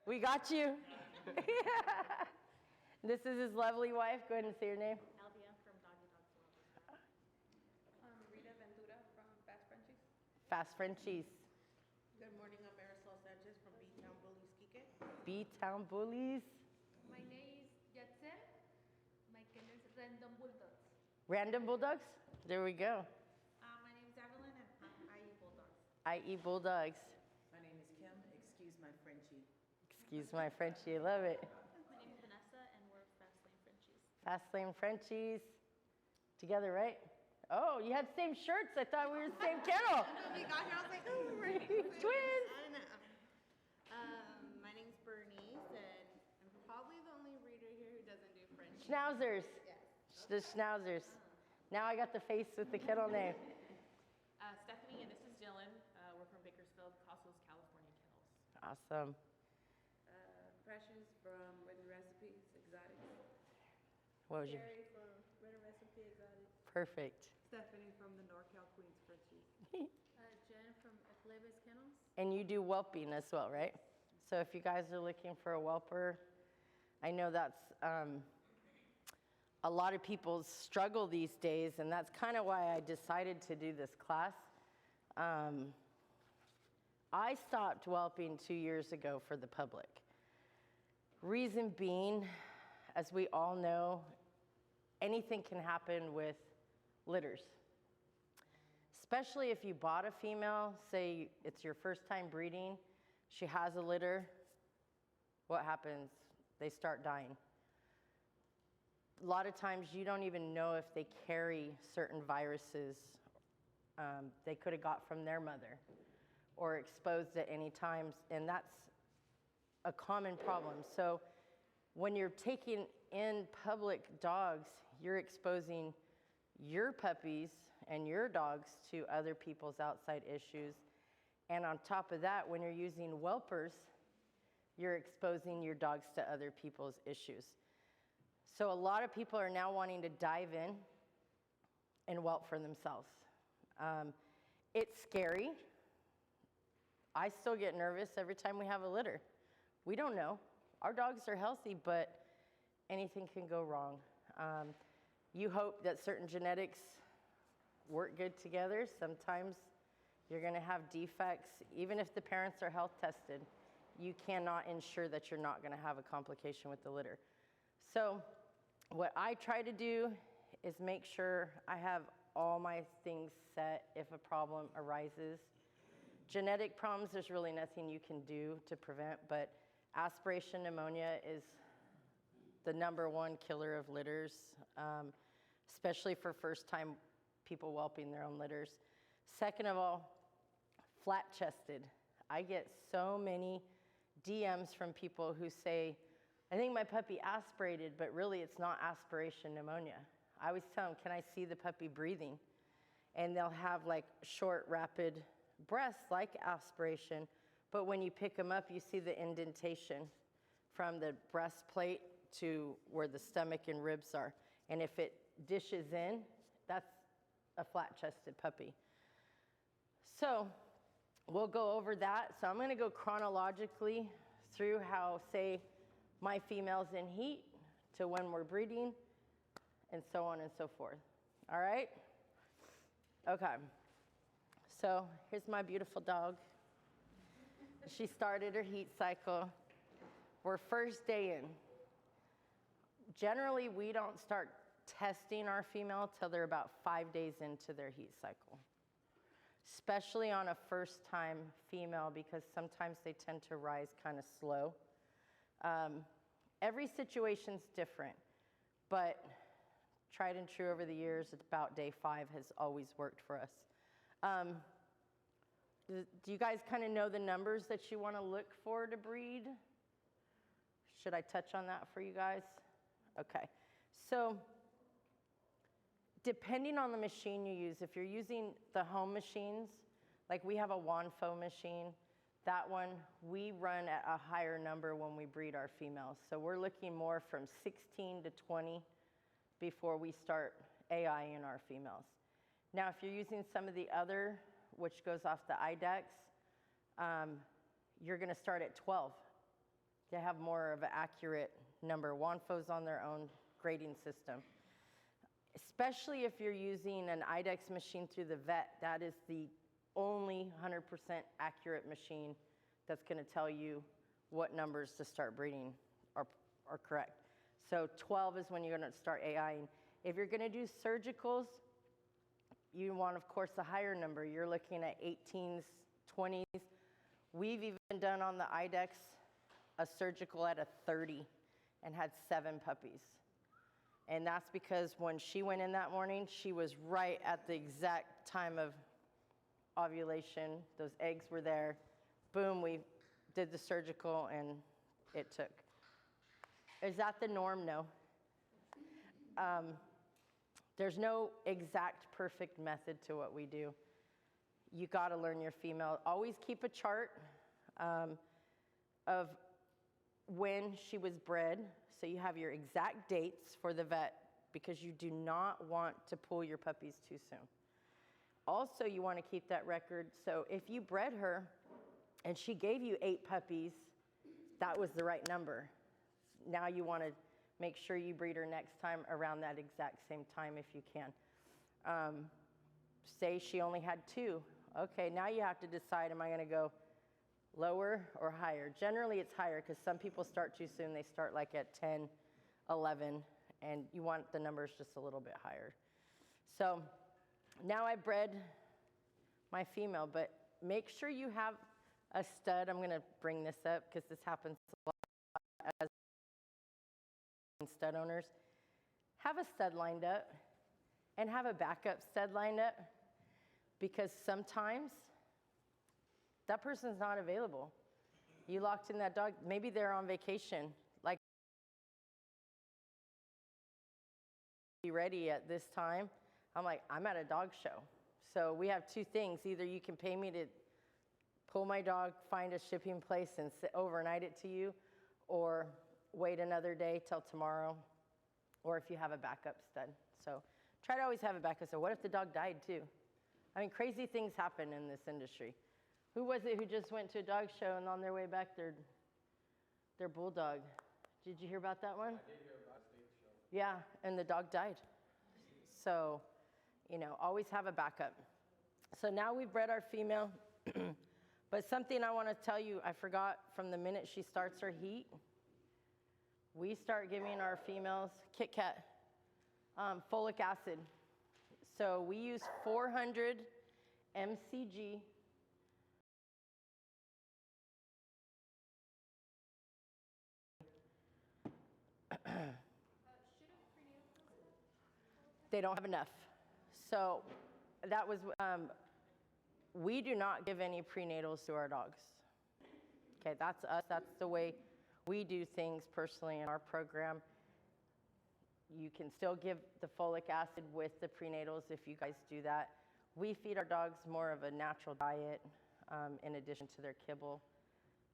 We got you. This is his lovely wife. Go ahead and say your name. Albia from Doggy Dogs World. Rita Ventura from Fast Frenchies. Fast Frenchies. Good morning, I'm Marisol Sanchez from B-Town Bullies, Kike. B-Town Bullies. My name is Yatzel. My kennel is Random Bulldogs. Random Bulldogs? There we go. My name is Evelyn, and I'm IE Bulldogs. IE Bulldogs. My name is Kim. Excuse my Frenchie. Excuse my Frenchie, I love it. My name is Vanessa, and we're Fast Lane Frenchies. Fast Lane Frenchies. Together, right? Oh, you had the same shirts. I thought we were the same kennel. When we got here, I was like, oh, we're Twins. I know. My name's Bernice, and I'm probably the only breeder here who doesn't do French. Schnauzers. Yes. The Schnauzers. Now I got the face with the kennel name. Stephanie, and this is Dylan. We're from Bakersfield, Castles, California Kennels. Awesome. Precious from Written Recipes, Exotics. What was your? Carrie from Written Recipe, Exotics. Perfect. Stephanie from the NorCal Queens Frenchies. Jen from Ecleves Kennels. And you do whelping as well, right? So if you guys are looking for a whelper, I know that's a lot of people's struggle these days, and that's kind of why I decided to do this class. I stopped whelping 2 years ago for the public. Reason being, as we all know, anything can happen with litters. Especially if you bought a female, say it's your first time breeding, she has a litter, what happens? They start dying. A lot of times you don't even know if they carry certain viruses they could have got from their mother or exposed at any times, and that's a common problem. So when you're taking in public dogs, you're exposing your puppies and your dogs to other people's outside issues. And on top of that, when you're using whelpers, you're exposing your dogs to other people's issues. So a lot of people are now wanting to dive in and whelp for themselves. It's scary. I still get nervous every time we have a litter. We don't know. Our dogs are healthy, but anything can go wrong. You hope that certain genetics work good together. Sometimes you're going to have defects. Even if the parents are health tested, you cannot ensure that you're not going to have a complication with the litter. So what I try to do is make sure I have all my things set if a problem arises. Genetic problems, there's really nothing you can do to prevent, but aspiration pneumonia is the #1 killer of litters, especially for first-time people whelping their own litters. Second of all, flat-chested. I get so many DMs from people who say, I think my puppy aspirated, but really it's not aspiration pneumonia. I always tell them, can I see the puppy breathing? And they'll have like short, rapid breaths like aspiration, but when you pick them up, you see the indentation from the breastplate to where the stomach and ribs are. And if it dishes in, that's a flat-chested puppy. So we'll go over that. So I'm going to go chronologically through how, say, my female's in heat to when we're breeding, and so on and so forth. All right? Okay. So here's my beautiful dog. She started her heat cycle. We're first day in. Generally, we don't start testing our female till they're about 5 days into their heat cycle, especially on a first-time female because sometimes they tend to rise kind of slow. Every situation's different, but tried and true over the years, about day 5 has always worked for us. Do you guys kind of know the numbers that you want to look for to breed? Should I touch on that for you guys? Okay. So depending on the machine you use, if you're using the home machines, like we have a Wanfo machine, that one, we run at a higher number when we breed our females. So we're looking more from 16 to 20 before we start AI in our females. Now, if you're using some of the other, which goes off the IDEX, you're going to start at 12. They have more of an accurate number. WANFO's on their own grading system. Especially if you're using an IDEX machine through the vet, that is the only 100% accurate machine that's going to tell you what numbers to start breeding are correct. So 12 is when you're going to start AIing. If you're going to do surgicals, you want, of course, a higher number. You're looking at 18s, 20s. We've even done on the IDEX a surgical at a 30 and had 7 puppies. And that's because when she went in that morning, she was right at the exact time of ovulation. Those eggs were there. Boom, we did the surgical and it took. Is that the norm? No. There's no exact perfect method to what we do. You got to learn your female. Always keep a chart of when she was bred, so you have your exact dates for the vet, because you do not want to pull your puppies too soon. Also, you want to keep that record, so if you bred her and she gave you 8 puppies, that was the right number. Now you want to make sure you breed her next time around that exact same time if you can. Say she only had 2. Okay, now you have to decide, am I going to go lower or higher? Generally, it's higher because some people start too soon. They start like at 10, 11, and you want the numbers just a little bit higher. So now I bred my female, but make sure you have a stud. I'm going to bring this up because this happens a lot as stud owners. Have a stud lined up and have a backup stud lined up, because sometimes that person's not available. You locked in that dog, maybe they're on vacation, like, be ready at this time. I'm like, I'm at a dog show. So we have 2 things. Either you can pay me to pull my dog, find a shipping place and overnight it to you, or wait another day till tomorrow, or if you have a backup stud. So try to always have a backup. So what if the dog died too? I mean, crazy things happen in this industry. Who was it who just went to a dog show and on their way back, their bulldog? Did you hear about that one? I did hear about state show. Yeah, and the dog died. So, always have a backup. So now we've bred our female, but something I want to tell you, I forgot, from the minute she starts her heat, we start giving our females Kit Kat, folic acid. So we use 400 mcg. They don't have enough. So that was, we do not give any prenatals to our dogs. Okay, that's us. That's the way we do things personally in our program. You can still give the folic acid with the prenatals if you guys do that. We feed our dogs more of a natural diet in addition to their kibble,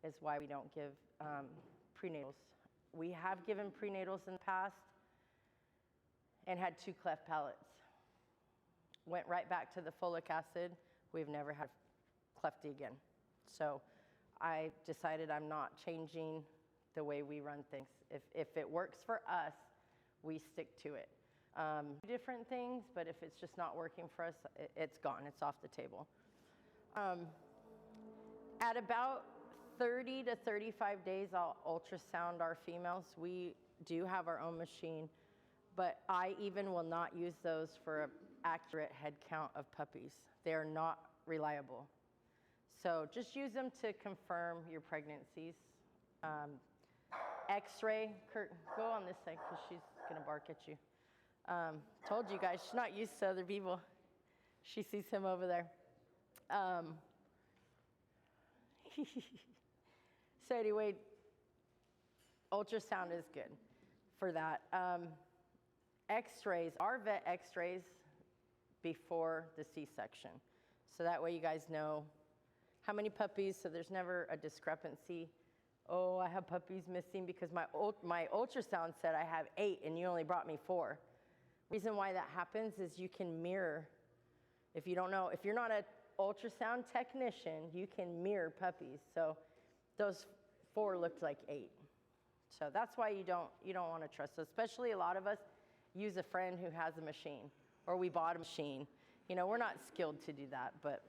is why we don't give prenatals. We have given prenatals in the past and had 2 cleft palates. Went right back to the folic acid. We've never had clefty again. So I decided I'm not changing the way we run things. If it works for us, we stick to it. Different things, but if it's just not working for us, it's gone. It's off the table. At about 30 to 35 days, I'll ultrasound our females. We do have our own machine, but I even will not use those for an accurate head count of puppies. They are not reliable. So just use them to confirm your pregnancies. X-ray, Kurt, go on this side because she's gonna bark at you. Told you guys, she's not used to other people. She sees him over there. So anyway, ultrasound is good for that. X-rays, our vet X-rays before the C-section. So that way you guys know how many puppies, so there's never a discrepancy. Oh, I have puppies missing because my ultrasound said I have 8 and you only brought me 4. Reason why that happens is you can mirror. If you don't know, if you're not an ultrasound technician, you can mirror puppies. So those 4 looked like 8. So that's why you don't want to trust, especially a lot of us use a friend who has a machine, or we bought a machine. You know, we're not skilled to do that, but.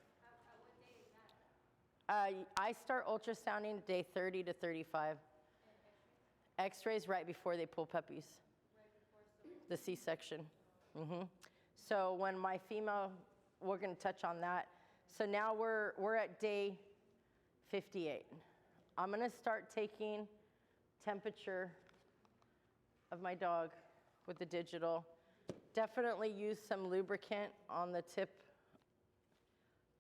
I start ultrasounding day 30 to 35. X-rays right before they pull puppies. The C-section. So when my female, we're going to touch on that. So now we're at day 58. I'm going to start taking temperature of my dog with the digital. Definitely use some lubricant on the tip.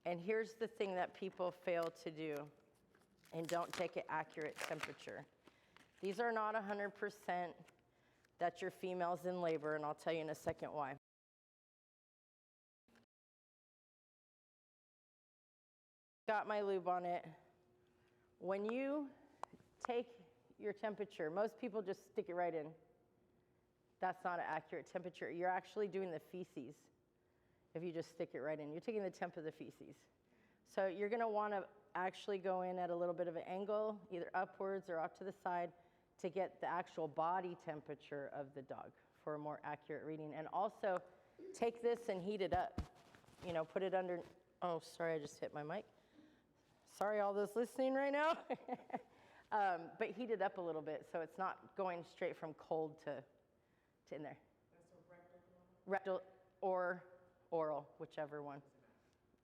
And here's the thing that people fail to do and don't take an accurate temperature. These are not 100% that your female's in labor, and I'll tell you in a second why. Got my lube on it. When you take your temperature, most people just stick it right in. That's not an accurate temperature. You're actually doing the feces if you just stick it right in. You're taking the temp of the feces. So you're going to want to actually go in at a little bit of an angle, either upwards or off to the side, to get the actual body temperature of the dog for a more accurate reading. And also, take this and heat it up. You know, put it under, oh, sorry, I just hit my mic. Sorry, all those listening right now. But heat it up a little bit so it's not going straight from cold to in there. Rectal or oral, whichever one.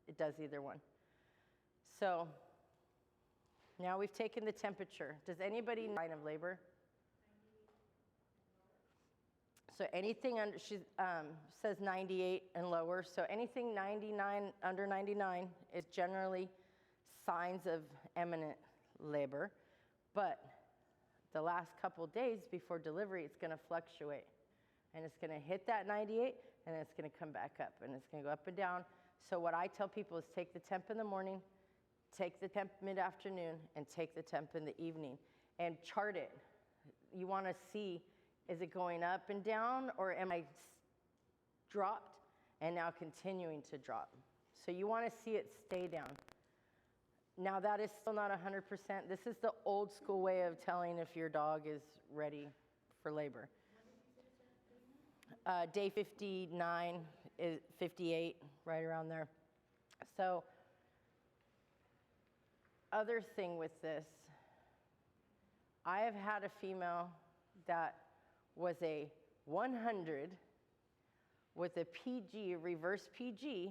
It does either one. So now we've taken the temperature. Does anybody know line of labor? So anything under, she says 98 and lower. So anything 99, under 99 is generally signs of imminent labor. But the last couple days before delivery, it's going to fluctuate. And it's going to hit that 98, and then it's going to come back up, and it's going to go up and down. So what I tell people is take the temp in the morning, take the temp mid-afternoon, and take the temp in the evening, and chart it. You want to see, is it going up and down, or am I dropped and now continuing to drop? So you want to see it stay down. Now that is still not 100%. This is the old school way of telling if your dog is ready for labor. Day 59, 58, right around there. So, other thing with this, I have had a female that was a 100 with a PG, reverse PG.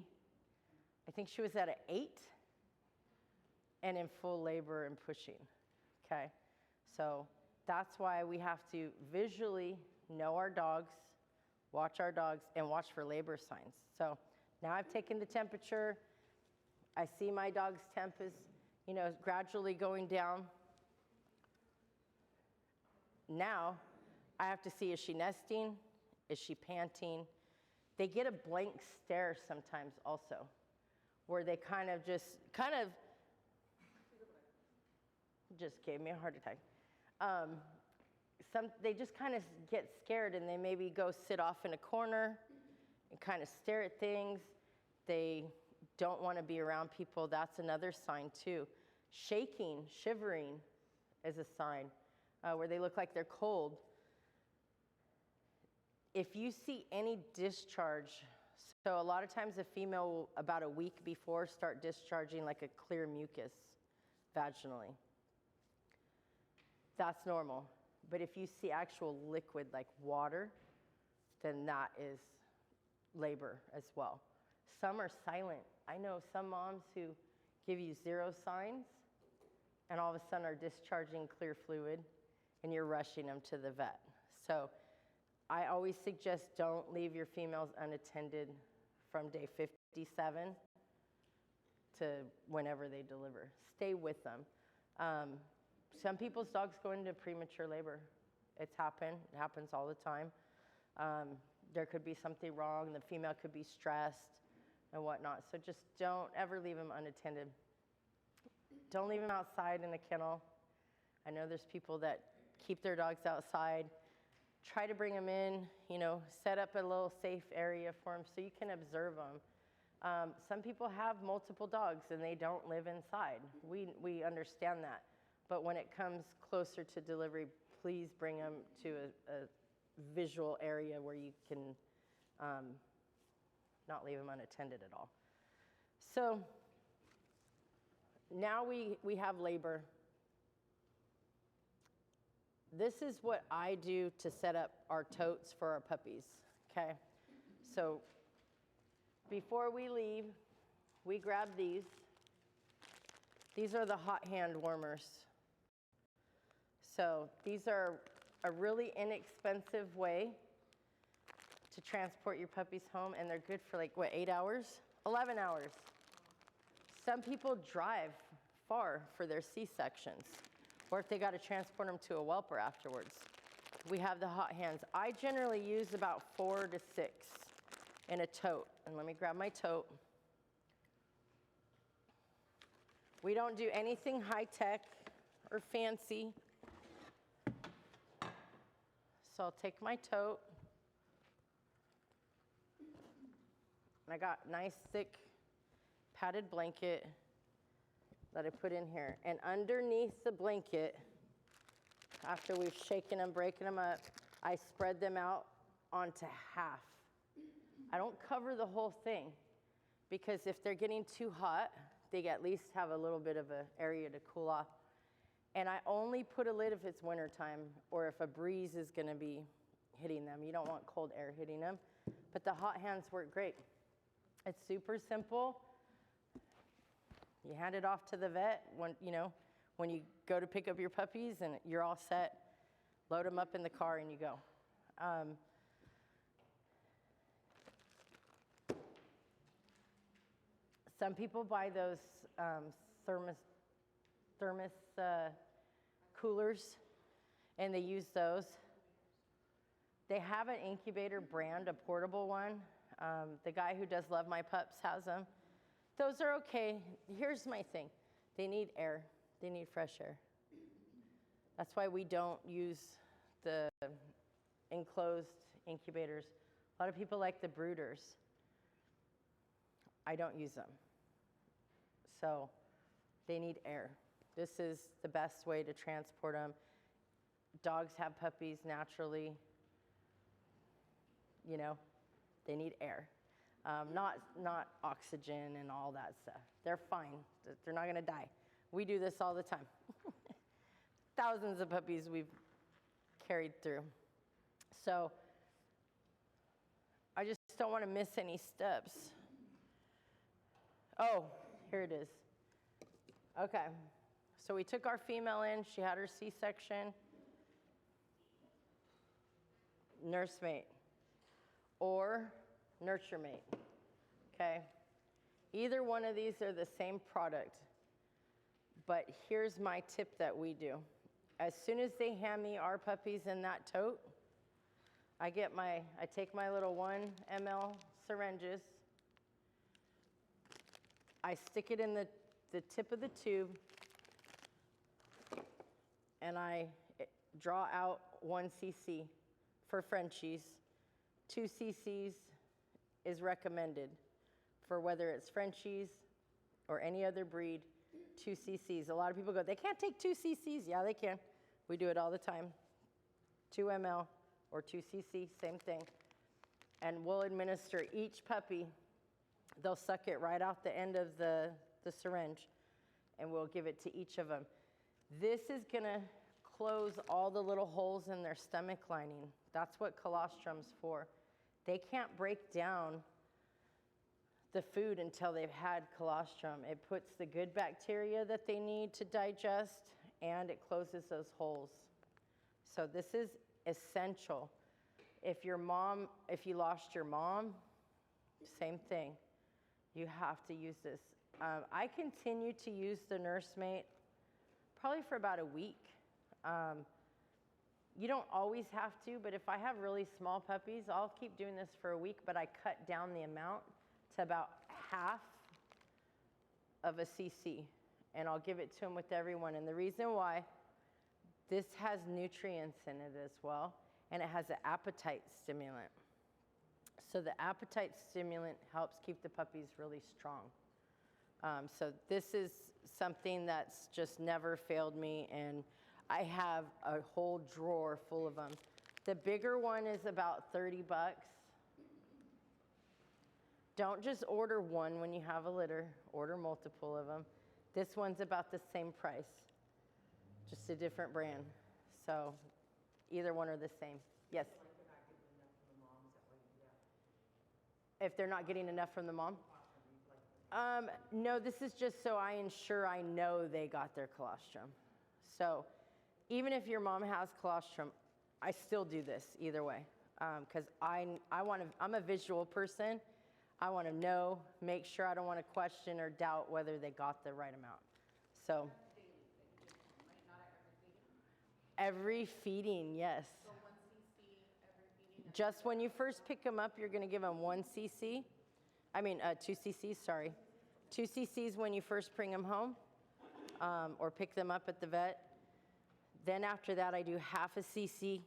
I think she was at an 8 and in full labor and pushing, okay? So that's why we have to visually know our dogs, watch our dogs, and watch for labor signs. So now I've taken the temperature. I see my dog's temp is, you know, gradually going down. Now I have to see, is she nesting? Is she panting? They get a blank stare sometimes also, where they kind of gave me a heart attack. They just kind of get scared, and they maybe go sit off in a corner and kind of stare at things. They don't want to be around people. That's another sign too. Shaking, shivering is a sign where they look like they're cold. If you see any discharge, so a lot of times a female will, about a week before, start discharging like a clear mucus vaginally. That's normal. But if you see actual liquid like water, then that is labor as well. Some are silent. I know some moms who give you 0 signs and all of a sudden are discharging clear fluid and you're rushing them to the vet. So I always suggest don't leave your females unattended from day 57 to whenever they deliver. Stay with them. Some people's dogs go into premature labor. It's happened. It happens all the time. There could be something wrong. The female could be stressed and whatnot. So just don't ever leave them unattended. Don't leave them outside in a kennel. I know there's people that keep their dogs outside. Try to bring them in, you know, set up a little safe area for them so you can observe them. Some people have multiple dogs and they don't live inside. We understand that. But when it comes closer to delivery, please bring them to a visual area where you can not leave them unattended at all. So now we have labor. This is what I do to set up our totes for our puppies, okay? So before we leave, we grab these. These are the hot hand warmers. So these are a really inexpensive way to transport your puppies home, and they're good for 8 hours? 11 hours. Some people drive far for their C-sections, or if they got to transport them to a whelper afterwards. We have the hot hands. I generally use about 4 to 6 in a tote. And let me grab my tote. We don't do anything high-tech or fancy. So I'll take my tote. And I got nice thick padded blanket that I put in here. And underneath the blanket, after we've shaken them, breaking them up, I spread them out onto half. I don't cover the whole thing because if they're getting too hot, they at least have a little bit of an area to cool off. And I only put a lid if it's wintertime or if a breeze is going to be hitting them. You don't want cold air hitting them. But the hot hands work great. It's super simple. You hand it off to the vet when you go to pick up your puppies and you're all set. Load them up in the car and you go. Some people buy those thermos coolers, and they use those. They have an incubator brand, a portable one. The guy who does Love My Pups has them. Those are okay. Here's my thing. They need air. They need fresh air. That's why we don't use the enclosed incubators. A lot of people like the brooders. I don't use them. So they need air. This is the best way to transport them. Dogs have puppies naturally. They need air. Not oxygen and all that stuff. They're fine. They're not going to die. We do this all the time. Thousands of puppies we've carried through. So I just don't want to miss any steps. Oh, here it is. Okay. So we took our female in. She had her C-section. Nursemaid or nurture mate. Okay. Either one of these are the same product. But here's my tip that we do. As soon as they hand me our puppies in that tote, I take my little 1 ml syringes. I stick it in the tip of the tube, and I draw out 1 cc for Frenchies. 2 cc's is recommended for whether it's Frenchies or any other breed. 2 cc's. A lot of people go, they can't take 2 cc's. Yeah, they can. We do it all the time. 2 ml or 2 cc, same thing. And we'll administer each puppy. They'll suck it right out the end of the syringe, and we'll give it to each of them. This is going to close all the little holes in their stomach lining. That's what colostrum's for. They can't break down the food until they've had colostrum. It puts the good bacteria that they need to digest, and it closes those holes. So this is essential. If you lost your mom, same thing. You have to use this. I continue to use the Nursemate probably for about a week. You don't always have to, but if I have really small puppies, I'll keep doing this for a week, but I cut down the amount to about half of a cc, and I'll give it to them with everyone. And the reason why, this has nutrients in it as well, and it has an appetite stimulant. So the appetite stimulant helps keep the puppies really strong. So this is something that's just never failed me, and I have a whole drawer full of them. The bigger one is about 30 bucks. Don't just order one when you have a litter, order multiple of them. This one's about the same price, just a different brand. So either one are the same. Yes? If they're not getting enough from the mom? No, this is just so I ensure I know they got their colostrum. So even if your mom has colostrum, I still do this either way. Because I'm a visual person. I want to know, make sure I don't want to question or doubt whether they got the right amount. So every feeding, yes. So 1 cc every feeding? Just when you first pick them up, you're going to give them 1 cc. 2 cc's, sorry. 2 cc's when you first bring them home or pick them up at the vet. Then after that, I do half a cc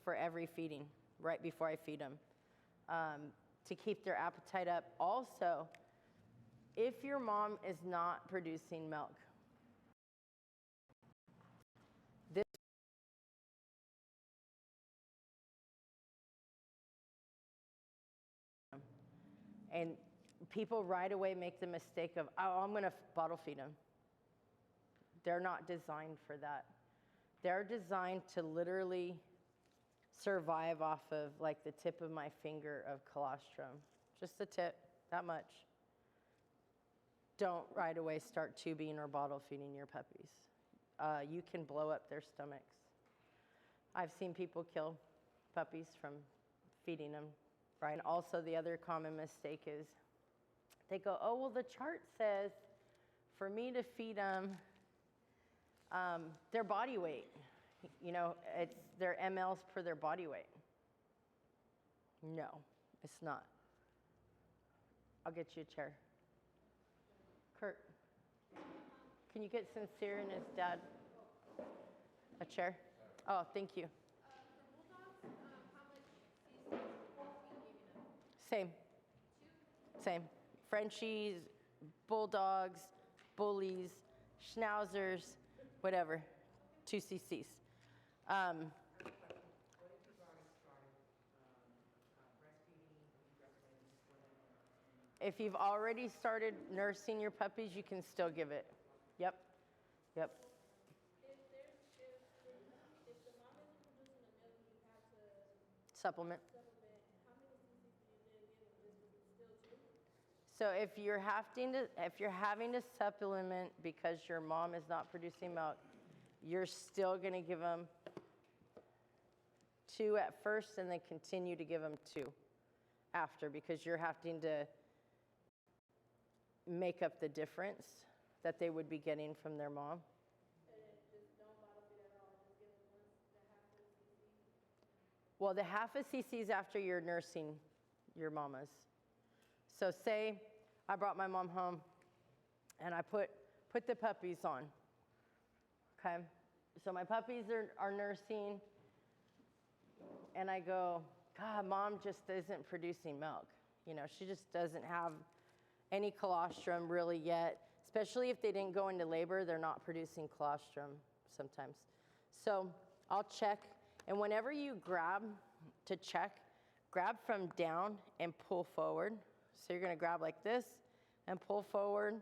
for every feeding, right before I feed them, to keep their appetite up. Also, if your mom is not producing milk, this and people right away make the mistake of, oh, I'm going to bottle feed them. They're not designed for that. They're designed to literally survive off of like the tip of my finger of colostrum. Just the tip, that much. Don't right away start tubing or bottle feeding your puppies. You can blow up their stomachs. I've seen people kill puppies from feeding them, right? And also the other common mistake is they go, oh, well, the chart says for me to feed them their body weight. You know, it's their mLs per their body weight. No, it's not. I'll get you a chair. Kurt, can you get Sincere and his dad a chair? Oh, thank you. Same. Same. Frenchies, bulldogs, bullies, schnauzers, whatever. 2 cc's. If you've already started nursing your puppies, you can still give it. Yep. Yep. If the mom isn't producing the milk, you have to Supplement. supplement. How many cc's do you then give them? Is it still 2? So if you're having to supplement because your mom is not producing milk, you're still going to give them 2 at first and then continue to give them 2 after, because you're having to make up the difference that they would be getting from their mom. And then just don't bottle feed at all. Just give them the half a cc. Well, the half a cc is after you're nursing your mamas. So say I brought my mom home and I put the puppies on. Okay? So my puppies are nursing and I go, God, mom just isn't producing milk. You know, she just doesn't have any colostrum really yet. Especially if they didn't go into labor, they're not producing colostrum sometimes. So I'll check, and whenever you grab to check, grab from down and pull forward. So you're gonna grab like this and pull forward,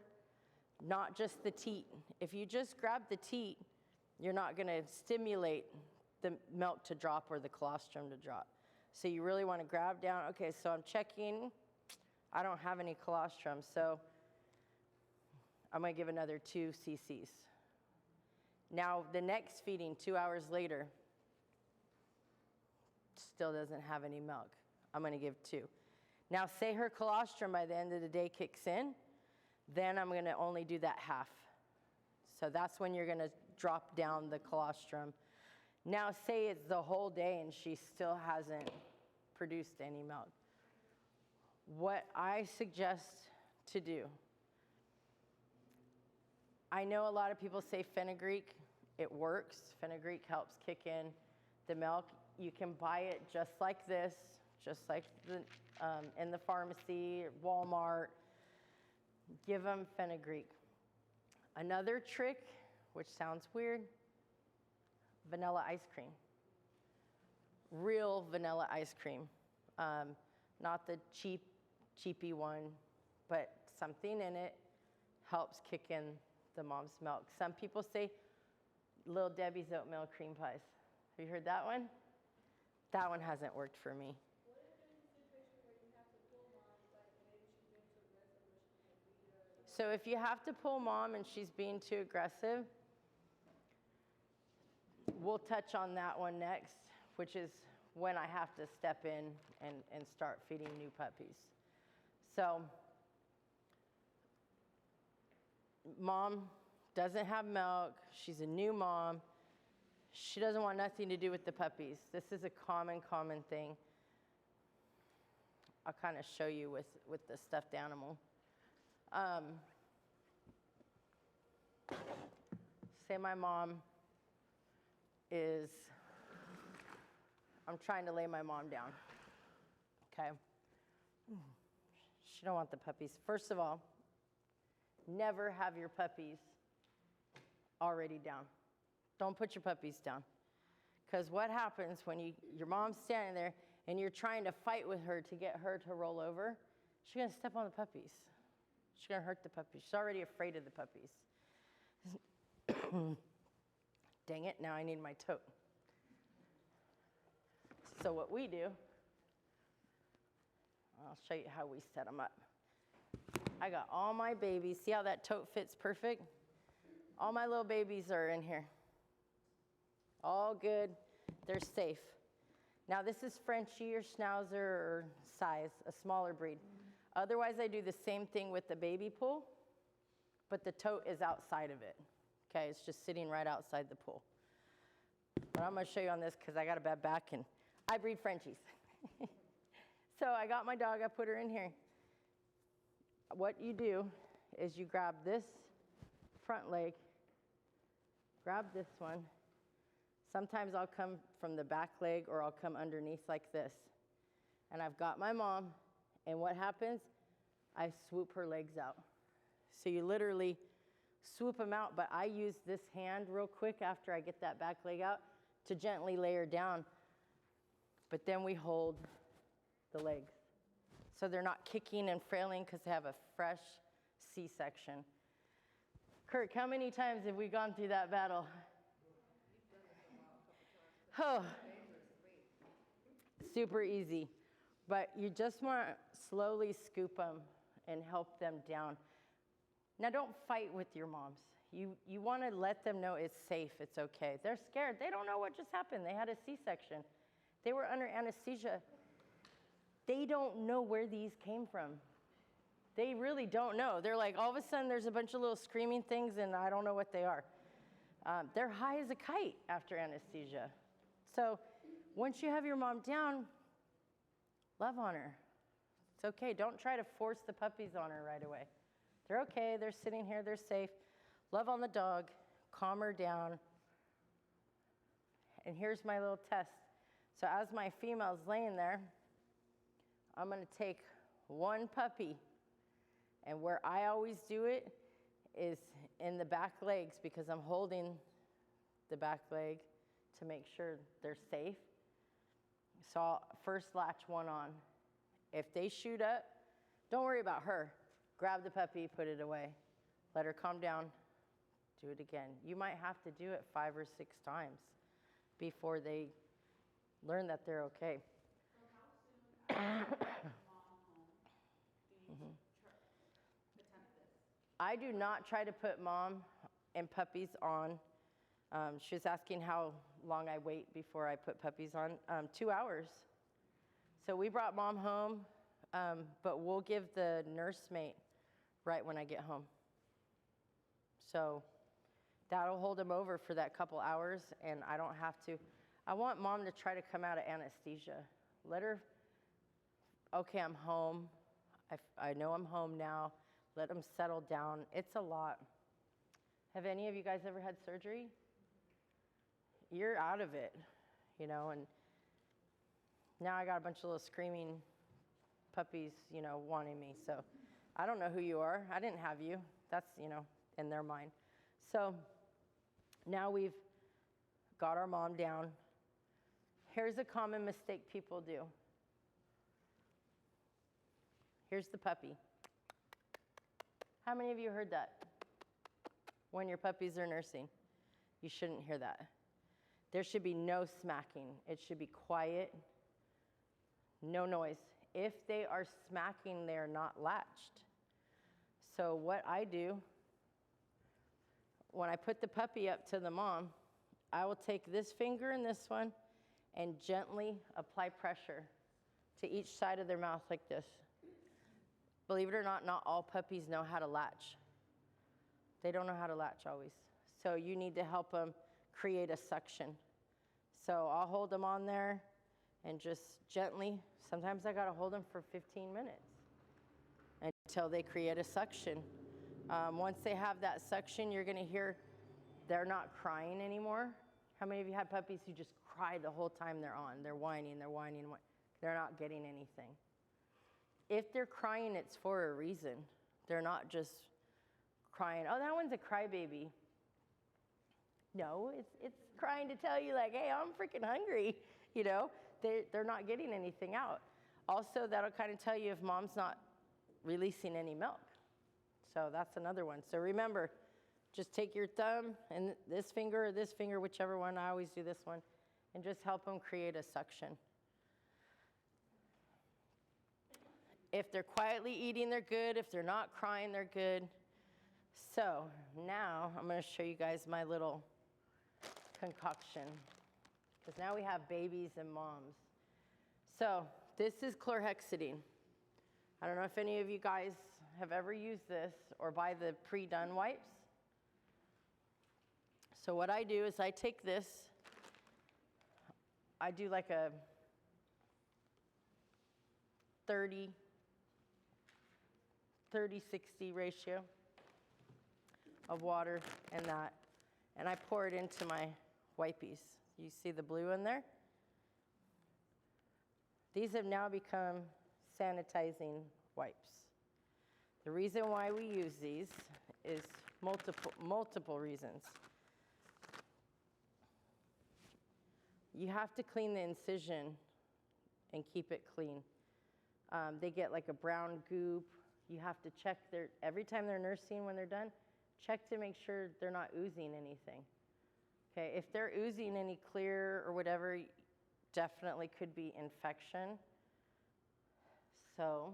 not just the teat. If you just grab the teat, you're not gonna stimulate the milk to drop or the colostrum to drop. So you really wanna grab down. Okay, so I'm checking, I don't have any colostrum, so I'm gonna give another 2 cc's. Now, the next feeding, 2 hours later, still doesn't have any milk. I'm gonna give 2. Now, say her colostrum by the end of the day kicks in, then I'm gonna only do that half. So that's when you're gonna drop down the colostrum. Now, say it's the whole day and she still hasn't produced any milk. What I suggest to do, I know a lot of people say fenugreek. It works. Fenugreek helps kick in the milk. You can buy it just like this, just like in the pharmacy, Walmart. Give them fenugreek. Another trick, which sounds weird, vanilla ice cream. Real vanilla ice cream. Not the cheapy one, but something in it helps kick in the mom's milk. Some people say Little Debbie's oatmeal cream pies. Have you heard that one? That one hasn't worked for me. What if there's a situation where you have to pull mom, like maybe she's being too aggressive or she can't read or... So if you have to pull mom and she's being too aggressive, we'll touch on that one next, which is when I have to step in and start feeding new puppies. So mom doesn't have milk. She's a new mom. She doesn't want nothing to do with the puppies. This is a common thing. I'll kind of show you with the stuffed animal. Say my mom is, I'm trying to lay my mom down, okay? She don't want the puppies. First of all, never have your puppies already down. Don't put your puppies down. Because what happens when your mom's standing there and you're trying to fight with her to get her to roll over, she's going to step on the puppies. She's going to hurt the puppies. She's already afraid of the puppies. Dang it, now I need my tote. So what we do, I'll show you how we set them up. I got all my babies. See how that tote fits perfect? All my little babies are in here. All good. They're safe. Now this is Frenchie or Schnauzer or size, a smaller breed. Otherwise, I do the same thing with the baby pool, but the tote is outside of it. Okay, it's just sitting right outside the pool. But I'm going to show you on this because I got a bad back and I breed Frenchies. So I got my dog. I put her in here. What you do is you grab this front leg, grab this one. Sometimes I'll come from the back leg or I'll come underneath like this. And I've got my mom, and what happens? I swoop her legs out. So you literally swoop them out, but I use this hand real quick after I get that back leg out to gently lay her down. But then we hold the legs. So they're not kicking and frailing because they have a fresh C-section. Kirk, how many times have we gone through that battle? Oh, super easy. But you just want to slowly scoop them and help them down. Now, don't fight with your moms. You want to let them know it's safe, it's okay. They're scared. They don't know what just happened. They had a C-section. They were under anesthesia. They don't know where these came from. They really don't know. They're like, all of a sudden, there's a bunch of little screaming things, and I don't know what they are. They're high as a kite after anesthesia. So once you have your mom down, love on her. It's okay. Don't try to force the puppies on her right away. They're okay. They're sitting here. They're safe. Love on the dog. Calm her down. And here's my little test. So as my female's laying there, I'm going to take one puppy. And where I always do it is in the back legs because I'm holding the back leg to make sure they're safe. So I'll first latch one on. If they shoot up, don't worry about her. Grab the puppy, put it away. Let her calm down. Do it again. You might have to do it 5 or 6 times before they learn that they're okay. So how soon after you get mom home do you attempt this? I do not try to put mom and puppies on. She was asking how long I wait before I put puppies on. 2 hours. So we brought mom home, but we'll give the nursemaid right when I get home. So that'll hold them over for that couple hours, and I don't have to. I want mom to try to come out of anesthesia. Let her, okay, I'm home. I know I'm home now. Let them settle down. It's a lot. Have any of you guys ever had surgery? You're out of it, you know, and now I got a bunch of little screaming puppies, you know, wanting me. So I don't know who you are. I didn't have you. That's, you know, in their mind. So now we've got our mom down. Here's a common mistake people do. Here's the puppy. How many of you heard that when your puppies are nursing? You shouldn't hear that. There should be no smacking. It should be quiet, no noise. If they are smacking, they're not latched. So what I do, when I put the puppy up to the mom, I will take this finger and this one and gently apply pressure to each side of their mouth like this. Believe it or not all puppies know how to latch. They don't know how to latch always. So you need to help them create a suction. So I'll hold them on there and just gently, sometimes I gotta hold them for 15 minutes until they create a suction. Once they have that suction, you're gonna hear they're not crying anymore. How many of you have puppies who just cry the whole time they're on? They're whining. They're not getting anything. If they're crying, it's for a reason. They're not just crying, oh, that one's a crybaby. No, it's crying to tell you like, hey, I'm freaking hungry. You know, they're not getting anything out. Also, that'll kind of tell you if mom's not releasing any milk. So that's another one. So remember, just take your thumb and this finger or this finger, whichever one, I always do this one, and just help them create a suction. If they're quietly eating, they're good. If they're not crying, they're good. So now I'm going to show you guys my little concoction, because now we have babies and moms. So this is chlorhexidine. I don't know if any of you guys have ever used this or buy the pre-done wipes. So what I do is I take this, I do like a 30-60 ratio of water and that, and I pour it into my wipies. You see the blue in there? These have now become sanitizing wipes. The reason why we use these is multiple reasons. You have to clean the incision and keep it clean. They get like a brown goop. You have to check every time they're nursing when they're done, check to make sure they're not oozing anything. Okay, if they're oozing any clear or whatever, definitely could be infection. So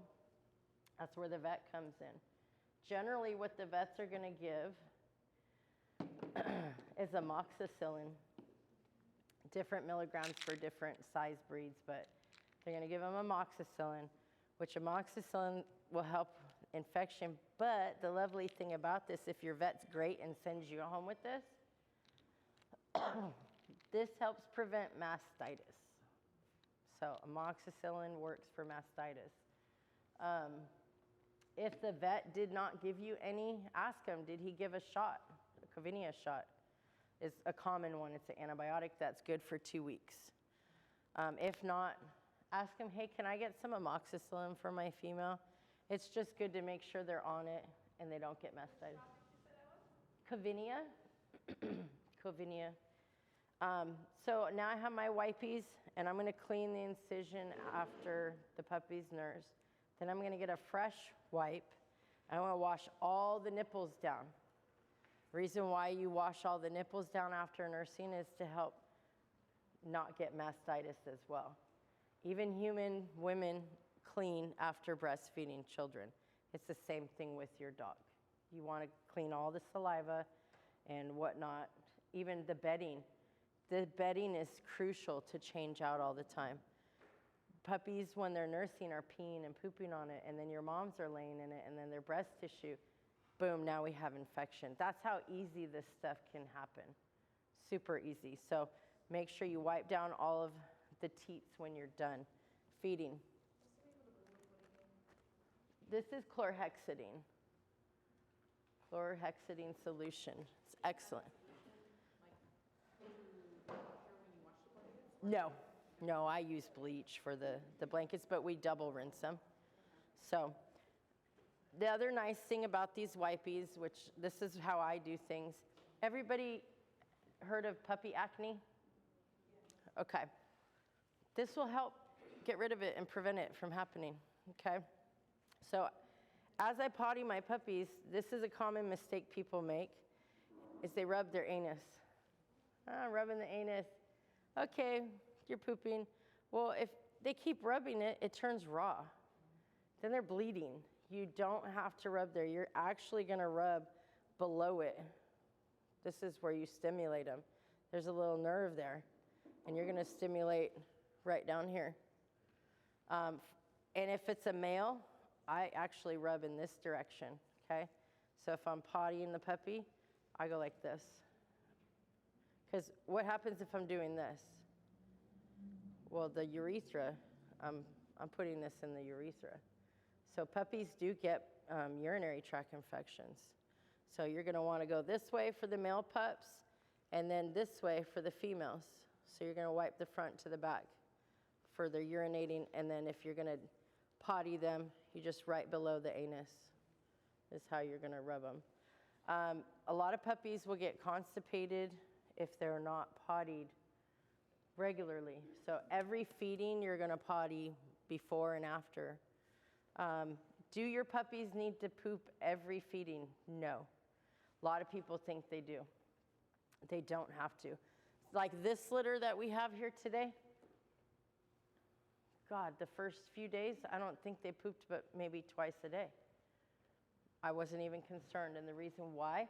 that's where the vet comes in. Generally, what the vets are gonna give is amoxicillin. Different milligrams for different size breeds, but they're gonna give them amoxicillin, which amoxicillin will help infection. But the lovely thing about this, if your vet's great and sends you home with this, this helps prevent mastitis. So amoxicillin works for mastitis. If the vet did not give you any, ask him, did he give a shot? A Covinia shot is a common one. It's an antibiotic that's good for 2 weeks. If not, ask him, hey, can I get some amoxicillin for my female? It's just good to make sure they're on it and they don't get mastitis. Covinia. Covinia. So now I have my wipies, and I'm going to clean the incision after the puppy's nurse. Then I'm going to get a fresh wipe. I want to wash all the nipples down. Reason why you wash all the nipples down after nursing is to help not get mastitis as well. Even human women clean after breastfeeding children. It's the same thing with your dog. You want to clean all the saliva and whatnot, even the bedding. The bedding is crucial to change out all the time. Puppies, when they're nursing, are peeing and pooping on it, and then your moms are laying in it, and then their breast tissue, boom, now we have infection. That's how easy this stuff can happen. Super easy. So make sure you wipe down all of the teats when you're done feeding. This is chlorhexidine. Chlorhexidine solution. It's excellent. No, I use bleach for the blankets, but we double rinse them. So the other nice thing about these wipies, which this is how I do things. Everybody heard of puppy acne? Okay. This will help get rid of it and prevent it from happening, okay? So as I potty my puppies, this is a common mistake people make, is they rub their anus. Rubbing the anus. Okay, you're pooping. Well, if they keep rubbing it, it turns raw. Then they're bleeding. You don't have to rub there. You're actually gonna rub below it. This is where you stimulate them. There's a little nerve there, and you're gonna stimulate right down here. And if it's a male, I actually rub in this direction, okay? So if I'm pottying the puppy, I go like this. Because what happens if I'm doing this? Well, the urethra, I'm putting this in the urethra. So puppies do get urinary tract infections. So you're gonna wanna go this way for the male pups, and then this way for the females. So you're gonna wipe the front to the back for their urinating, and then if you're gonna potty them, you just right below the anus is how you're gonna rub them. A lot of puppies will get constipated if they're not pottied regularly. So every feeding, you're gonna potty before and after. Do your puppies need to poop every feeding? No. A lot of people think they do. They don't have to. Like this litter that we have here today, God, the first few days, I don't think they pooped but maybe twice a day. I wasn't even concerned, and the reason why,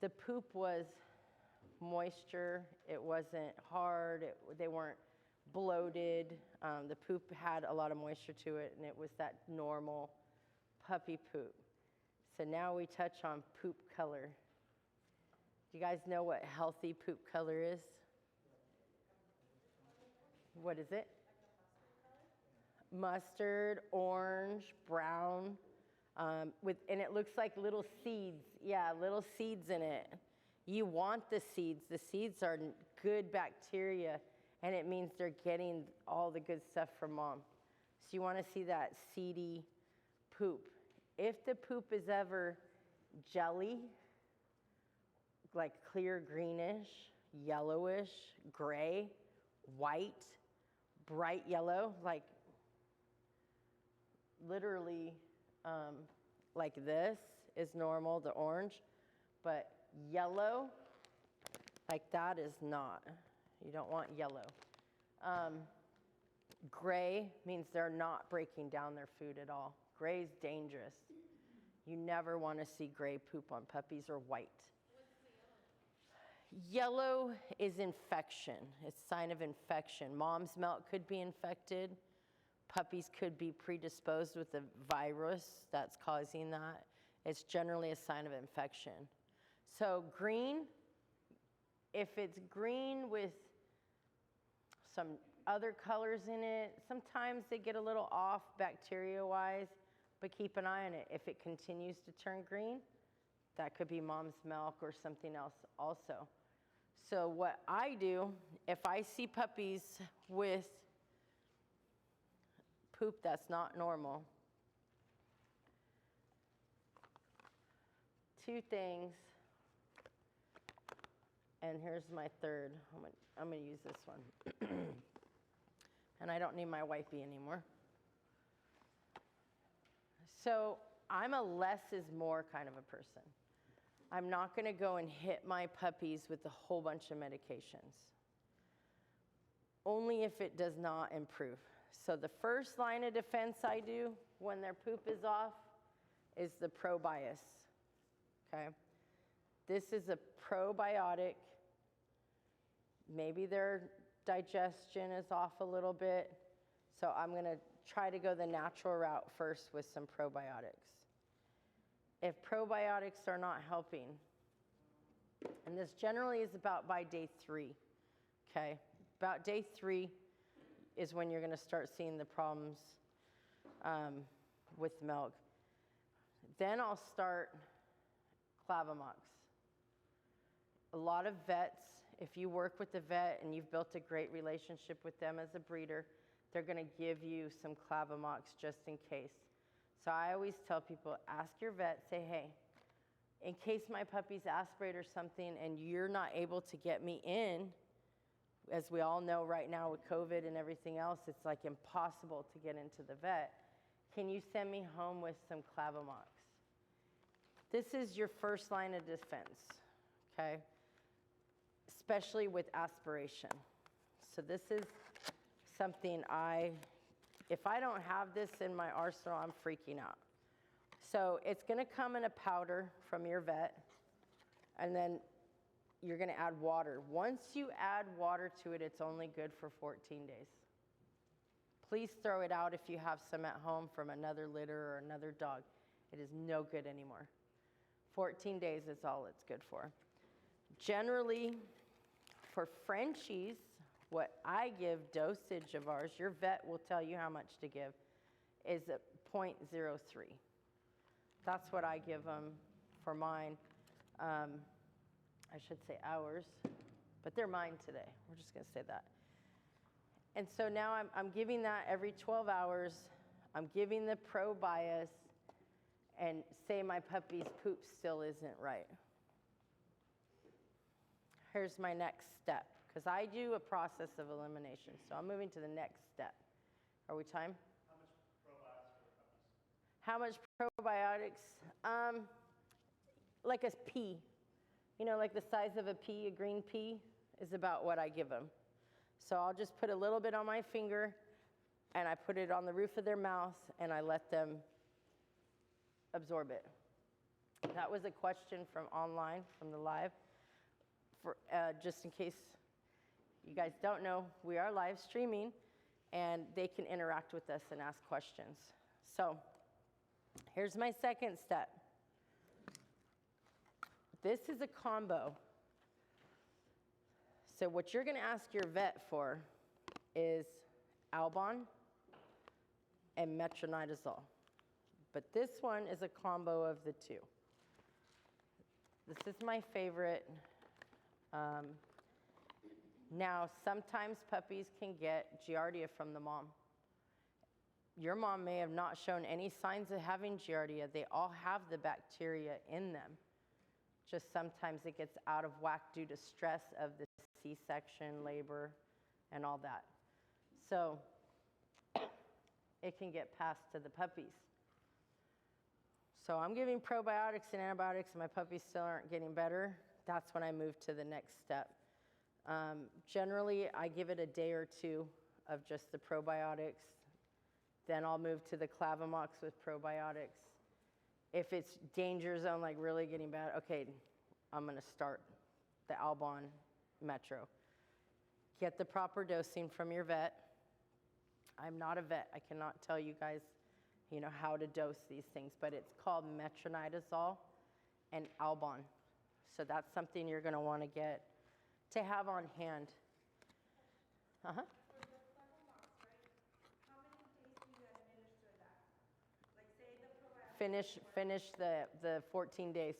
the poop was moisture, it wasn't hard, they weren't bloated. The poop had a lot of moisture to it, and it was that normal puppy poop. So now we touch on poop color. Do you guys know what healthy poop color is? What is it? Mustard, orange, brown, and it looks like little seeds. Yeah, little seeds in it. You want the seeds. The seeds are good bacteria, and it means they're getting all the good stuff from mom. So you want to see that seedy poop. If the poop is ever jelly, like clear greenish, yellowish, gray, white, bright yellow, like literally like this is normal, the orange, but yellow, like that is not. You don't want yellow. Gray means they're not breaking down their food at all. Gray's dangerous. You never want to see gray poop on puppies, or white. Yellow is infection. It's a sign of infection. Mom's milk could be infected. Puppies could be predisposed with a virus that's causing that. It's generally a sign of infection. So green, if it's green with some other colors in it, sometimes they get a little off bacteria-wise, but keep an eye on it. If it continues to turn green, that could be mom's milk or something else also. So what I do, if I see puppies with poop that's not normal, two things, and here's my third. I'm gonna use this one. And I don't need my wipey anymore. So I'm a less is more kind of a person. I'm not gonna go and hit my puppies with a whole bunch of medications. Only if it does not improve. So the first line of defense I do when their poop is off is the probios, okay? This is a probiotic. Maybe their digestion is off a little bit, so I'm gonna try to go the natural route first with some probiotics. If probiotics are not helping, and this generally is about by day 3, okay? About day 3 is when you're gonna start seeing the problems with milk. Then I'll start Clavamox. A lot of vets, if you work with the vet and you've built a great relationship with them as a breeder, they're gonna give you some Clavamox just in case. So I always tell people, ask your vet, say, hey, in case my puppies aspirate or something and you're not able to get me in, As we all know right now with COVID and everything else, it's like impossible to get into the vet. Can you send me home with some Clavamox? This is your first line of defense, okay? Especially with aspiration. So this is something if I don't have this in my arsenal, I'm freaking out. So it's gonna come in a powder from your vet, and then you're gonna add water. Once you add water to it, it's only good for 14 days. Please throw it out if you have some at home from another litter or another dog. It is no good anymore. 14 days is all it's good for. Generally, for Frenchies, what I give dosage of ours, your vet will tell you how much to give, is at 0.03. That's what I give them for mine. I should say ours, but they're mine today. We're just gonna say that. And so now I'm giving that every 12 hours. I'm giving the pro-bias, and say my puppy's poop still isn't right. Here's my next step, because I do a process of elimination. So I'm moving to the next step. Are we time? How much probiotics? Like a pea. You know, like the size of a pea, a green pea, is about what I give them. So I'll just put a little bit on my finger, and I put it on the roof of their mouth, and I let them absorb it. That was a question from online, from the live. For, just in case you guys don't know, we are live streaming, and they can interact with us and ask questions. So here's my second step. This is a combo. So what you're gonna ask your vet for is Albon and metronidazole. But this one is a combo of the two. This is my favorite. Now, sometimes puppies can get Giardia from the mom. Your mom may have not shown any signs of having Giardia. They all have the bacteria in them. Just sometimes it gets out of whack due to stress of the C-section, labor, and all that. So it can get passed to the puppies. So I'm giving probiotics and antibiotics, and my puppies still aren't getting better. That's when I move to the next step. Generally, I give it a day or two of just the probiotics. Then I'll move to the Clavamox with probiotics. If it's danger zone, like really getting bad, okay, I'm gonna start the Albon Metro. Get the proper dosing from your vet. I'm not a vet. I cannot tell you guys, how to dose these things, but it's called metronidazole and Albon. So that's something you're gonna wanna get to have on hand. Uh-huh. For the Clavamox, right? How many days do you administer that? Like say the probiotic. Finish the 14 days.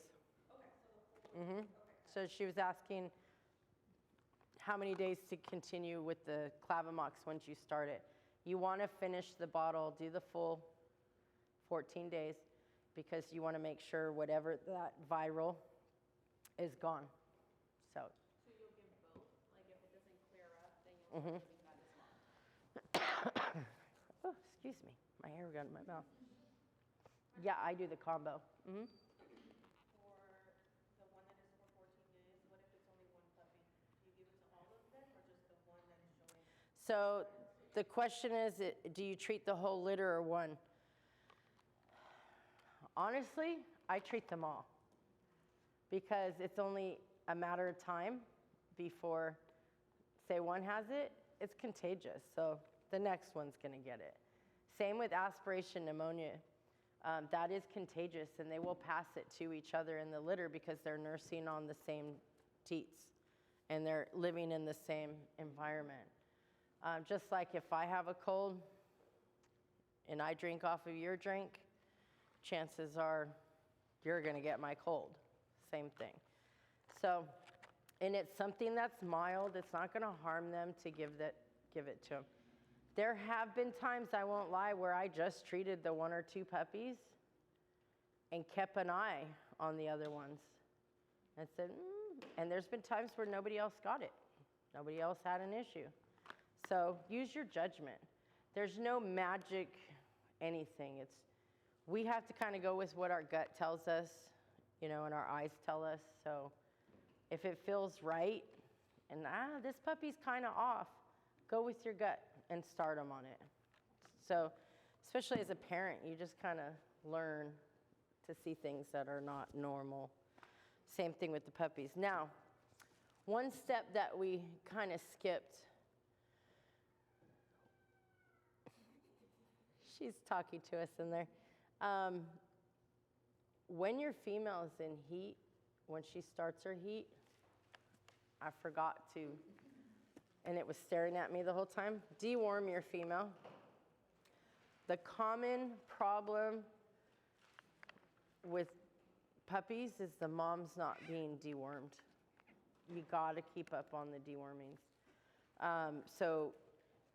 Okay, so the full. Okay. So she was asking how many days to continue with the Clavamox once you start it. You want to finish the bottle, do the full 14 days, because you want to make sure whatever that viral is gone. So you'll give both? Like if it doesn't clear up, then you'll start giving that as well? oh, excuse me, my hair got in my mouth. Yeah, I do the combo. For the one that is for 14 days, what if it's only one puppy? Do you give it to all of them or just the one that is showing? So the question is, do you treat the whole litter or one? Honestly, I treat them all, because it's only a matter of time before, say, one has it, it's contagious, so the next one's gonna get it. Same with aspiration pneumonia. That is contagious, and they will pass it to each other in the litter because they're nursing on the same teats, and they're living in the same environment. Just like if I have a cold and I drink off of your drink, chances are you're gonna get my cold. Same thing. So, and it's something that's mild. It's not gonna harm them to give it to them. There have been times, I won't lie, where I just treated the 1 or 2 puppies and kept an eye on the other ones. And said, and there's been times where nobody else got it. Nobody else had an issue. So use your judgment. There's no magic anything. We have to kind of go with what our gut tells us, and our eyes tell us. So if it feels right and this puppy's kind of off, go with your gut and start them on it. So especially as a parent, you just kind of learn to see things that are not normal. Same thing with the puppies. Now, one step that we kind of skipped. She's talking to us in there. When your female is in heat, when she starts her heat, I forgot to, and it was staring at me the whole time, deworm your female. The common problem with puppies is the mom's not being dewormed. You got to keep up on the dewormings. So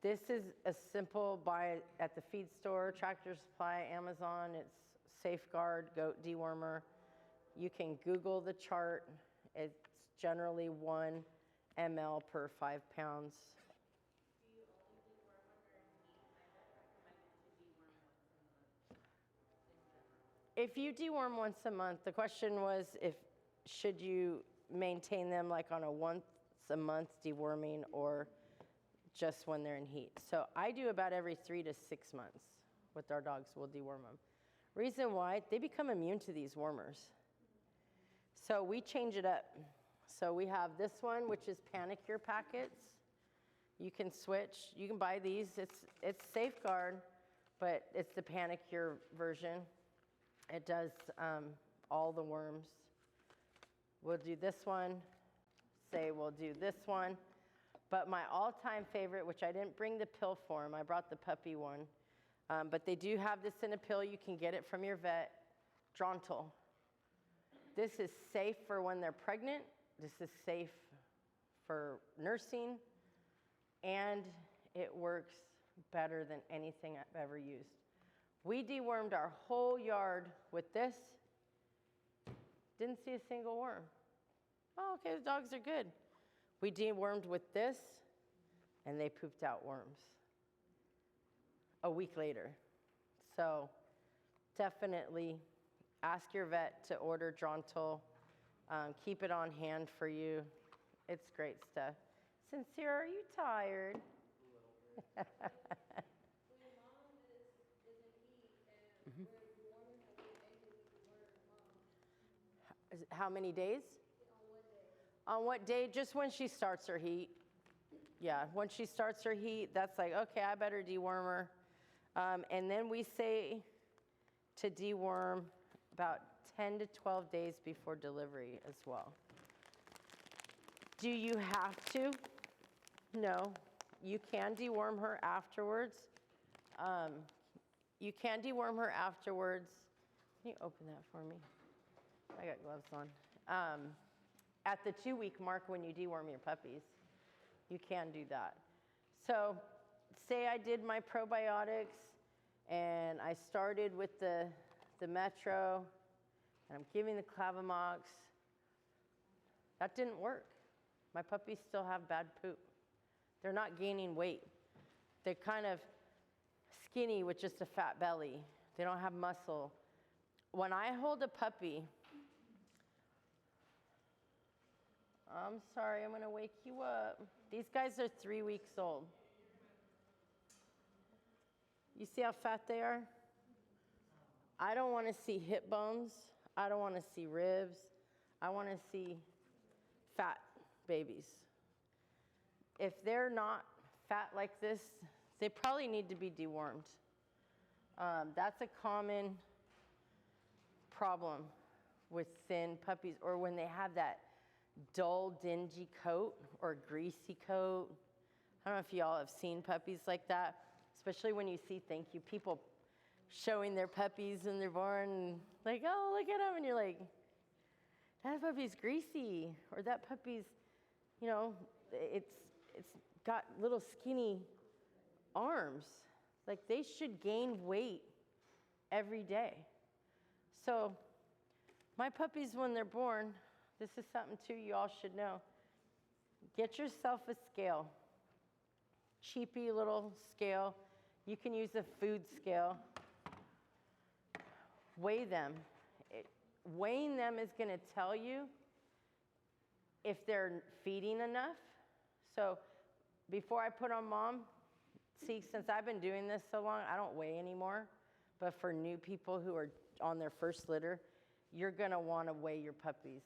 this is a simple buy at the feed store, Tractor Supply, Amazon. It's Safeguard Goat Dewormer. You can Google the chart. It's generally 1 ml per 5 pounds. If you deworm once a month, the question was should you maintain them like on a once a month deworming or just when they're in heat. So I do about every 3 to 6 months with our dogs. We'll deworm them. Reason why, they become immune to these wormers. So we change it up. So we have this one, which is Panic Cure packets. You can switch. You can buy these. It's Safeguard, but it's the Panic Cure version. It does all the worms. We'll do this one. We'll do this one. But my all-time favorite, which I didn't bring the pill form, I brought the puppy one. But they do have this in a pill. You can get it from your vet. Drontal. This is safe for when they're pregnant. This is safe for nursing. And it works better than anything I've ever used. We dewormed our whole yard with this. Didn't see a single worm. Oh, okay, the dogs are good. We dewormed with this, and they pooped out worms a week later. So definitely ask your vet to order Drontal. Keep it on hand for you. It's great stuff. Sincere, are you tired? How many days? On what day? Just when she starts her heat. Yeah, when she starts her heat, that's like, okay, I better deworm her. And then we say to deworm about 10 to 12 days before delivery as well. Do you have to? No. You can deworm her afterwards. You can deworm her afterwards. Can you open that for me? I got gloves on. At the 2-week mark when you deworm your puppies, you can do that. So say I did my probiotics and I started with the Metro and I'm giving the Clavamox. That didn't work. My puppies still have bad poop. They're not gaining weight. They're kind of skinny with just a fat belly. They don't have muscle. When I hold a puppy, I'm sorry, I'm gonna wake you up. These guys are 3 weeks old. You see how fat they are? I don't wanna see hip bones. I don't wanna see ribs. I wanna see fat babies. If they're not fat like this, they probably need to be dewormed. That's a common problem with thin puppies, or when they have that dull, dingy coat or greasy coat. I don't know if y'all have seen puppies like that, especially when you see, thank you, people showing their puppies when they're born, and like, oh, look at them, and you're like, that puppy's greasy, or that puppy's, it's got little skinny arms. Like, they should gain weight every day. So my puppies, when they're born, this is something too you all should know. Get yourself a scale. Cheapy little scale. You can use a food scale. Weigh them. Weighing them is going to tell you if they're feeding enough. So before I put on mom, see, since I've been doing this so long, I don't weigh anymore. But for new people who are on their first litter, you're going to want to weigh your puppies.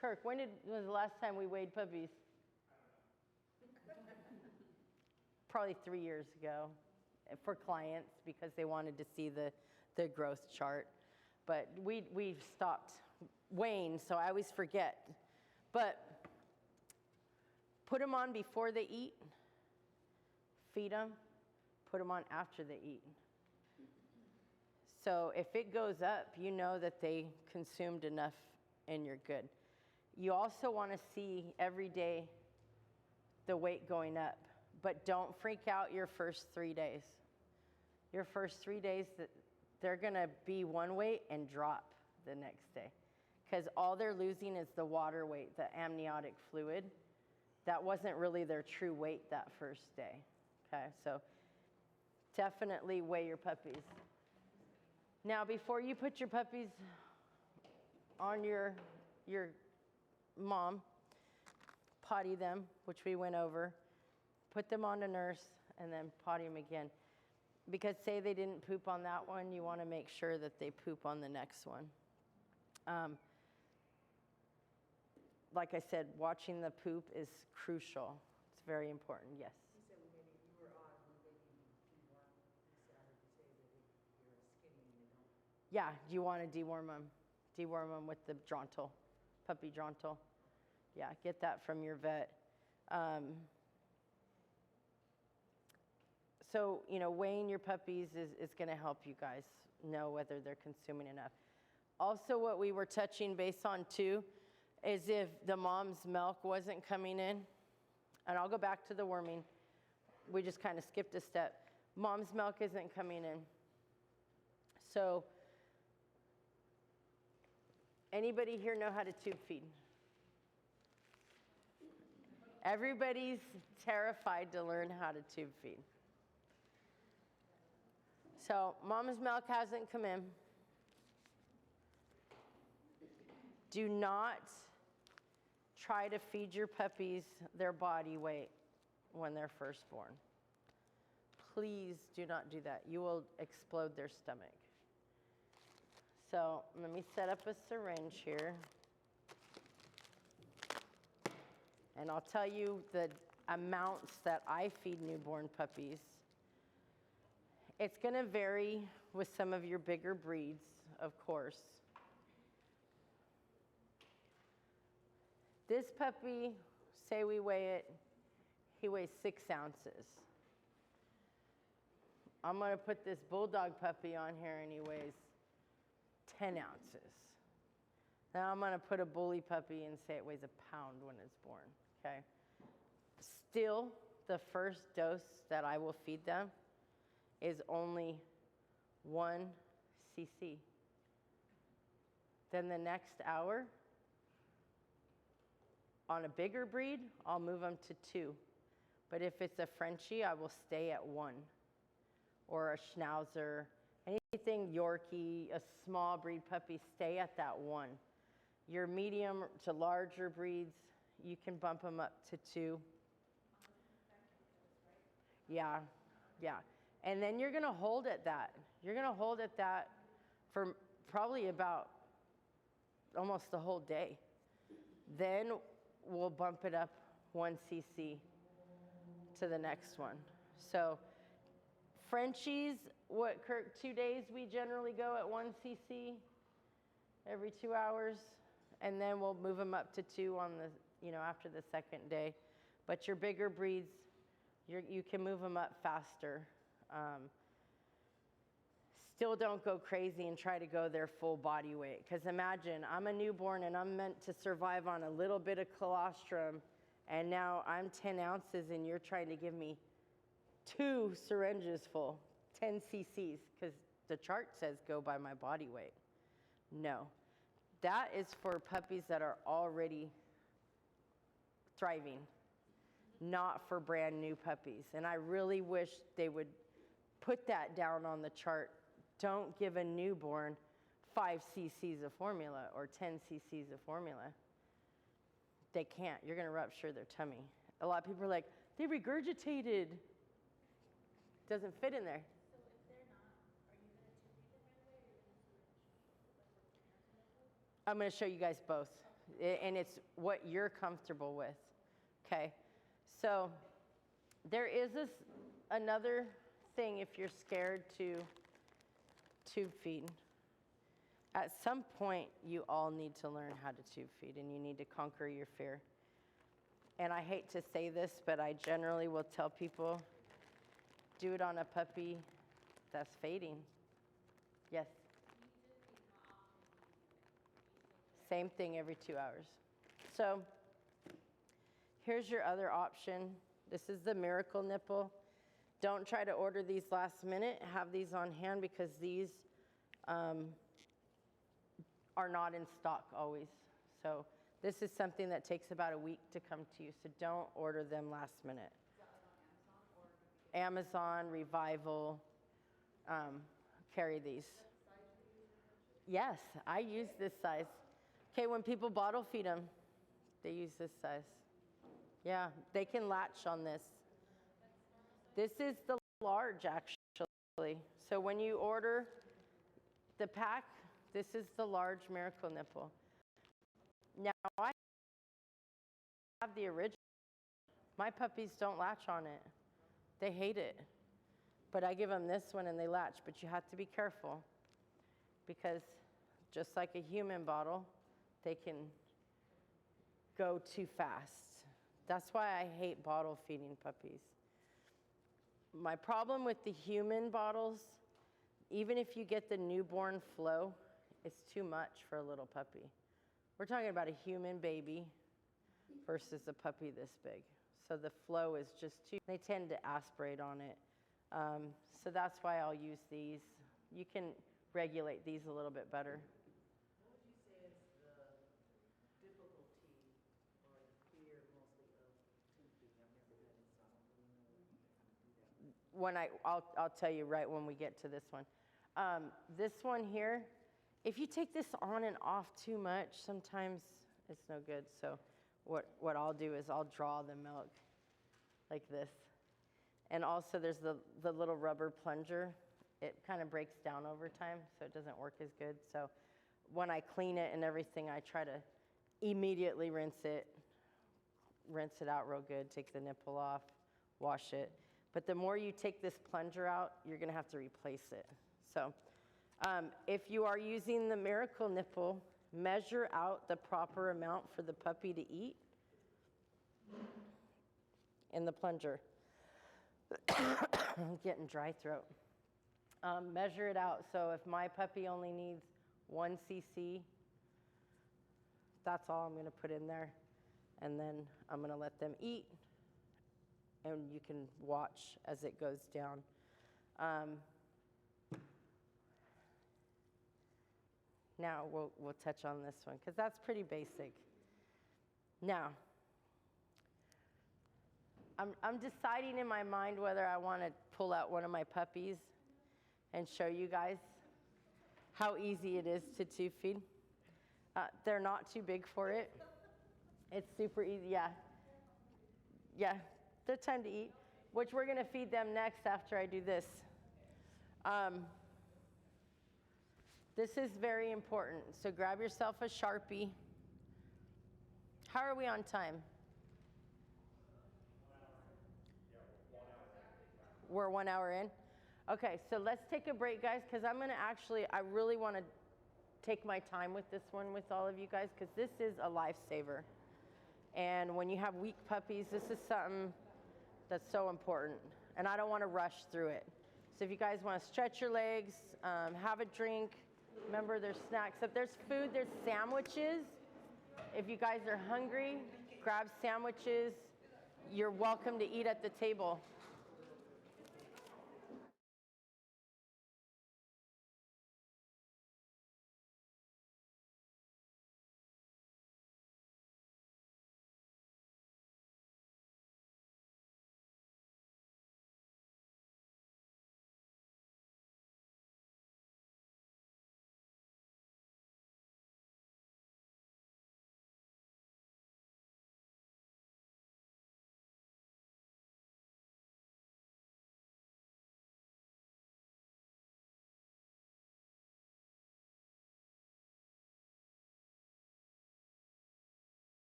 Kirk, when was the last time we weighed puppies? Probably 3 years ago for clients because they wanted to see the growth chart. But we've stopped weighing, so I always forget. But put them on before they eat, feed them, put them on after they eat. So if it goes up, you know that they consumed enough and you're good. You also want to see every day the weight going up, but don't freak out your first 3 days. Your first 3 days, they're going to be one weight and drop the next day because all they're losing is the water weight, the amniotic fluid. That wasn't really their true weight that first day. Okay, so definitely weigh your puppies. Now, before you put your puppies on your mom, potty them, which we went over, put them on a nurse, and then potty them again. Because say they didn't poop on that one, you want to make sure that they poop on the next one. Like I said, watching the poop is crucial. It's very important, yes. You said you were on when they deworm. You started to say that if you're skinny and you don't. Yeah, you want to deworm them. Deworm them with the Drontal, puppy Drontal. Yeah, get that from your vet. So, weighing your puppies is going to help you guys know whether they're consuming enough. Also, what we were touching base on too is if the mom's milk wasn't coming in, and I'll go back to the worming. We just kind of skipped a step. Mom's milk isn't coming in. So, anybody here know how to tube feed? Everybody's terrified to learn how to tube feed. So, mom's milk hasn't come in. Do not try to feed your puppies their body weight when they're first born. Please do not do that. You will explode their stomach. So, let me set up a syringe here. And I'll tell you the amounts that I feed newborn puppies. It's going to vary with some of your bigger breeds, of course. This puppy, say we weigh it, he weighs 6 ounces. I'm going to put this bulldog puppy on here and he weighs 10 ounces. Now I'm going to put a bully puppy and say it weighs a pound when it's born, okay? Still, the first dose that I will feed them is only 1 cc. Then the next hour, on a bigger breed, I'll move them to 2. But if it's a Frenchie, I will stay at 1. Or a Schnauzer, anything Yorkie, a small breed puppy, stay at that 1. Your medium to larger breeds, you can bump them up to 2. Yeah. And then you're going to hold at that. You're going to hold at that for probably about almost the whole day. Then we'll bump it up 1 cc to the next one. So Frenchies, what, Kirk, 2 days we generally go at 1 cc every 2 hours. And then we'll move them up to 2 on the, after the second day. But your bigger breeds, you can move them up faster. Still don't go crazy and try to go their full body weight. Because imagine, I'm a newborn and I'm meant to survive on a little bit of colostrum, and now I'm 10 ounces and you're trying to give me 2 syringes full, 10 cc's, because the chart says go by my body weight. No. That is for puppies that are already thriving, not for brand new puppies. And I really wish they would put that down on the chart. Don't give a newborn 5 cc's of formula or 10 cc's of formula. They can't. You're going to rupture their tummy. A lot of people are like, they regurgitated. Doesn't fit in there. So if they're not, are you gonna tube feed them right away, or you're gonna switch? Like with the miracle nipple? I'm going to show you guys both. And it's what you're comfortable with. Okay. So there is another thing if you're scared to tube feed. At some point, you all need to learn how to tube feed, and you need to conquer your fear. And I hate to say this, but I generally will tell people, do it on a puppy that's fading. Yes? Same thing every 2 hours. So here's your other option. This is the miracle nipple. Don't try to order these last minute. Have these on hand because these are not in stock always. So this is something that takes about a week to come to you. So don't order them last minute. Amazon, Revival, carry these. Yes, I use this size. Okay, when people bottle feed them, they use this size. Yeah, they can latch on this. This is the large, actually. So when you order the pack, this is the large miracle nipple. Now, I have the original. My puppies don't latch on it. They hate it. But I give them this one and they latch. But you have to be careful because just like a human bottle, they can go too fast. That's why I hate bottle feeding puppies. My problem with the human bottles, even if you get the newborn flow, it's too much for a little puppy. We're talking about a human baby versus a puppy this big. So the flow is just too, they tend to aspirate on it. So that's why I'll use these. You can regulate these a little bit better. What would you say is the difficulty or the fear mostly of tube feeding? I've never done it, so I don't really know how to do that. I'll tell you right when we get to this one. This one here, if you take this on and off too much, sometimes it's no good. So what I'll do is I'll draw the milk like this. And also there's the little rubber plunger. It kind of breaks down over time, so it doesn't work as good. So when I clean it and everything, I try to immediately rinse it out real good, take the nipple off, wash it. But the more you take this plunger out, you're gonna have to replace it. So if you are using the miracle nipple, measure out the proper amount for the puppy to eat in the plunger. I'm getting dry throat. Measure it out. So if my puppy only needs 1 cc, that's all I'm going to put in there. And then I'm going to let them eat. And you can watch as it goes down. Now we'll touch on this one because that's pretty basic. Now, I'm deciding in my mind whether I want to pull out one of my puppies and show you guys how easy it is to tube feed. They're not too big for it. It's super easy, yeah. Yeah, they're time to eat, which we're gonna feed them next after I do this. This is very important. So grab yourself a Sharpie. How are we on time? We're 1 hour in? Okay, so let's take a break, guys, because I really want to take my time with this one with all of you guys, because this is a lifesaver. And when you have weak puppies, this is something that's so important. And I don't want to rush through it. So if you guys want to stretch your legs, have a drink, remember there's snacks. If there's food, there's sandwiches. If you guys are hungry, grab sandwiches. You're welcome to eat at the table.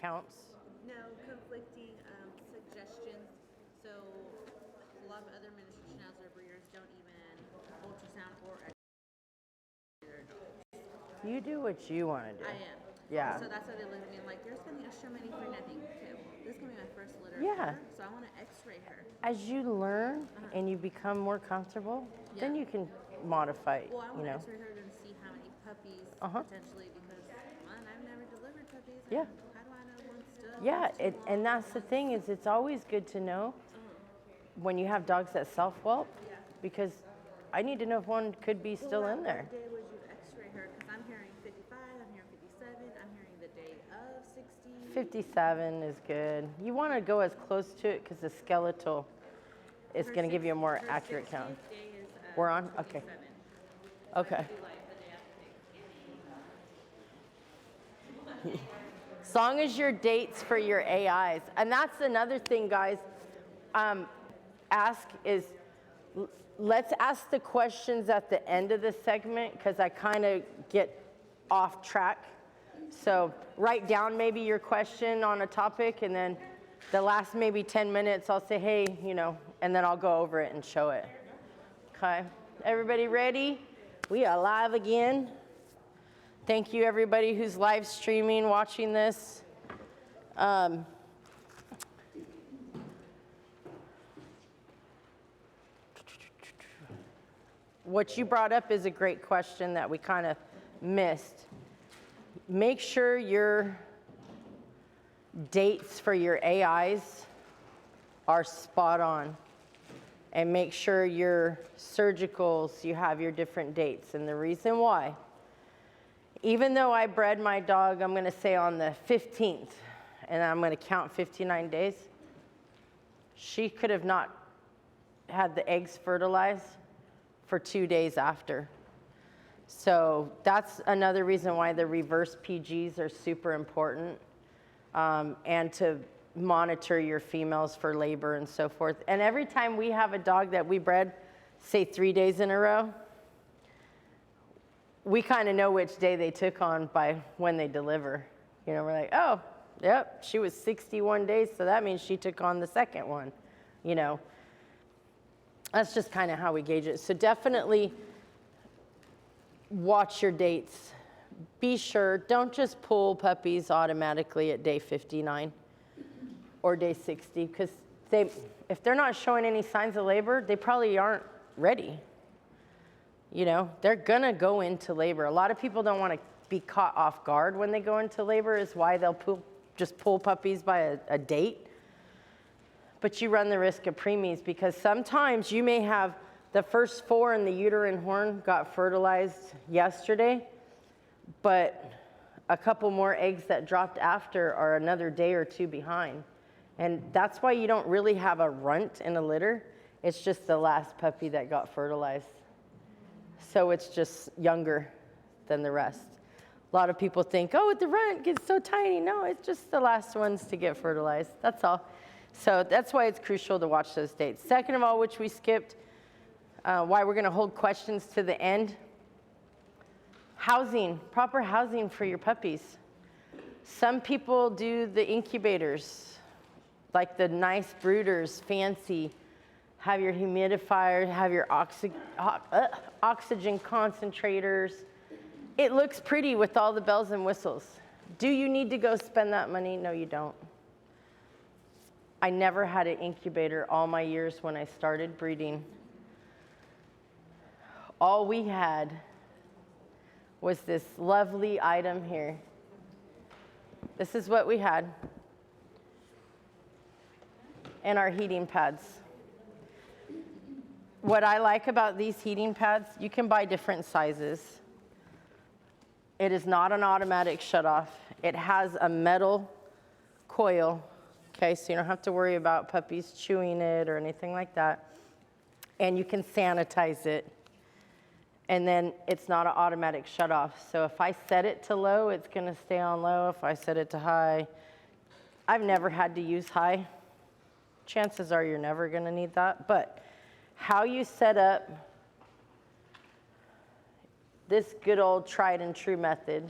counts? No, conflicting suggestions. So a lot of other administration houses or breeders don't even ultrasound or X-ray their dogs. You do what you want to do. I am. Yeah. So that's why they look at me like, you're spending extra money for nothing. Okay, well, this is gonna be my first litter Yeah. ever, so I want to X-ray her. As you learn and you become more comfortable, then Yeah. you can modify it, Well, I you want to know. X-ray her to see how many puppies Uh-huh. potentially, because one, I've never delivered puppies. And Yeah. how do I know one's stood? Yeah, one's too and long, that's the one's- thing is it's always good to know when you have dogs that self-whelp, Yeah. because I need to know if one could be still in there. What day would you X-ray her? Because I'm hearing 55, I'm hearing 57, I'm hearing the day of 60. 57 is good. You want to go as close to it because the skeletal is going to give you a more Her accurate count. 60th day is, We're on? Okay. 27. Okay. Be like the day after Thanksgiving. As long as your dates for your AIs. And that's another thing, guys. Let's ask the questions at the end of the segment because I kind of get off track. So write down maybe your question on a topic, and then the last maybe 10 minutes I'll say, hey, you know, and then I'll go over it and show it. Okay, everybody ready? We are live again. Thank you everybody who's live streaming, watching this. What you brought up is a great question that we kind of missed. Make sure your dates for your AIs are spot on. And make sure your surgicals, you have your different dates. And the reason why, even though I bred my dog, I'm going to say on the 15th, and I'm going to count 59 days, she could have not had the eggs fertilized for 2 days after. So that's another reason why the reverse PGs are super important, and to monitor your females for labor and so forth. And every time we have a dog that we bred, say 3 days in a row, we kind of know which day they took on by when they deliver. You know, we're like, oh, yep, she was 61 days, so that means she took on the second one, you know. That's just kind of how we gauge it. So definitely watch your dates. Be sure, don't just pull puppies automatically at day 59 or day 60, because if they're not showing any signs of labor, they probably aren't ready. You know, they're gonna go into labor. A lot of people don't want to be caught off guard when they go into labor, is why they'll just pull puppies by a date. But you run the risk of preemies, because sometimes you may have the first 4 in the uterine horn got fertilized yesterday, but a couple more eggs that dropped after are another day or 2 behind. And that's why you don't really have a runt in a litter. It's just the last puppy that got fertilized. So it's just younger than the rest. A lot of people think, oh, the runt gets so tiny. No, it's just the last ones to get fertilized. That's all. So that's why it's crucial to watch those dates. Second of all, which we skipped, why we're going to hold questions to the end. Housing, proper housing for your puppies. Some people do the incubators, like the nice brooders, fancy. Have your humidifier, have your oxygen concentrators. It looks pretty with all the bells and whistles. Do you need to go spend that money? No, you don't. I never had an incubator all my years when I started breeding. All we had was this lovely item here. This is what we had. And our heating pads. What I like about these heating pads, you can buy different sizes. It is not an automatic shutoff. It has a metal coil, okay, so you don't have to worry about puppies chewing it or anything like that. And you can sanitize it. And then it's not an automatic shutoff. So if I set it to low, it's gonna stay on low. If I set it to high, I've never had to use high. Chances are you're never gonna need that, but how you set up this good old tried and true method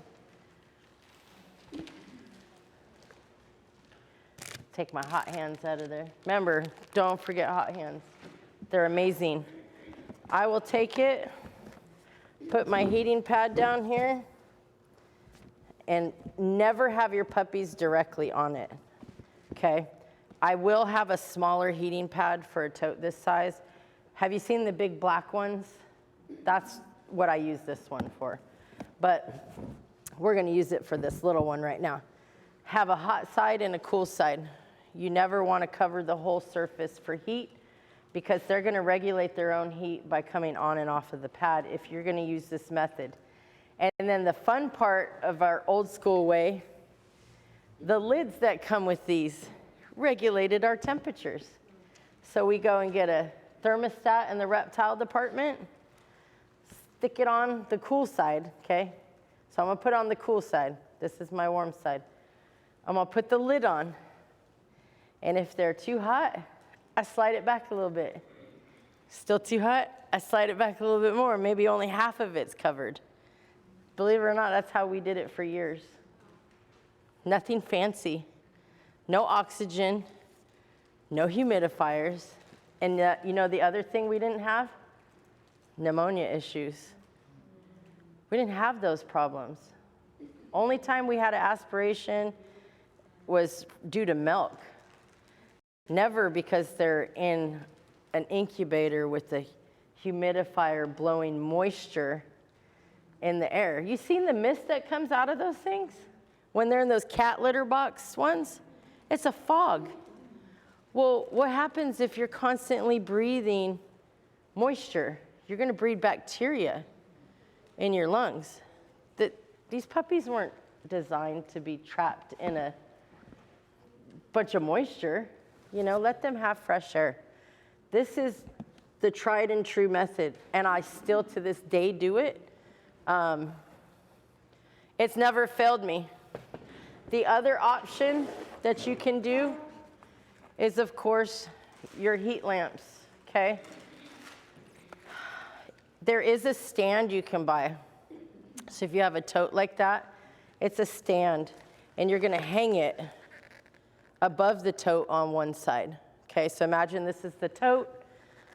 take my hot hands out of there. Remember, don't forget hot hands. They're amazing. I will take it, put my heating pad down here, and never have your puppies directly on it, okay? I will have a smaller heating pad for a tote this size. Have you seen the big black ones? That's what I use this one for. But we're gonna use it for this little one right now. Have a hot side and a cool side. You never wanna cover the whole surface for heat because they're gonna regulate their own heat by coming on and off of the pad if you're gonna use this method. And then the fun part of our old school way, the lids that come with these regulated our temperatures. So we go and get a thermostat in the reptile department, stick it on the cool side, okay? So I'm gonna put on the cool side. This is my warm side. I'm gonna put the lid on. And if they're too hot, I slide it back a little bit. Still too hot, I slide it back a little bit more. Maybe only half of it's covered. Believe it or not, that's how we did it for years. Nothing fancy. No oxygen, no humidifiers. And you know the other thing we didn't have? Pneumonia issues. We didn't have those problems. Only time we had an aspiration was due to milk. Never because they're in an incubator with a humidifier blowing moisture in the air. You seen the mist that comes out of those things? When they're in those cat litter box ones? It's a fog. Well, what happens if you're constantly breathing moisture? You're gonna breed bacteria in your lungs. These puppies weren't designed to be trapped in a bunch of moisture. You know, let them have fresh air. This is the tried and true method, and I still to this day do it. It's never failed me. The other option that you can do is, of course, your heat lamps, okay? There is a stand you can buy. So if you have a tote like that, it's a stand, and you're gonna hang it above the tote on one side. Okay, so imagine this is the tote.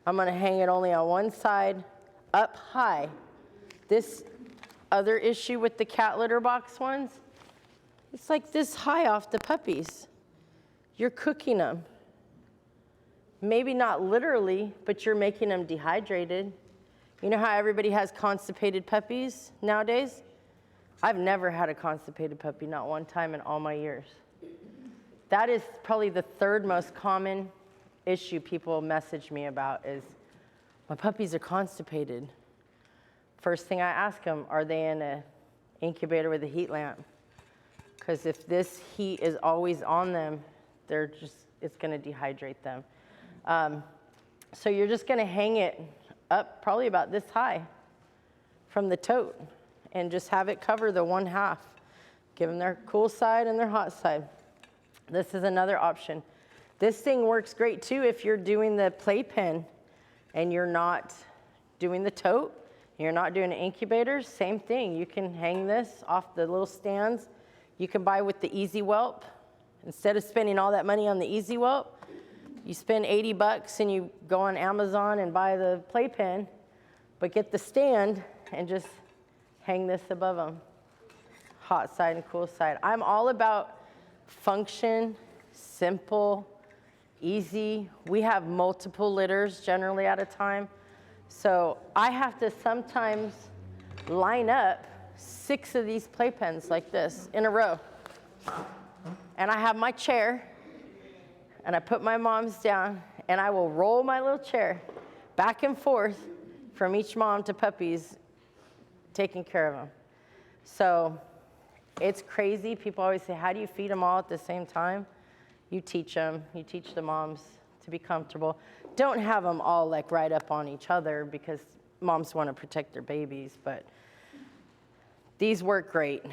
I'm gonna hang it only on one side, up high. This other issue with the cat litter box ones, it's like this high off the puppies. You're cooking them. Maybe not literally, but you're making them dehydrated. You know how everybody has constipated puppies nowadays? I've never had a constipated puppy, not one time in all my years. That is probably the third most common issue people message me about is, my puppies are constipated. First thing I ask them, are they in an incubator with a heat lamp? Because if this heat is always on them, it's gonna dehydrate them. So you're just gonna hang it up probably about this high from the tote and just have it cover the one half. Give them their cool side and their hot side. This is another option. This thing works great too if you're doing the playpen and you're not doing the tote, you're not doing an incubator, same thing. You can hang this off the little stands. You can buy with the Easy Whelp. Instead of spending all that money on the Easy Whelp, you spend 80 bucks and you go on Amazon and buy the playpen, but get the stand and just hang this above them. Hot side and cool side. I'm all about function, simple, easy. We have multiple litters generally at a time. So I have to sometimes line up 6 of these playpens like this in a row. And I have my chair, and I put my moms down, and I will roll my little chair back and forth from each mom to puppies, taking care of them. So it's crazy. People always say, how do you feed them all at the same time? You teach them. You teach the moms to be comfortable. Don't have them all like right up on each other because moms want to protect their babies, but these work great.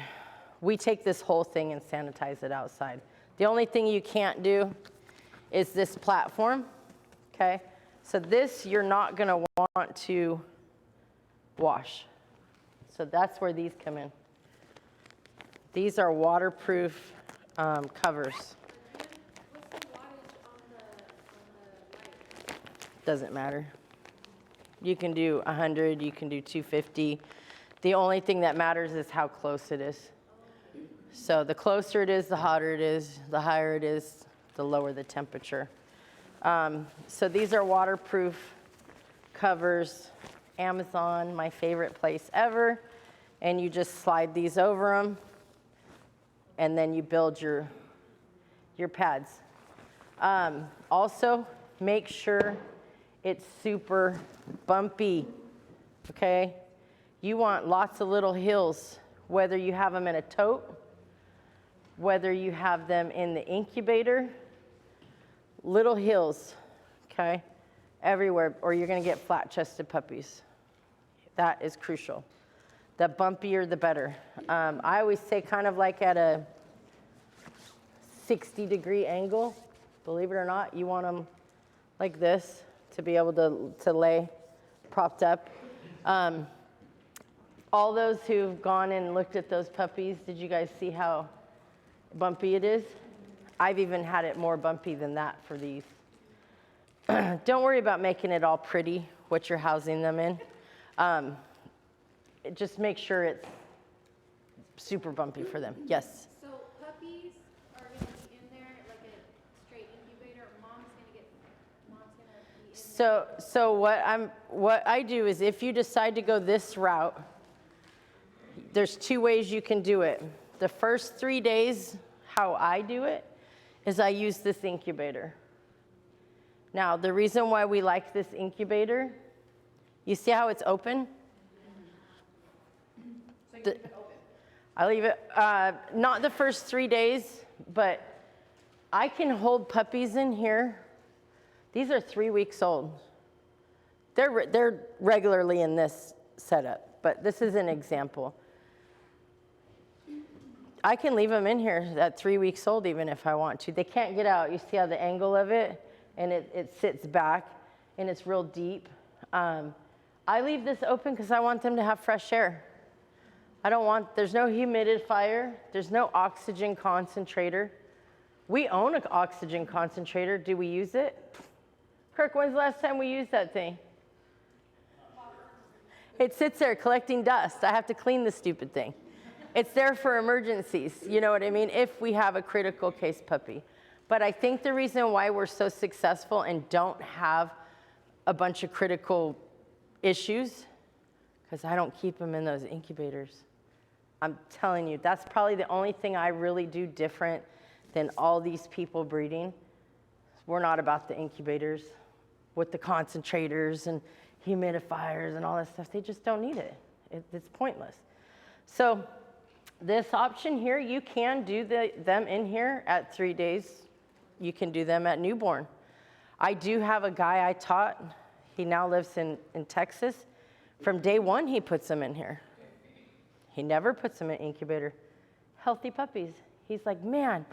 We take this whole thing and sanitize it outside. The only thing you can't do is this platform, okay? So this you're not gonna want to wash. So that's where these come in. These are waterproof covers. What's the Doesn't matter. You can do 100, you can do 250. The only thing that matters is how close it is. So the closer it is, the hotter it is, the higher it is, the lower the temperature. So these are waterproof covers. Amazon, my favorite place ever. And you just slide these over them, and then you build your pads. Also, make sure it's super bumpy, okay? You want lots of little hills, whether you have them in a tote, whether you have them in the incubator, little hills, okay? Everywhere, or you're gonna get flat-chested puppies. That is crucial. The bumpier, the better. I always say kind of like at a 60-degree angle, believe it or not. You want them like this to be able to lay propped up. All those who've gone and looked at those puppies, did you guys see how bumpy it is? I've even had it more bumpy than that for these. Don't worry about making it all pretty, what you're housing them in. Just make sure it's super bumpy for them. Yes? So puppies are gonna be in there like a straight incubator. Mom's gonna be in there. So what I do is if you decide to go this route, there's 2 ways you can do it. The first 3 days, how I do it, is I use this incubator. Now, the reason why we like this incubator, you see how it's open? I leave it, not the first 3 days, but I can hold puppies in here. These are 3 weeks old. They're regularly in this setup, but this is an example. I can leave them in here at 3 weeks old even if I want to. They can't get out. You see how the angle of it, and it sits back, and it's real deep. I leave this open because I want them to have fresh air. There's no humidifier, there's no oxygen concentrator. We own an oxygen concentrator. Do we use it? Kirk, when's the last time we used that thing? It sits there collecting dust. I have to clean the stupid thing. It's there for emergencies, you know what I mean, if we have a critical case puppy. But I think the reason why we're so successful and don't have a bunch of critical issues, because I don't keep them in those incubators. I'm telling you, that's probably the only thing I really do different than all these people breeding. We're not about the incubators with the concentrators and humidifiers and all that stuff. They just don't need it. It's pointless. So this option here, you can do them in here at 3 days. You can do them at newborn. I do have a guy I taught. He now lives in Texas. From day 1, he puts them in here. He never puts them in incubator. Healthy puppies. He's like, man,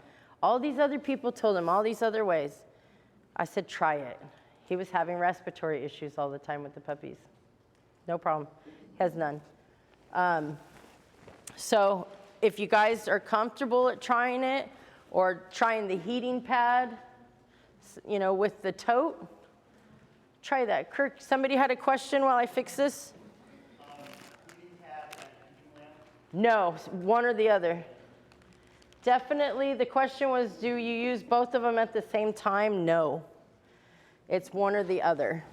all these other people told him all these other ways. I said, try it. He was having respiratory issues all the time with the puppies. No problem. He has none. So if you guys are comfortable at trying it or trying the heating pad, you know, with the tote, try that. Kirk, somebody had a question while I fix this? No, one or the other. Definitely, the question was, do you use both of them at the same time? No. It's one or the other.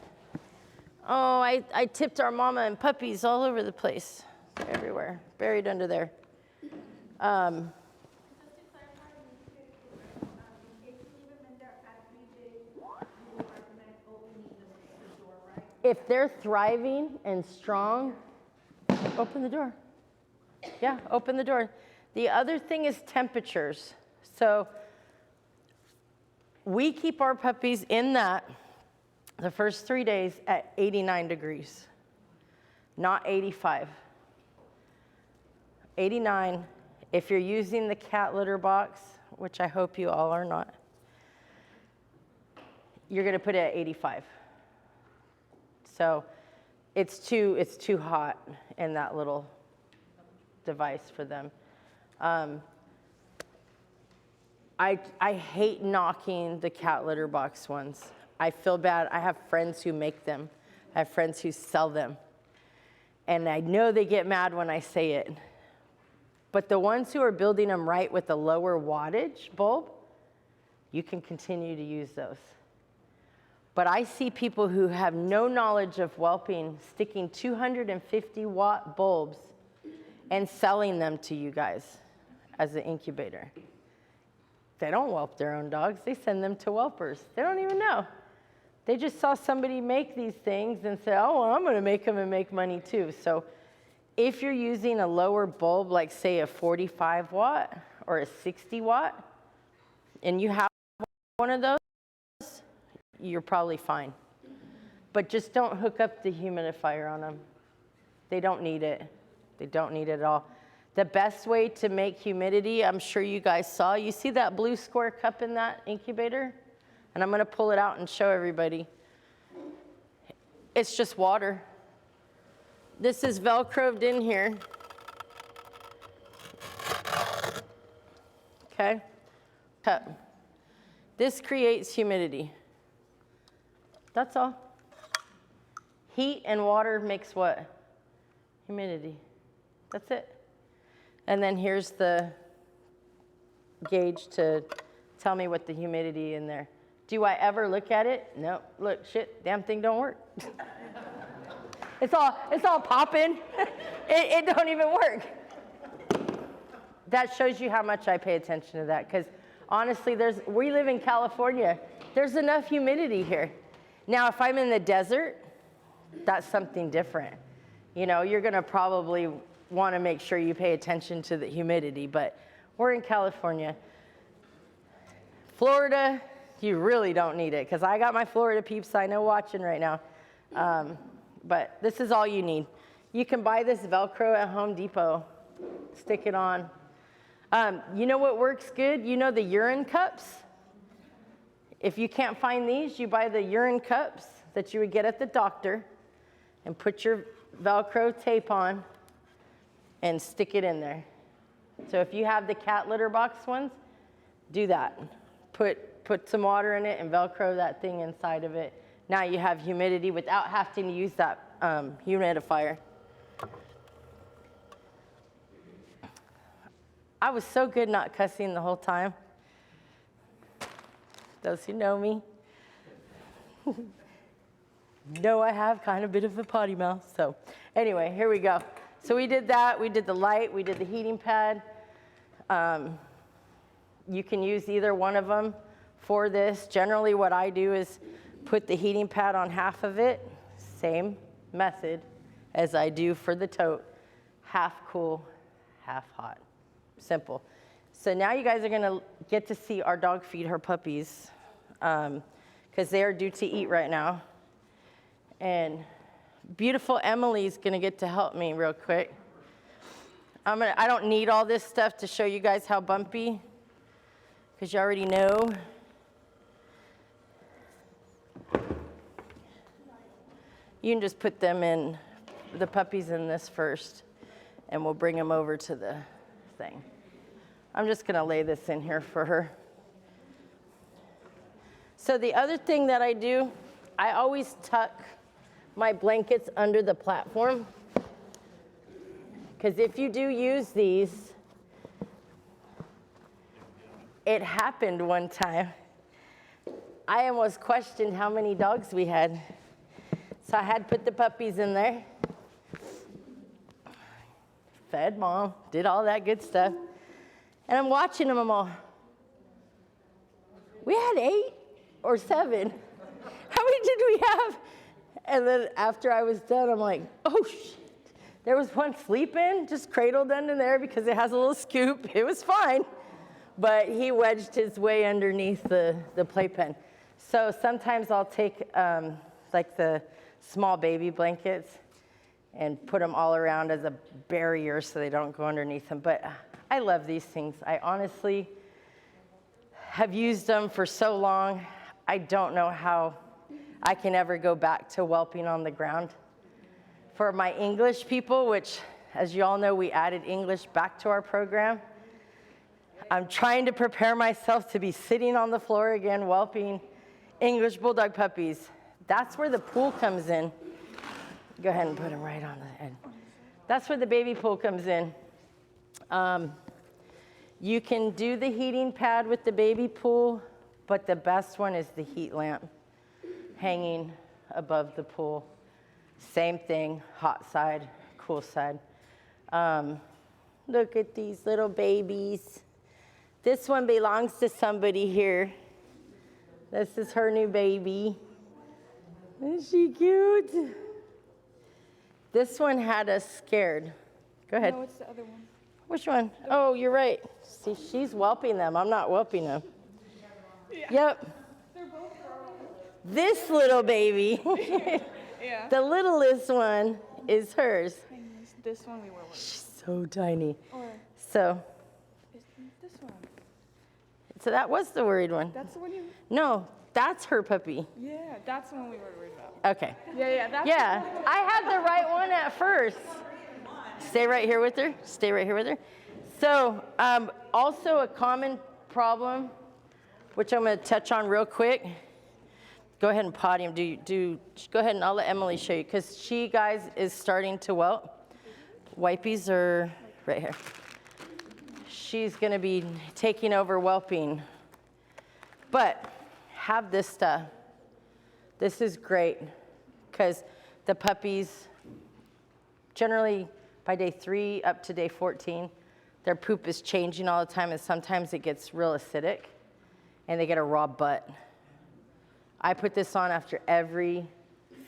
Oh, I tipped our mama and puppies all over the place. They're everywhere, buried under there. Just to clarify, if you leave them in there at 3 days, you recommend opening the door, right? If they're thriving and strong, open the door. Yeah, open the door. The other thing is temperatures. So we keep our puppies in that the first 3 days at 89 degrees, not 85. 89, if you're using the cat litter box, which I hope you all are not, you're gonna put it at 85. So it's too hot in that little device for them. I hate knocking the cat litter box ones. I feel bad. I have friends who make them. I have friends who sell them. And I know they get mad when I say it. But the ones who are building them right with a lower wattage bulb, you can continue to use those. But I see people who have no knowledge of whelping sticking 250-watt bulbs and selling them to you guys as an incubator. They don't whelp their own dogs. They send them to whelpers. They don't even know. They just saw somebody make these things and said, oh, well, I'm going to make them and make money too. So if you're using a lower bulb, like say a 45-watt or a 60-watt, and you have one of those, you're probably fine. But just don't hook up the humidifier on them. They don't need it. They don't need it at all. The best way to make humidity, I'm sure you guys saw, you see that blue square cup in that incubator? And I'm going to pull it out and show everybody. It's just water. This is Velcroed in here. Okay? Cup. This creates humidity. That's all. Heat and water makes what? Humidity. That's it. And then here's the gauge to tell me what the humidity in there. Do I ever look at it? No. Look, shit, damn thing don't work. It's all popping. It don't even work. That shows you how much I pay attention to that, because honestly, we live in California. There's enough humidity here. Now, if I'm in the desert, that's something different. You know, you're going to probably want to make sure you pay attention to the humidity, but we're in California. Florida, you really don't need it, because I got my Florida peeps I know watching right now. But this is all you need. You can buy this Velcro at Home Depot. Stick it on. You know what works good? You know the urine cups? If you can't find these, you buy the urine cups that you would get at the doctor and put your Velcro tape on and stick it in there. So if you have the cat litter box ones, do that. Put some water in it and Velcro that thing inside of it. Now you have humidity without having to use that humidifier. I was so good not cussing the whole time. Those who know me know I have kind of a bit of a potty mouth. So anyway, here we go. So we did that. We did the light. We did the heating pad. You can use either one of them for this. Generally, what I do is put the heating pad on half of it. Same method as I do for the tote. Half cool, half hot. Simple. So now you guys are going to get to see our dog feed her puppies, because they are due to eat right now. And beautiful Emily's going to get to help me real quick. I don't need all this stuff to show you guys how bumpy, because you already know. You can just put them in, the puppies in this first, and we'll bring them over to the thing. I'm just going to lay this in here for her. So the other thing that I do, I always tuck my blankets under the platform, because if you do use these, it happened one time. I almost questioned how many dogs we had. So I had put the puppies in there, fed mom, did all that good stuff. And I'm watching them all. We had 8 or 7. How many did we have? And then after I was done, I'm like, oh, shit. There was one sleeping, just cradled under there because it has a little scoop. It was fine. But he wedged his way underneath the playpen. So sometimes I'll take like the small baby blankets and put them all around as a barrier so they don't go underneath them. But I love these things. I honestly have used them for so long. I don't know how I can ever go back to whelping on the ground. For my English people, which, as you all know, we added English back to our program, I'm trying to prepare myself to be sitting on the floor again, whelping English Bulldog puppies. That's where the pool comes in. Go ahead and put them right on the head. That's where the baby pool comes in. You can do the heating pad with the baby pool, but the best one is the heat lamp hanging above the pool. Same thing, hot side, cool side. Look at these little babies. This one belongs to somebody here. This is her new baby. Isn't she cute? This one had us scared. Go ahead. No, it's the other one. Which one? Oh, you're right. See, she's whelping them. I'm not whelping them. Yep. This little baby, Yeah. the littlest one, is hers. This one we were with. She's so tiny. Or So this one. that was the worried one. That's the one you. No, that's her puppy. Yeah, that's the one we were worried about. Okay. Yeah, that's. Yeah, I had the right one at first. Stay right here with her. Stay right here with her. So, also a common problem, which I'm going to touch on real quick. Go ahead and potty him. Go ahead and I'll let Emily show you because she, guys, is starting to whelp. Wipies are right here. She's going to be taking over whelping. But have this stuff. This is great because the puppies, generally by day 3 up to day 14, their poop is changing all the time, and sometimes it gets real acidic, and they get a raw butt. I put this on after every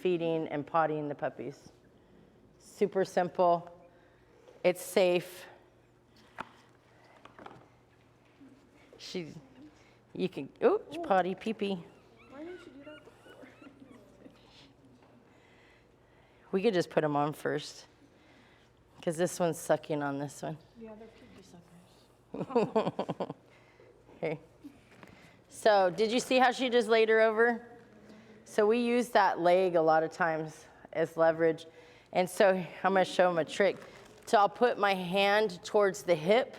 feeding and pottying the puppies. Super simple. It's safe. You can, potty, pee-pee. Why didn't you do that before? We could just put them on first, because this one's sucking on this one. Yeah, they're pee suckers. Okay. So did you see how she just laid her over? So we use that leg a lot of times as leverage. And so I'm going to show them a trick. So I'll put my hand towards the hip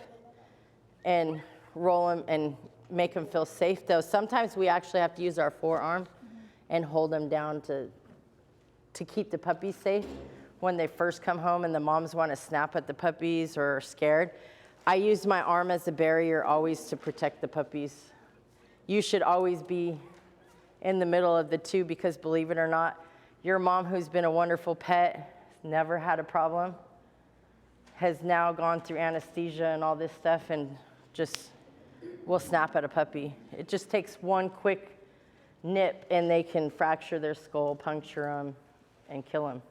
and roll them and make them feel safe. Though sometimes we actually have to use our forearm and hold them down to keep the puppies safe when they first come home and the moms want to snap at the puppies or are scared. I use my arm as a barrier always to protect the puppies. You should always be in the middle of the two because, believe it or not, your mom, who's been a wonderful pet, never had a problem, has now gone through anesthesia and all this stuff and just will snap at a puppy. It just takes one quick nip and they can fracture their skull, puncture them, and kill them.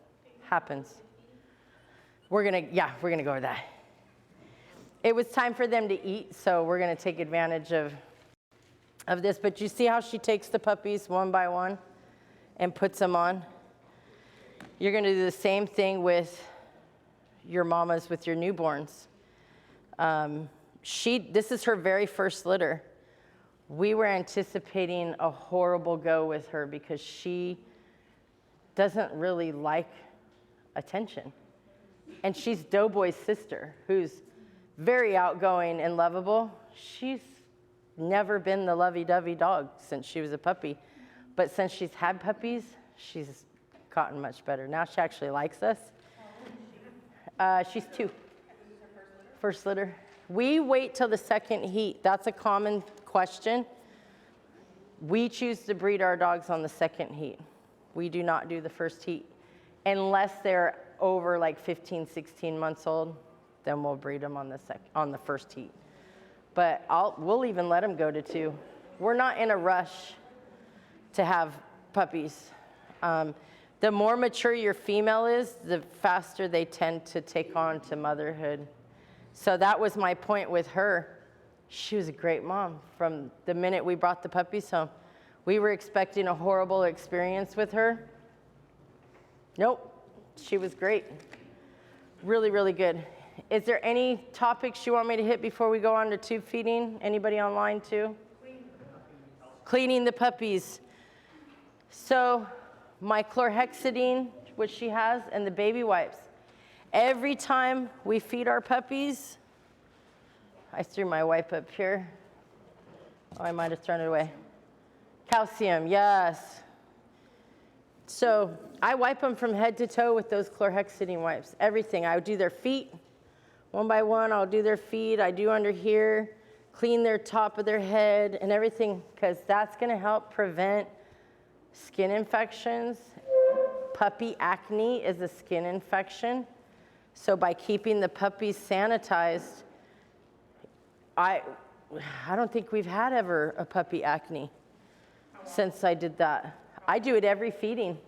Happens. We're gonna go over that. It was time for them to eat, so we're gonna take advantage of this. But you see how she takes the puppies one by one and puts them on? You're gonna do the same thing with your mamas with your newborns. This is her very first litter. We were anticipating a horrible go with her because she doesn't really like attention. And she's Doughboy's sister, who's very outgoing and lovable. She's never been the lovey-dovey dog since she was a puppy. But since she's had puppies, she's gotten much better. Now she actually likes us. She's 2. First litter. We wait till the second heat. That's a common question. We choose to breed our dogs on the second heat. We do not do the first heat. Unless they're over like 15, 16 months old, then we'll breed them on the first heat. But we'll even let them go to 2. We're not in a rush to have puppies. The more mature your female is, the faster they tend to take on to motherhood. So that was my point with her. She was a great mom from the minute we brought the puppies home. We were expecting a horrible experience with her. Nope, she was great. Really, really good. Is there any topics you want me to hit before we go on to tube feeding? Anybody online too? Cleaning the puppies. So my chlorhexidine, which she has, and the baby wipes. Every time we feed our puppies, I threw my wipe up here. Oh, I might have thrown it away. Calcium, yes. So I wipe them from head to toe with those chlorhexidine wipes, everything. I would do their feet, one by one, I'll do their feet, I do under here, clean their top of their head and everything, because that's gonna help prevent skin infections. Puppy acne is a skin infection. So by keeping the puppies sanitized, I don't think we've had ever a puppy acne since I did that. I do it every feeding.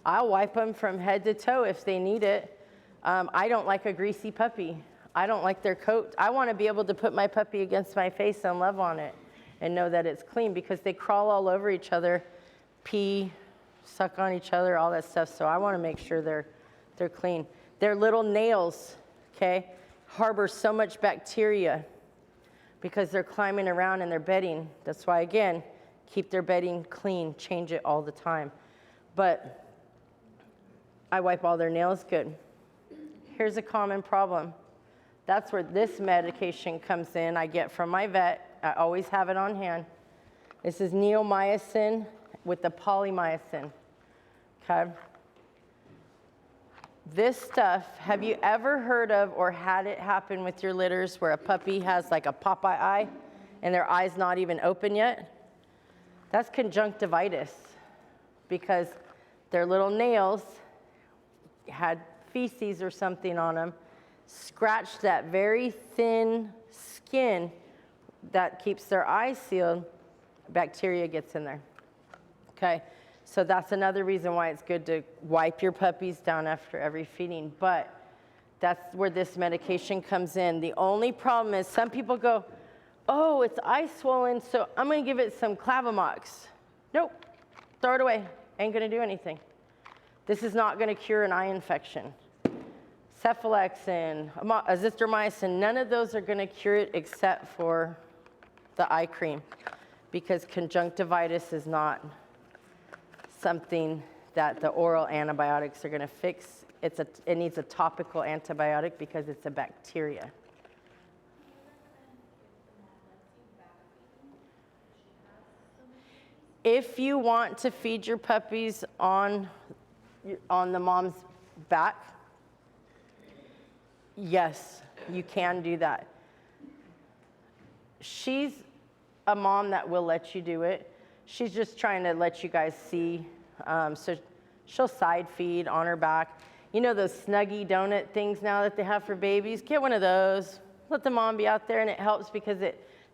I'll wipe them from head to toe if they need it. I don't like a greasy puppy. I don't like their coat. I want to be able to put my puppy against my face and love on it and know that it's clean, because they crawl all over each other, pee, suck on each other, all that stuff. So I want to make sure they're clean. Their little nails, okay, harbor so much bacteria because they're climbing around in their bedding. That's why, again, keep their bedding clean, change it all the time. But I wipe all their nails good. Here's a common problem. That's where this medication comes in. I get from my vet. I always have it on hand. This is neomycin with the polymycin, okay? This stuff, have you ever heard of or had it happen with your litters where a puppy has like a Popeye eye and their eye's not even open yet? That's conjunctivitis, because their little nails had feces or something on them, scratched that very thin skin that keeps their eyes sealed, bacteria gets in there, okay? So that's another reason why it's good to wipe your puppies down after every feeding. But that's where this medication comes in. The only problem is some people go, oh, it's eye swollen, so I'm going to give it some Clavamox. Nope, throw it away. Ain't going to do anything. This is not going to cure an eye infection. Cephalexin, azithromycin, none of those are going to cure it except for the eye cream, because conjunctivitis is not something that the oral antibiotics are going to fix. It needs a topical antibiotic because it's a bacteria. If you want to feed your puppies on the mom's back, yes, you can do that. She's a mom that will let you do it. She's just trying to let you guys see. So she'll side feed on her back. You know those Snuggie donut things now that they have for babies? Get one of those. Let the mom be out there, and it helps because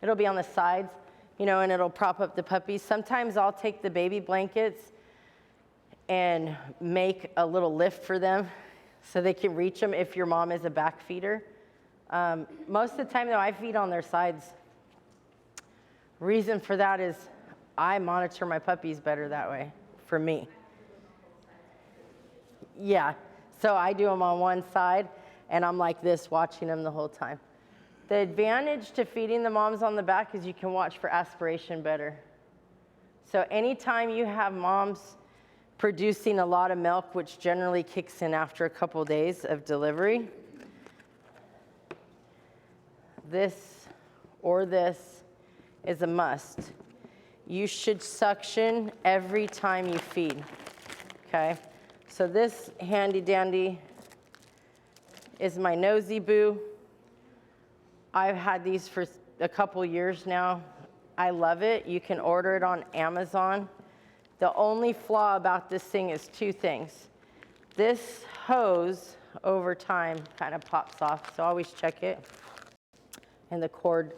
it'll be on the sides, you know, and it'll prop up the puppies. Sometimes I'll take the baby blankets and make a little lift for them so they can reach them if your mom is a back feeder. Most of the time, though, I feed on their sides. Reason for that is I monitor my puppies better that way, for me. Yeah, so I do them on one side, and I'm like this, watching them the whole time. The advantage to feeding the moms on the back is you can watch for aspiration better. So anytime you have moms producing a lot of milk, which generally kicks in after a couple days of delivery, this or this is a must. You should suction every time you feed, okay? So this handy dandy is my Nosy Boo. I've had these for a couple years now. I love it. You can order it on Amazon. The only flaw about this thing is two things. This hose over time kind of pops off, so always check it. And the cord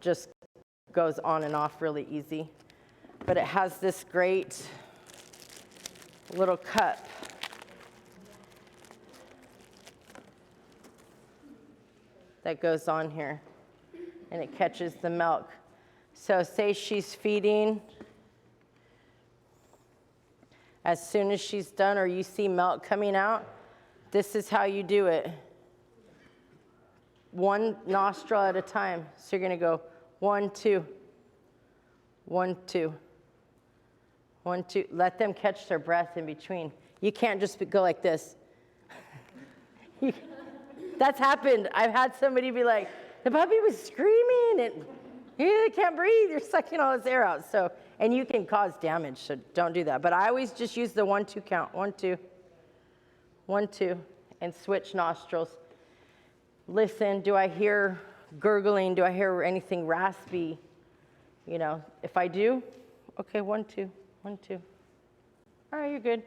just goes on and off really easy. But it has this great little cup. That goes on here, and it catches the milk. So say she's feeding. As soon as she's done, or you see milk coming out, this is how you do it. One nostril at a time. So you're going to go 1, 2, 1, 2, 1, 2. Let them catch their breath in between. You can't just go like this. That's happened. I've had somebody be like, the puppy was screaming and he can't breathe. You're sucking all this air out. So And you can cause damage, so don't do that. But I always just use the 1-2 count. 1, 2, 1, 2, and switch nostrils. Listen, do I hear gurgling? Do I hear anything raspy? You know, if I do, okay, 1, 2, 1, 2. All right, you're good.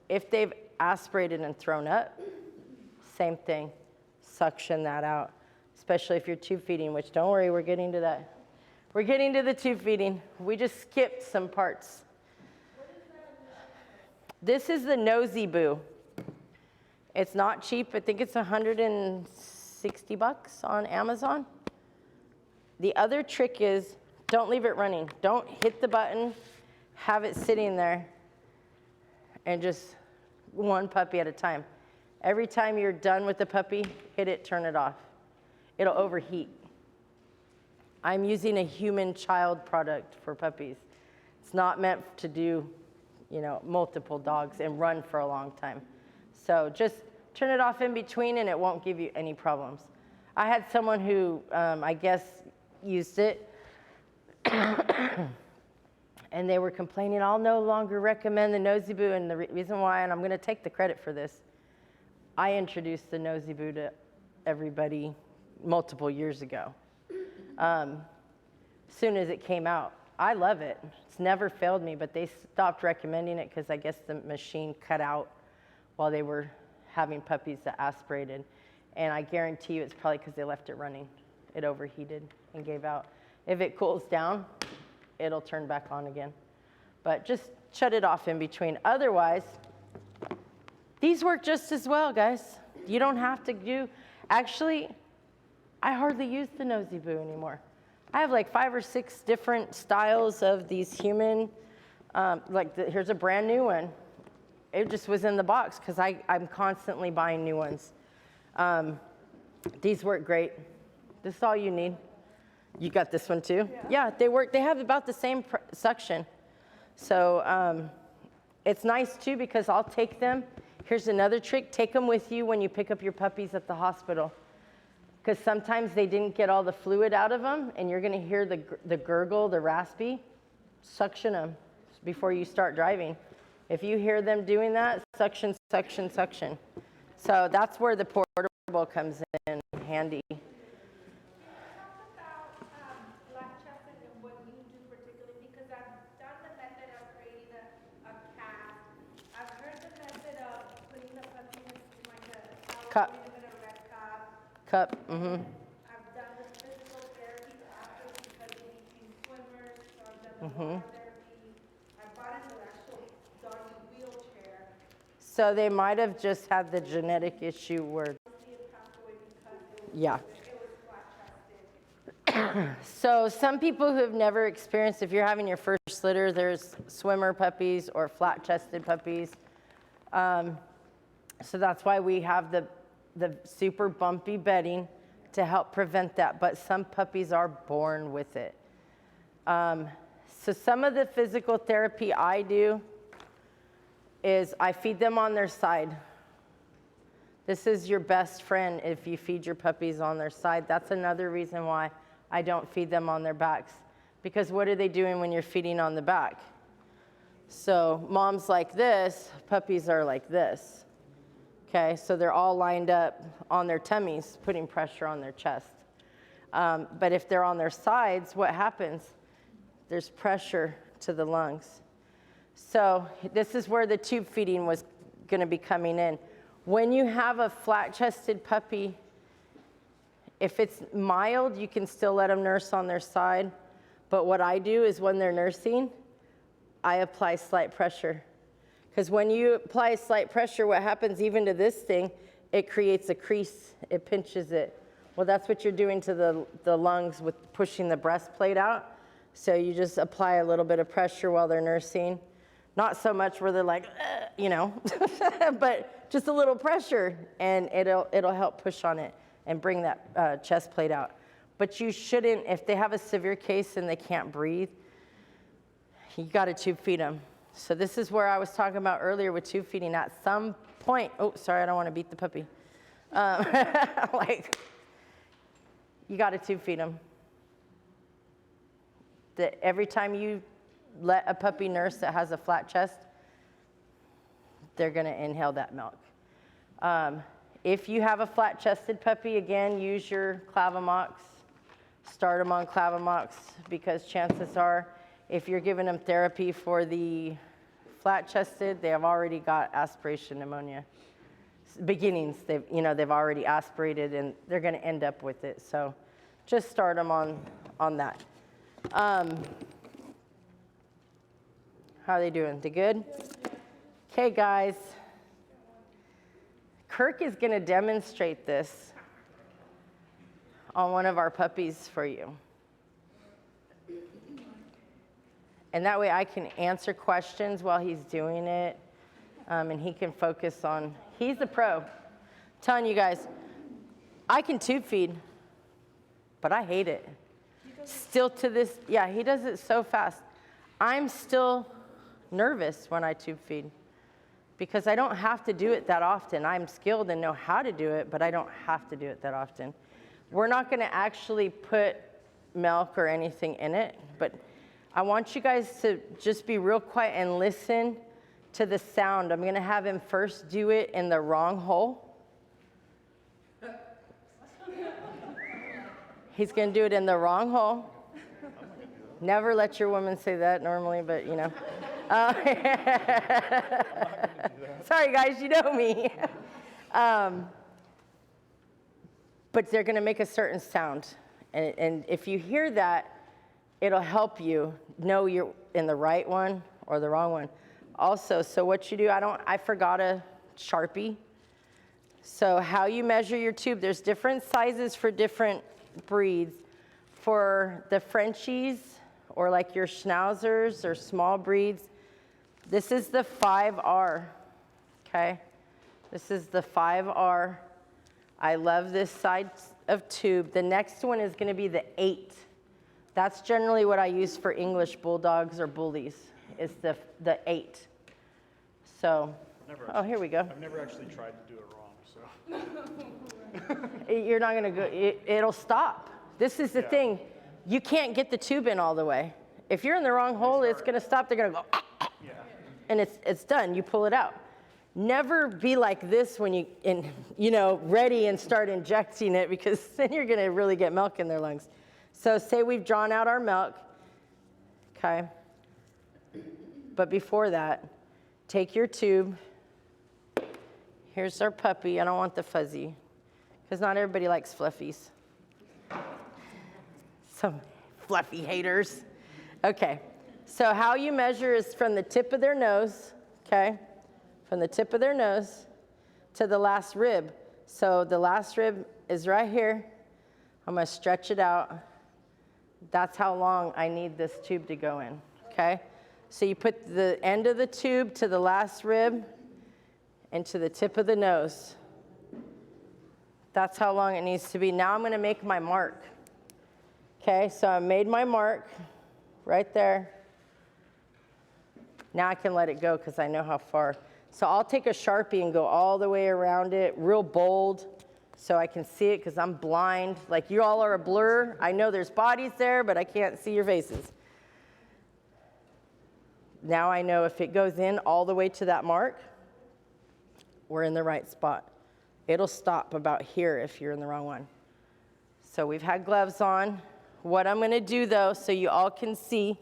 If they've aspirated and thrown up, same thing. Suction that out, especially if you're tube feeding, which don't worry, we're getting to that. We're getting to the tube feeding. We just skipped some parts. This is the Nosy Boo. It's not cheap. I think it's $160 on Amazon. The other trick is don't leave it running. Don't hit the button, have it sitting there, and just one puppy at a time. Every time you're done with the puppy, hit it, turn it off. It'll overheat. I'm using a human child product for puppies. It's not meant to do, you know, multiple dogs and run for a long time. So just turn it off in between and it won't give you any problems. I had someone who, I guess, used it and they were complaining, I'll no longer recommend the Nosy Boo, and the reason why, and I'm gonna take the credit for this, I introduced the Nosy Boo to everybody multiple years ago. Soon as it came out. I love it. It's never failed me, but they stopped recommending it because I guess the machine cut out while they were having puppies that aspirated. And I guarantee you it's probably because they left it running. It overheated and gave out. If it cools down, it'll turn back on again. But just shut it off in between. Otherwise, these work just as well, guys. You don't have to do, actually, I hardly use the Nosy Boo anymore. I have like 5 or 6 different styles of these human, here's a brand new one. It just was in the box because I'm constantly buying new ones. These work great. This is all you need. You got this one too? Yeah, they work. They have about the same suction. So it's nice too because I'll take them. Here's another trick. Take them with you when you pick up your puppies at the hospital. Because sometimes they didn't get all the fluid out of them, and you're going to hear the gurgle, the raspy. Suction them before you start driving. If you hear them doing that, suction, suction, suction. So that's where the portable comes in handy. BALAGTAS and what you do particularly, because I've done the method of creating a cast. I've heard the method of putting the puppy in like a Cup. a bit of red cup. Cup, mm-hmm. I've done the physical therapy after because we became swimmers, so I've done the water therapy. I bought an actual doggy wheelchair. So they might have just had the genetic issue where, It passed away because yeah. it was flat-chested. So some people who have never experienced, if you're having your first litter, there's swimmer puppies or flat-chested puppies. So that's why we have the super bumpy bedding to help prevent that, but some puppies are born with it. So some of the physical therapy I do is I feed them on their side. This is your best friend if you feed your puppies on their side. That's another reason why I don't feed them on their backs. Because what are they doing when you're feeding on the back? So mom's like this, puppies are like this. Okay, so they're all lined up on their tummies, putting pressure on their chest. But if they're on their sides, what happens? There's pressure to the lungs. So this is where the tube feeding was going to be coming in. When you have a flat-chested puppy, if it's mild, you can still let them nurse on their side. But what I do is when they're nursing, I apply slight pressure. Because when you apply slight pressure, what happens even to this thing, it creates a crease, it pinches it. Well, that's what you're doing to the lungs with pushing the breastplate out. So you just apply a little bit of pressure while they're nursing. Not so much where they're like, you know, but just a little pressure, and it'll help push on it and bring that chest plate out. But you shouldn't, if they have a severe case and they can't breathe, you got to tube feed them. So this is where I was talking about earlier with tube feeding. At some point, oh, sorry, I don't want to beat the puppy. Like, you got to tube feed them. that every time you let a puppy nurse that has a flat chest, they're going to inhale that milk. If you have a flat-chested puppy, again, use your Clavamox. Start them on Clavamox because chances are, if you're giving them therapy for the flat-chested, they have already got aspiration pneumonia. Beginnings, they've already aspirated and they're going to end up with it. So just start them on that. How are they doing? They good? Okay, guys. Kirk is going to demonstrate this on one of our puppies for you. And that way I can answer questions while he's doing it. And he can focus on, he's a pro. I'm telling you guys, I can tube feed, but I hate it. Still to this, yeah, he does it so fast. I'm still nervous when I tube feed because I don't have to do it that often. I'm skilled and know how to do it, but I don't have to do it that often. We're not going to actually put milk or anything in it, but I want you guys to just be real quiet and listen to the sound. I'm going to have him first do it in the wrong hole. He's going to do it in the wrong hole. Never let your woman say that normally, but you know. Sorry, guys, you know me. But they're going to make a certain sound. And if you hear that, it'll help you know you're in the right one or the wrong one. Also, so what you do, I forgot a Sharpie. So how you measure your tube, there's different sizes for different breeds. For the Frenchies, or like your Schnauzers or small breeds, this is the 5R, okay? This is the 5R. I love this size of tube. The next one is going to be the 8. That's generally what I use for English bulldogs or bullies, is the 8. So, oh, here we go. I've never actually tried to do it wrong, so. You're not going to go, it'll stop. This is the thing. You can't get the tube in all the way. If you're in the wrong hole, it's going to stop. They're going to go, Yeah. and it's done. You pull it out. Never be like this when ready and start injecting it, because then you're going to really get milk in their lungs. So say we've drawn out our milk, okay? But before that, take your tube. Here's our puppy. I don't want the fuzzy, because not everybody likes fluffies. Some fluffy haters. Okay, so how you measure is from the tip of their nose, okay? From the tip of their nose to the last rib. So the last rib is right here. I'm gonna stretch it out. That's how long I need this tube to go in, okay? So you put the end of the tube to the last rib and to the tip of the nose. That's how long it needs to be. Now I'm gonna make my mark. Okay, so I made my mark right there. Now I can let it go because I know how far. So I'll take a Sharpie and go all the way around it, real bold, so I can see it because I'm blind. Like you all are a blur. I know there's bodies there, but I can't see your faces. Now I know if it goes in all the way to that mark, we're in the right spot. It'll stop about here if you're in the wrong one. So we've had gloves on. What I'm going to do, though, so you all can see,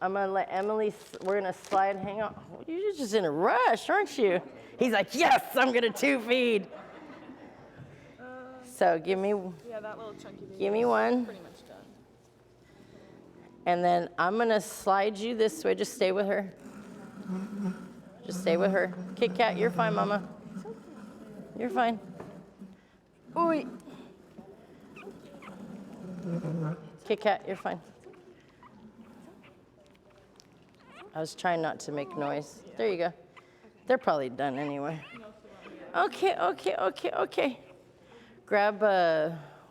I'm going to let Emily, we're going to slide, hang on. You're just in a rush, aren't you? He's like, yes, I'm going to tube feed. So give me, that little chunky baby give me one. pretty much done. And then I'm going to slide you this way. Just stay with her. Just stay with her. Kit Kat, you're fine, Mama. You're fine. Ooh. Kit Kat, you're fine. I was trying not to make noise. There you go. They're probably done anyway. Okay. Grab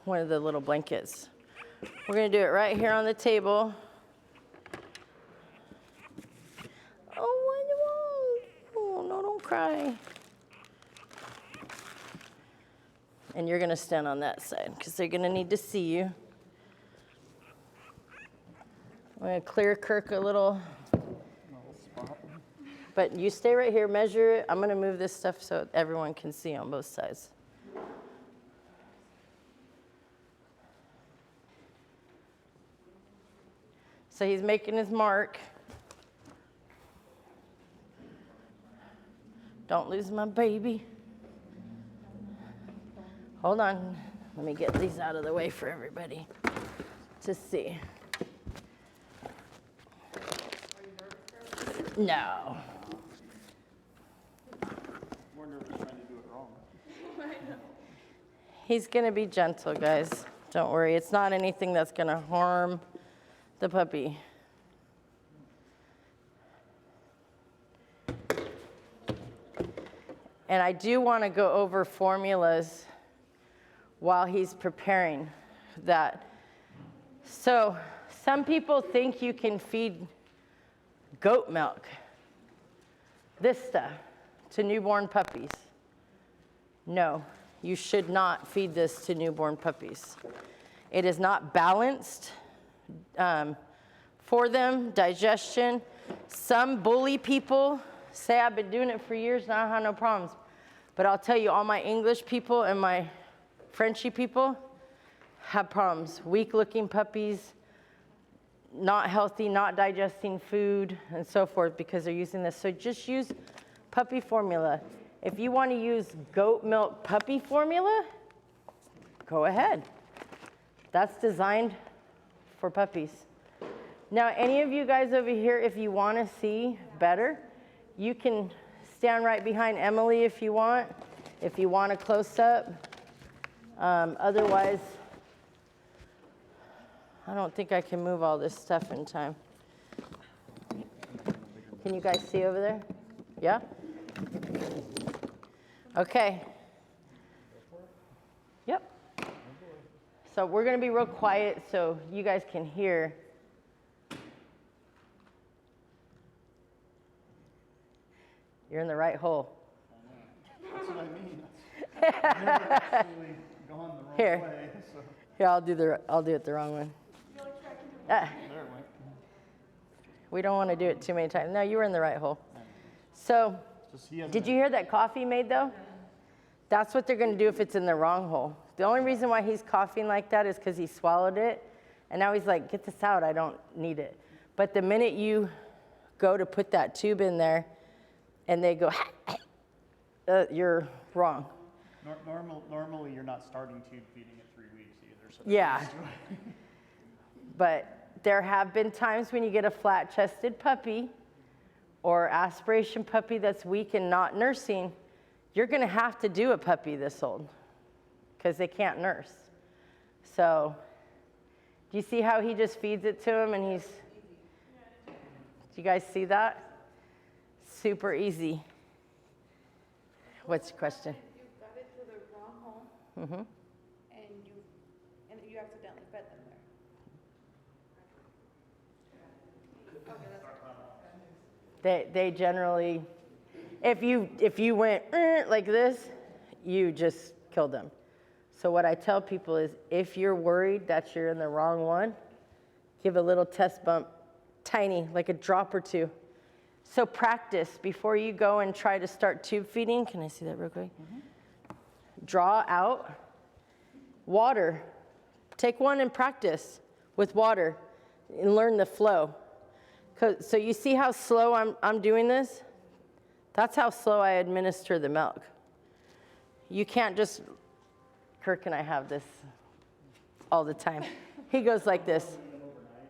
one of the little blankets. We're going to do it right here on the table. Oh, no, don't cry. And you're going to stand on that side because they're going to need to see you. I'm gonna clear Kirk a little. But you stay right here, measure it. I'm gonna move this stuff so everyone can see on both sides. So he's making his mark. Don't lose my baby. Hold on. Let me get these out of the way for everybody to see. No. More nervous trying to do it wrong. He's going to be gentle, guys. Don't worry. It's not anything that's going to harm the puppy. And I do want to go over formulas while he's preparing that. So some people think you can feed goat milk, this stuff, to newborn puppies. No, you should not feed this to newborn puppies. It is not balanced for them, digestion. Some bully people say, I've been doing it for years and I have no problems. But I'll tell you, all my English people and my Frenchy people have problems. Weak-looking puppies, not healthy, not digesting food, and so forth because they're using this. So just use puppy formula. If you want to use goat milk puppy formula, go ahead. That's designed for puppies. Now, any of you guys over here, if you want to see better, you can stand right behind Emily if you want a close-up. Otherwise, I don't think I can move all this stuff in time. Can you guys see over there? Yeah? Okay. Yep. So we're going to be real quiet so you guys can hear. You're in the right hole. That's what I mean. I've never actually gone the wrong Here. way. So. Here, I'll do it the wrong one. There it went. We don't want to do it too many times. No, you were in the right hole. So, did you hear that coffee made though? That's what they're going to do if it's in the wrong hole. The only reason why he's coughing like that is because he swallowed it, and now he's like, get this out, I don't need it. But the minute you go to put that tube in there, and they go, you're wrong. Normally, you're not starting tube feeding at 3 weeks either. So Yeah. But there have been times when you get a flat-chested puppy or aspiration puppy that's weak and not nursing, you're going to have to do a puppy this old because they can't nurse. So do you see how he just feeds it to him and he's, do you guys see that? Super easy. What's your question? You got it to the wrong home, Mm-hmm. and you accidentally fed them there. They generally, if you went like this, you just killed them. So what I tell people is, if you're worried that you're in the wrong one, give a little test bump, tiny, like a drop or two. So practice before you go and try to start tube feeding. Can I see that real quick? Mm-hmm. Draw out water. Take one and practice with water and learn the flow. So you see how slow I'm doing this? That's how slow I administer the milk. You can't just, Kirk and I have this all the time. He goes like this.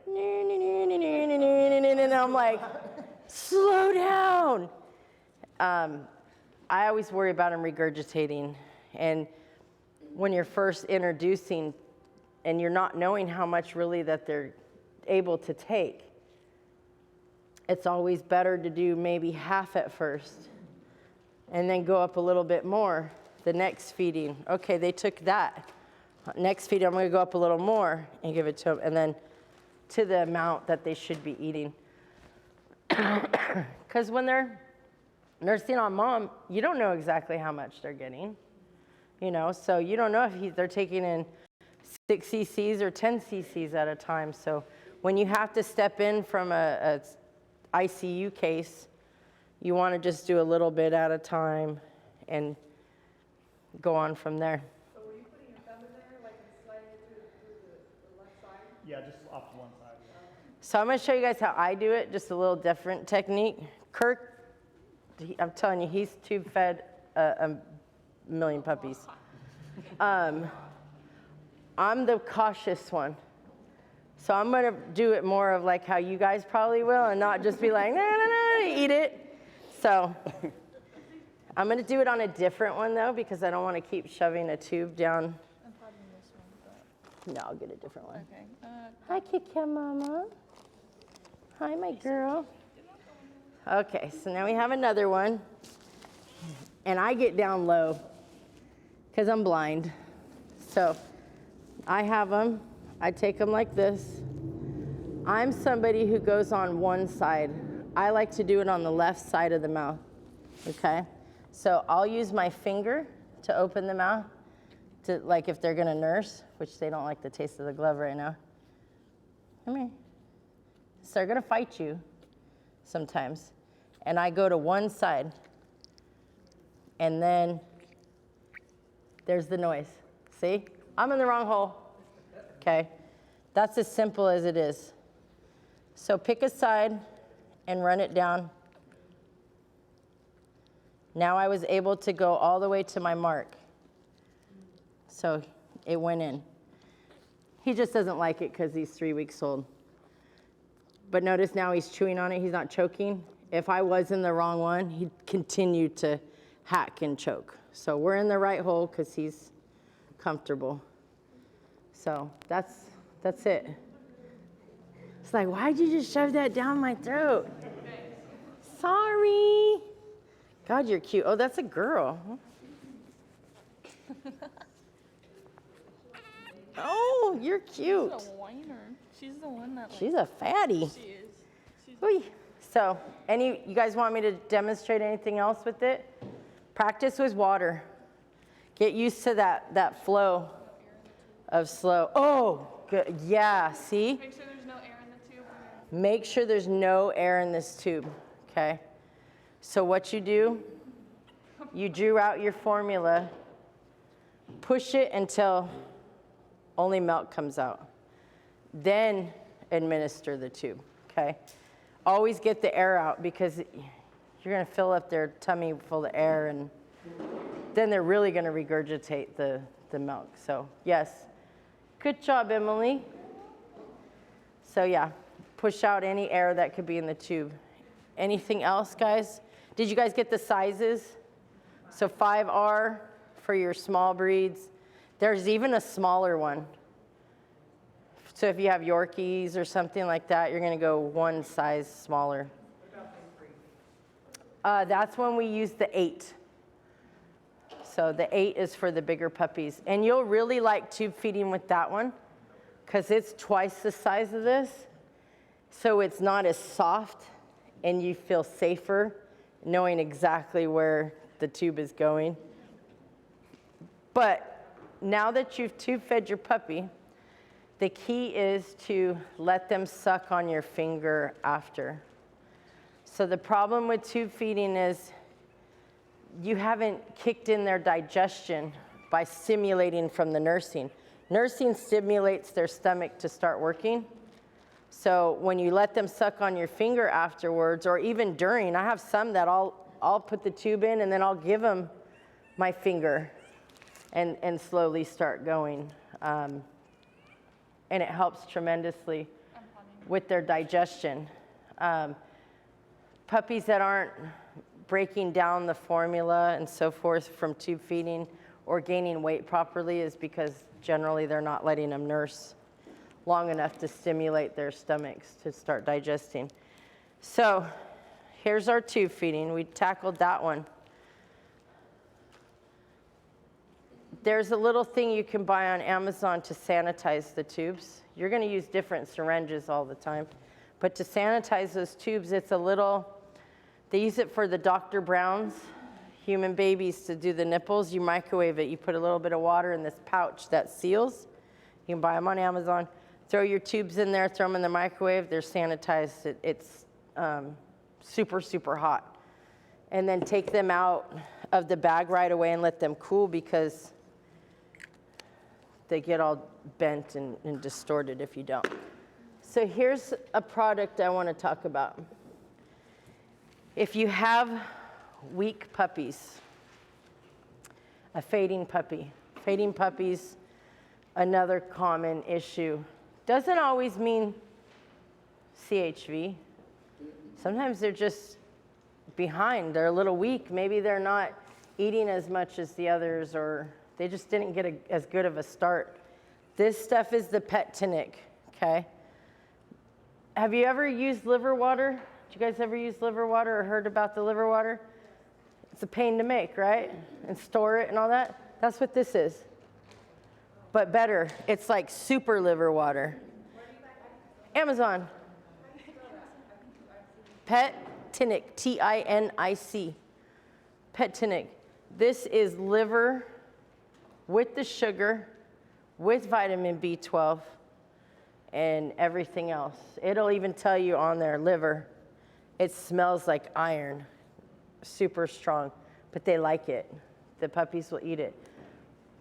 And I'm like, slow down. I always worry about him regurgitating. And when you're first introducing and you're not knowing how much really that they're able to take, it's always better to do maybe half at first and then go up a little bit more the next feeding. Okay, they took that. Next feeding, I'm going to go up a little more and give it to them, and then to the amount that they should be eating. Because when they're nursing on mom, you don't know exactly how much they're getting. You know, so you don't know if they're taking in 6 cc's or 10 cc's at a time. So When you have to step in from a ICU case, you want to just do a little bit at a time and go on from there. So were you putting your thumb in there, like and sliding it through the left side? Yeah, just off to one side. Yeah. So I'm going to show you guys how I do it, just a little different technique. Kirk, I'm telling you, he's tube fed a million puppies. I'm the cautious one. So I'm going to do it more of like how you guys probably will and not just be like, no, no, no, eat it. So I'm going to do it on a different one, though, because I don't want to keep shoving a tube down. I'm probably this one, but, No, I'll get a different one. okay. Hi, Kit Kat Mama. Hi, my girl. Okay, so now we have another one. And I get down low because I'm blind. So I have them. I take them like this. I'm somebody who goes on one side. I like to do it on the left side of the mouth, okay? So I'll use my finger to open the mouth, to, like if they're gonna nurse, which they don't like the taste of the glove right now. Come here. So they're gonna fight you sometimes. And I go to one side, and then there's the noise. See? I'm in the wrong hole. Okay? That's as simple as it is. So pick a side and run it down. Now I was able to go all the way to my mark. So it went in. He just doesn't like it because he's 3 weeks old. But notice now he's chewing on it. He's not choking. If I was in the wrong one, he'd continue to hack and choke. So we're in the right hole because he's comfortable. So that's it. It's like, why'd you just shove that down my throat? Sorry. God, you're cute. Oh, that's a girl. Oh, you're cute. She's a whiner. She's the one that, like, She's a fatty. she is. She's Whee. So, you guys want me to demonstrate anything else with it? Practice with water. Get used to that flow of slow. Oh, good. Yeah, see? Make sure there's no air in the tube. Make sure there's no air in this tube, okay? So what you do, you drew out your formula, push it until only milk comes out. Then administer the tube, okay? Always get the air out because you're gonna fill up their tummy full of air and then they're really gonna regurgitate the milk. So yes, good job, Emily. So yeah, push out any air that could be in the tube. Anything else, guys? Did you guys get the sizes? So 5R for your small breeds. There's even a smaller one. So if you have Yorkies or something like that, you're gonna go one size smaller. That's when we use the 8. So the 8 is for the bigger puppies. And you'll really like tube feeding with that one because it's twice the size of this. So it's not as soft and you feel safer knowing exactly where the tube is going. But now that you've tube fed your puppy, the key is to let them suck on your finger after. So the problem with tube feeding is you haven't kicked in their digestion by stimulating from the nursing. Nursing stimulates their stomach to start working. So when you let them suck on your finger afterwards, or even during, I have some that I'll put the tube in and then I'll give them my finger and slowly start going. And it helps tremendously with their digestion. Puppies that aren't breaking down the formula and so forth from tube feeding or gaining weight properly is because generally they're not letting them nurse long enough to stimulate their stomachs to start digesting. So here's our tube feeding. We tackled that one. There's a little thing you can buy on Amazon to sanitize the tubes. You're gonna use different syringes all the time. But to sanitize those tubes, it's a little, they use it for the Dr. Brown's human babies to do the nipples. You microwave it, you put a little bit of water in this pouch that seals. You can buy them on Amazon. Throw your tubes in there, throw them in the microwave. They're sanitized. It's super, super hot. And then take them out of the bag right away and let them cool because they get all bent and distorted if you don't. So here's a product I want to talk about. If you have weak puppies, a fading puppies, another common issue. Doesn't always mean CHV. Sometimes they're just behind. They're a little weak. Maybe they're not eating as much as the others, or they just didn't get as good of a start. This stuff is the pet tonic, okay? Have you ever used liver water? Did you guys ever use liver water or heard about the liver water? It's a pain to make, right? And store it and all that. That's what this is. But better. It's like super liver water. Amazon. Pet tinic, T-I-N-I-C. Pet tinic. This is liver with the sugar, with vitamin B12, and everything else. It'll even tell you on there, liver. It smells like iron, super strong, but they like it. The puppies will eat it.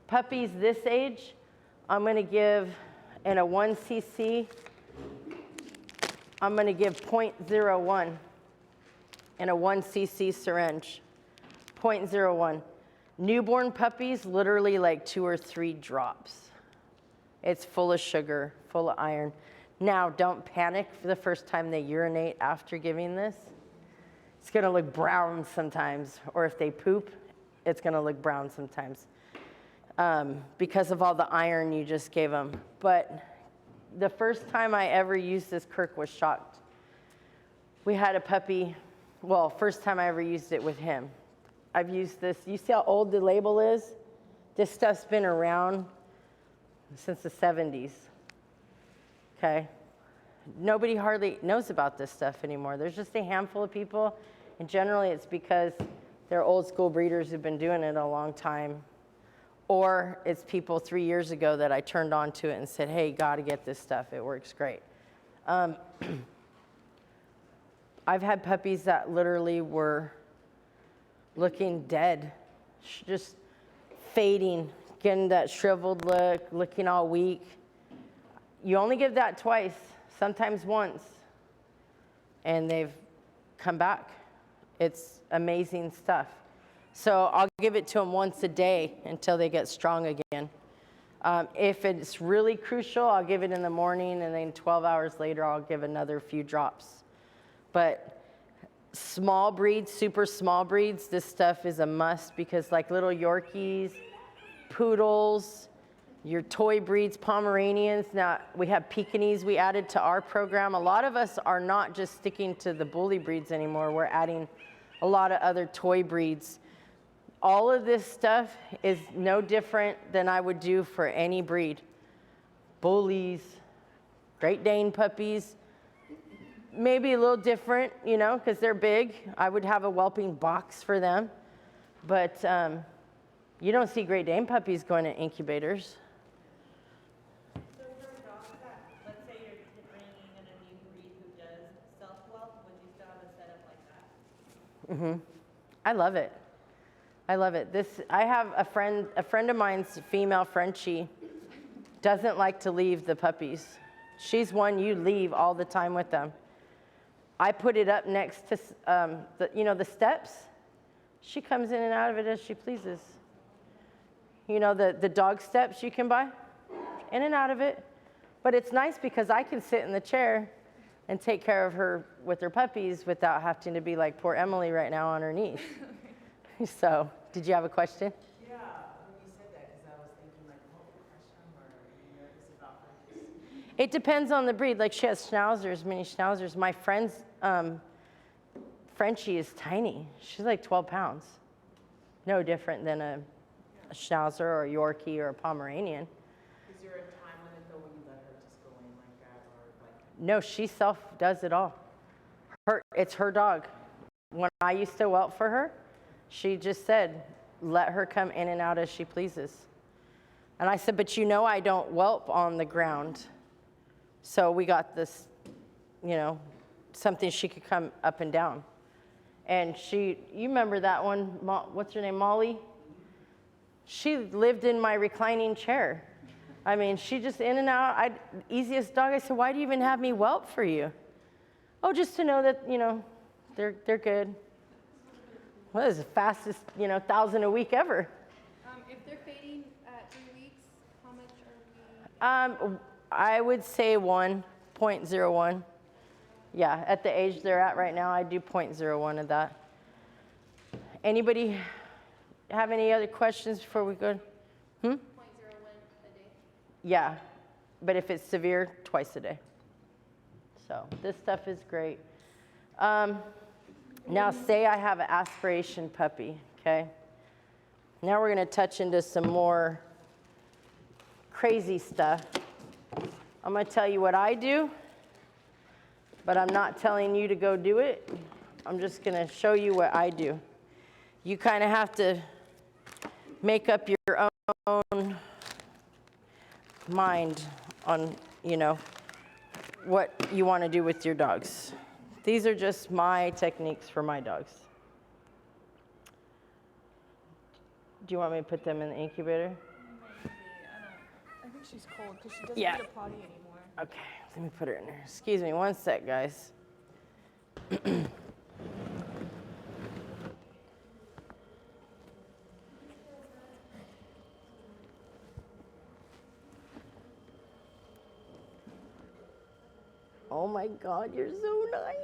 Puppies this age, I'm gonna give, in a 1 cc, I'm gonna give 0.01 in a 1 cc syringe, 0.01. Newborn puppies, literally like 2 or 3 drops. It's full of sugar, full of iron. Now, don't panic for the first time they urinate after giving this. It's gonna look brown sometimes, or if they poop, it's gonna look brown sometimes because of all the iron you just gave them. But the first time I ever used this, Kirk was shocked. We had a puppy, well, first time I ever used it with him. I've used this, you see how old the label is? This stuff's been around since the 70s, okay? Nobody hardly knows about this stuff anymore. There's just a handful of people, and generally it's because they're old school breeders who've been doing it a long time, or it's people 3 years ago that I turned on to it and said, hey, gotta get this stuff, it works great. I've had puppies that literally were looking dead, just fading, getting that shriveled look, looking all weak. You only give that twice, sometimes once, and they've come back. It's amazing stuff. So I'll give it to them once a day until they get strong again. If it's really crucial, I'll give it in the morning, and then 12 hours later, I'll give another few drops. But small breeds, super small breeds, this stuff is a must because like little Yorkies, poodles, your toy breeds, Pomeranians. Now we have Pekingese we added to our program. A lot of us are not just sticking to the bully breeds anymore. We're adding a lot of other toy breeds. All of this stuff is no different than I would do for any breed. Bullies, Great Dane puppies, maybe a little different, you know, because they're big. I would have a whelping box for them. But you don't see Great Dane puppies going to incubators. So for dogs that, let's say you're bringing in a new breed who does self-whelp, would you still have a setup like that? Mm-hmm. I love it. I love it. I have a friend of mine's female Frenchie doesn't like to leave the puppies. She's one you leave all the time with them. I put it up next to the steps. She comes in and out of it as she pleases. You know, the dog steps you can buy, in and out of it. But it's nice because I can sit in the chair and take care of her with her puppies without having to be like poor Emily right now on her knees. So, did you have a question? Yeah, when you said that, because I was thinking like, oh, crush them, or are you nervous about puppies? It depends on the breed. Like she has schnauzers, mini schnauzers. My friend's Frenchie is tiny. She's like 12 pounds. No different than a schnauzer or a Yorkie or a Pomeranian. Is there a time limit though when you let her just go in like that, or like? No, she self does it all. It's her dog. When I used to whelp for her, she just said, let her come in and out as she pleases. And I said, but you know I don't whelp on the ground. So we got this, you know, something she could come up and down. And you remember that one, what's her name, Molly? She lived in my reclining chair. I mean, she just in and out, easiest dog. I said, why do you even have me whelp for you? Oh, just to know that, you know, they're good. Well, this is the fastest, 1,000 a week ever. If they're fading at 3 weeks, how much are we? I would say 1.01. Yeah, at the age they're at right now, I do 0.01 of that. Anybody have any other questions before we go? 0.01 a day. Yeah, but if it's severe, twice a day. So this stuff is great. Now say I have an aspiration puppy, okay? Now we're gonna touch into some more crazy stuff. I'm gonna tell you what I do, but I'm not telling you to go do it. I'm just gonna show you what I do. You kind of have to make up your own mind on, what you want to do with your dogs. These are just my techniques for my dogs. Do you want me to put them in the incubator? Maybe, I think she's cold because she doesn't Yeah. need a potty anymore. Okay, let me put her in there. Excuse me, one sec, guys. Oh my God, you're so nice.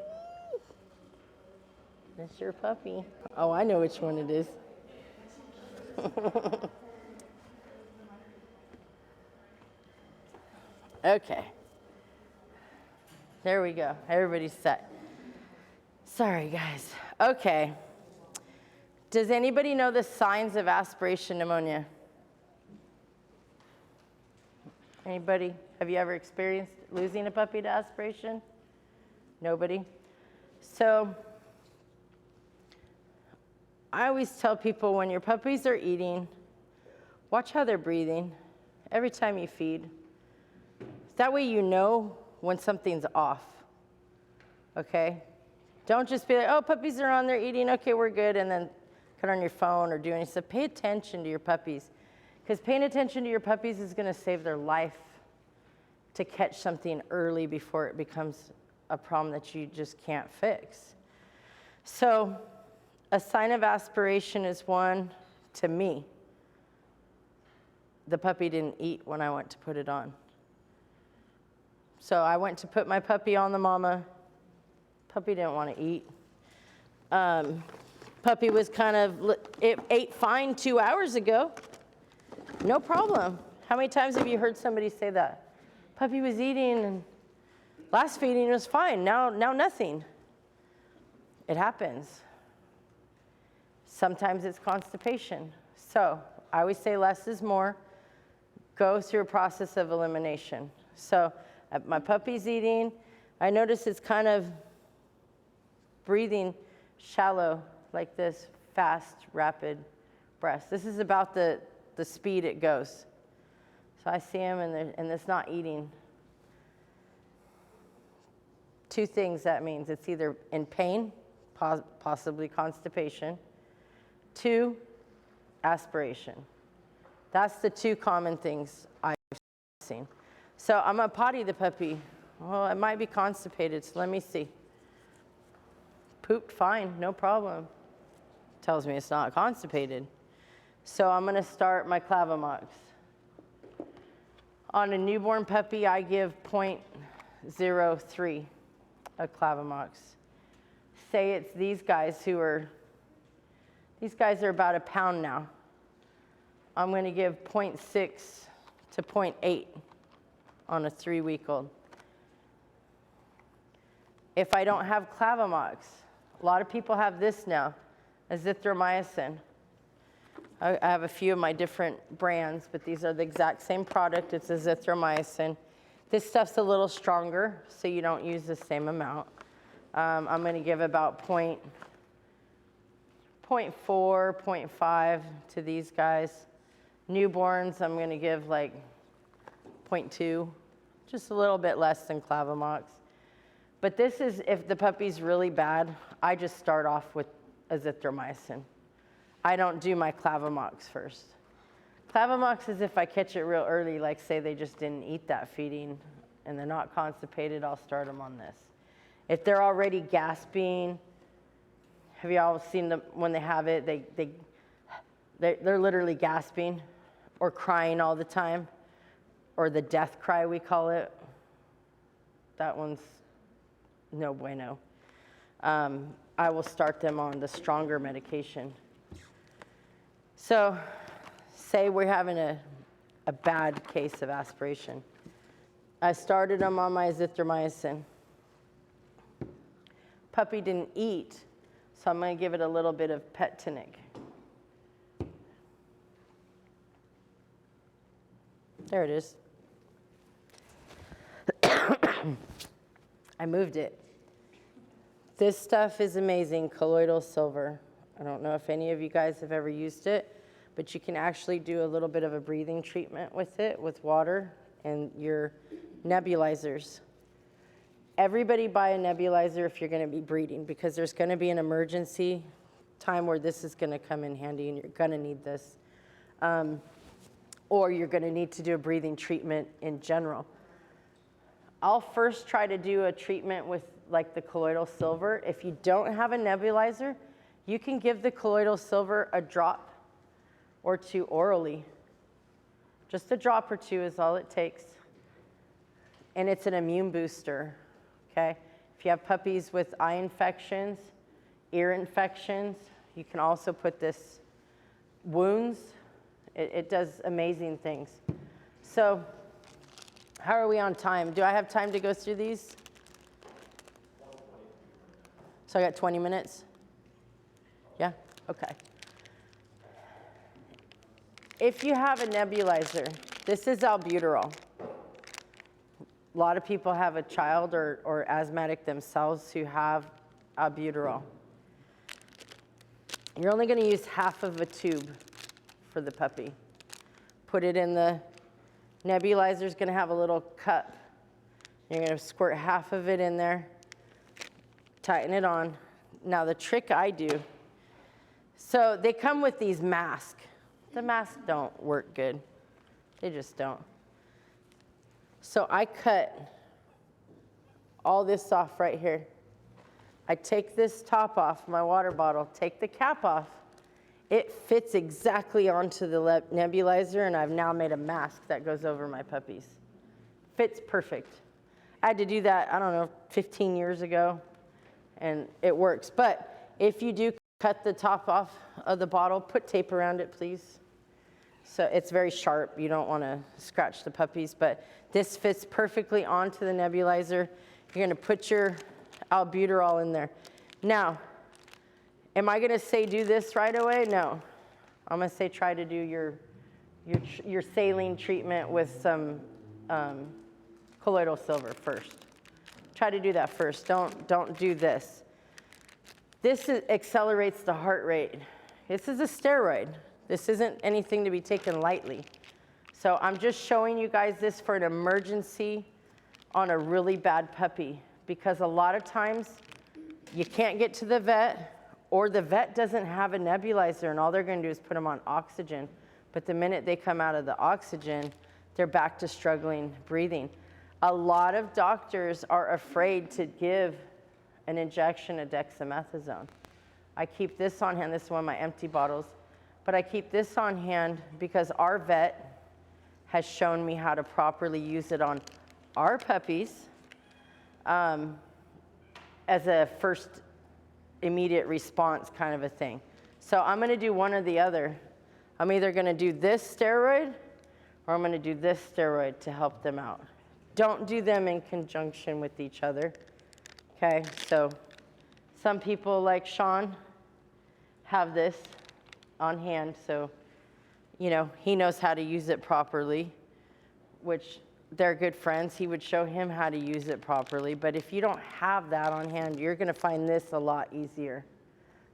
That's your puppy. Oh, I know which one it is. Okay. There we go. Everybody's set. Sorry, guys. Okay. Does anybody know the signs of aspiration pneumonia? Anybody? Have you ever experienced losing a puppy to aspiration? Nobody? So I always tell people when your puppies are eating, watch how they're breathing every time you feed. That way you know when something's off, okay? Don't just be like, oh, puppies are on, they're eating, okay, we're good, and then cut on your phone or do anything. So pay attention to your puppies, because paying attention to your puppies is gonna save their life to catch something early before it becomes a problem that you just can't fix. So a sign of aspiration is one, to me, the puppy didn't eat when I went to put it on. So I went to put my puppy on the mama. Puppy didn't want to eat. Puppy was it ate fine 2 hours ago. No problem. How many times have you heard somebody say that? Puppy was eating and last feeding was fine. Now nothing. It happens. Sometimes it's constipation. So I always say less is more. Go through a process of elimination. So my puppy's eating. I notice it's kind of breathing shallow like this, fast, rapid breaths. This is about the speed it goes. So I see him and it's not eating. Two things that means. It's either in pain, possibly constipation. 2, aspiration. That's the 2 common things I've seen. So I'm gonna potty the puppy. Well, it might be constipated, so let me see. Pooped fine, no problem. Tells me it's not constipated. So I'm gonna start my Clavamox. On a newborn puppy, I give 0.03 of Clavamox. Say it's these guys are about a pound now. I'm gonna give 0.6 to 0.8 on a 3-week-old. If I don't have Clavamox, a lot of people have this now, azithromycin. I have a few of my different brands, but these are the exact same product. It's azithromycin. This stuff's a little stronger, so you don't use the same amount. I'm gonna give about 0.4, 0.5 to these guys. Newborns, I'm gonna give like 0.2 just a little bit less than Clavamox. But this is, if the puppy's really bad, I just start off with azithromycin. I don't do my Clavamox first. Clavamox is if I catch it real early, like say they just didn't eat that feeding and they're not constipated, I'll start them on this. If they're already gasping, have you all seen them when they have it, they're literally gasping or crying all the time, or the death cry we call it. That one's no bueno. I will start them on the stronger medication. So say we're having a bad case of aspiration. I started them on my azithromycin. Puppy didn't eat, so I'm going to give it a little bit of Petinic. There it is. I moved it. This stuff is amazing, colloidal silver. I don't know if any of you guys have ever used it, but you can actually do a little bit of a breathing treatment with it, with water and your nebulizers. Everybody buy a nebulizer if you're going to be breeding, because there's going to be an emergency time where this is going to come in handy and you're going to need this. Or you're going to need to do a breathing treatment in general. I'll first try to do a treatment with like the colloidal silver. If you don't have a nebulizer, you can give the colloidal silver a drop or two orally. Just a drop or two is all it takes. And it's an immune booster, okay? If you have puppies with eye infections, ear infections, you can also put this wounds. It does amazing things. So how are we on time? Do I have time to go through these? So I got 20 minutes? Yeah? Okay. If you have a nebulizer, this is albuterol. A lot of people have a child or asthmatic themselves who have albuterol. You're only going to use half of a tube for the puppy. Put it in the nebulizer. Is going to have a little cup. You're going to squirt half of it in there. Tighten it on. Now the trick I do, so they come with these masks. The masks don't work good. They just don't. So I cut all this off right here. I take this top off my water bottle, take the cap off. It fits exactly onto the nebulizer, and I've now made a mask that goes over my puppies. Fits perfect. I had to do that, I don't know, 15 years ago, and it works. But if you do cut the top off of the bottle, put tape around it, please. So it's very sharp. You don't want to scratch the puppies, but this fits perfectly onto the nebulizer. You're going to put your albuterol in there. Now, am I going to say do this right away? No. I'm going to say try to do your saline treatment with some colloidal silver first. Try to do that first. Don't do this. This accelerates the heart rate. This is a steroid. This isn't anything to be taken lightly. So I'm just showing you guys this for an emergency on a really bad puppy, because a lot of times you can't get to the vet, or the vet doesn't have a nebulizer, and all they're going to do is put them on oxygen. But the minute they come out of the oxygen, they're back to struggling breathing. A lot of doctors are afraid to give an injection of dexamethasone. I keep this on hand. This is one of my empty bottles. But I keep this on hand because our vet has shown me how to properly use it on our puppies as a first immediate response kind of a thing. So I'm going to do one or the other. I'm either going to do this steroid or I'm going to do this steroid to help them out. Don't do them in conjunction with each other. Okay, so some people like Sean have this on hand, so he knows how to use it properly, which they're good friends. He would show him how to use it properly. But if you don't have that on hand, you're going to find this a lot easier.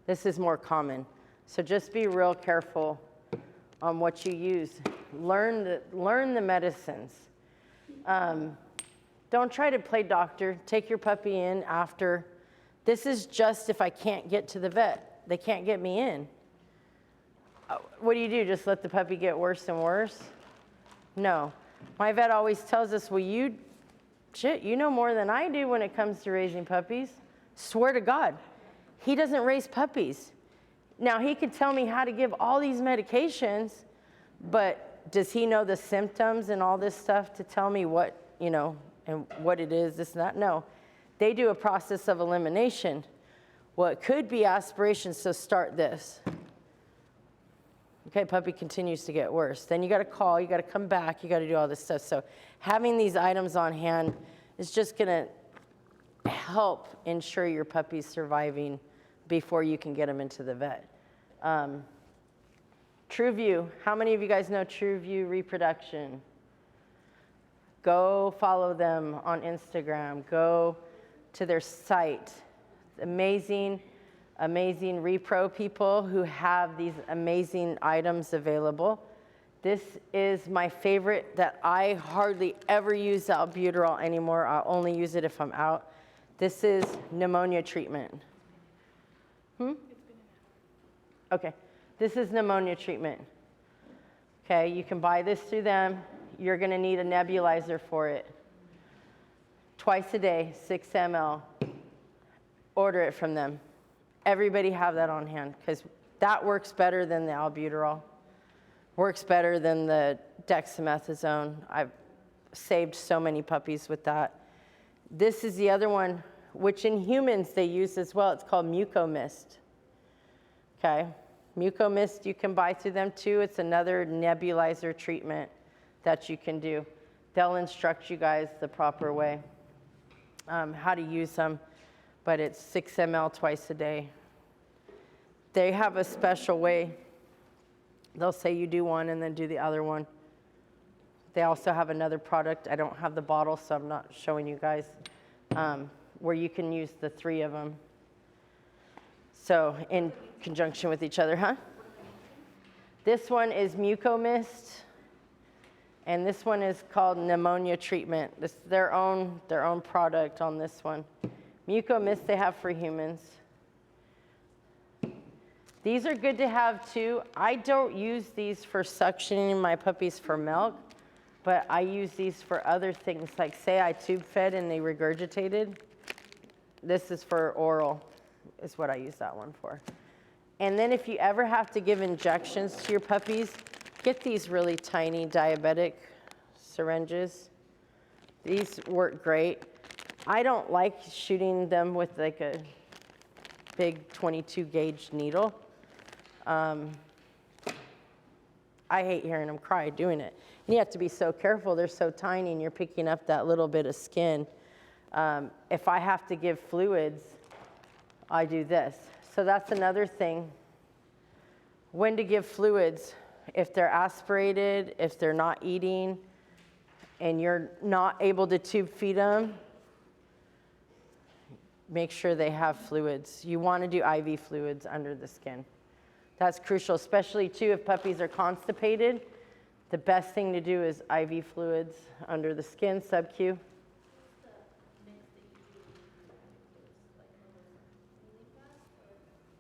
This is more common. So just be real careful on what you use. Learn the medicines. Don't try to play doctor. Take your puppy in after. This is just if I can't get to the vet. They can't get me in. What do? Just let the puppy get worse and worse? No. My vet always tells us, well, you know more than I do when it comes to raising puppies. Swear to God, he doesn't raise puppies. Now, he could tell me how to give all these medications, but does he know the symptoms and all this stuff to tell me what, and what it is, this and that? No. They do a process of elimination. Well, it could be aspiration, so start this. Okay, puppy continues to get worse. Then you got to call, you got to come back, you got to do all this stuff. So having these items on hand is just going to help ensure your puppy's surviving before you can get them into the vet. TrueView. How many of you guys know TrueView Reproduction? Go follow them on Instagram. Go to their site. Amazing repro people who have these amazing items available. This is my favorite that I hardly ever use albuterol anymore. I'll only use it if I'm out. This is pneumonia treatment. Okay, this is pneumonia treatment. Okay, you can buy this through them. You're gonna need a nebulizer for it. Twice a day, 6 ml. Order it from them. Everybody have that on hand because that works better than the albuterol. Works better than the dexamethasone. I've saved so many puppies with that. This is the other one, which in humans they use as well. It's called Mucomist. Okay, Mucomist you can buy through them too. It's another nebulizer treatment that you can do. They'll instruct you guys the proper way, how to use them. But it's 6 ml twice a day. They have a special way. They'll say you do one and then do the other one. They also have another product. I don't have the bottle, so I'm not showing you guys, where you can use the 3 of them. So in conjunction with each other, huh? This one is Mucomist, and this one is called pneumonia treatment. This is their own product on this one. Mucomist they have for humans. These are good to have too. I don't use these for suctioning my puppies for milk, but I use these for other things. Like say I tube fed and they regurgitated. This is for oral, is what I use that one for. And then if you ever have to give injections to your puppies, get these really tiny diabetic syringes. These work great. I don't like shooting them with like a big 22 gauge needle. I hate hearing them cry doing it. And you have to be so careful. They're so tiny and you're picking up that little bit of skin. If I have to give fluids, I do this. So that's another thing. When to give fluids. If they're aspirated, if they're not eating, and you're not able to tube feed them, make sure they have fluids. You want to do IV fluids under the skin. That's crucial, especially too if puppies are constipated. The best thing to do is IV fluids under the skin, sub-Q.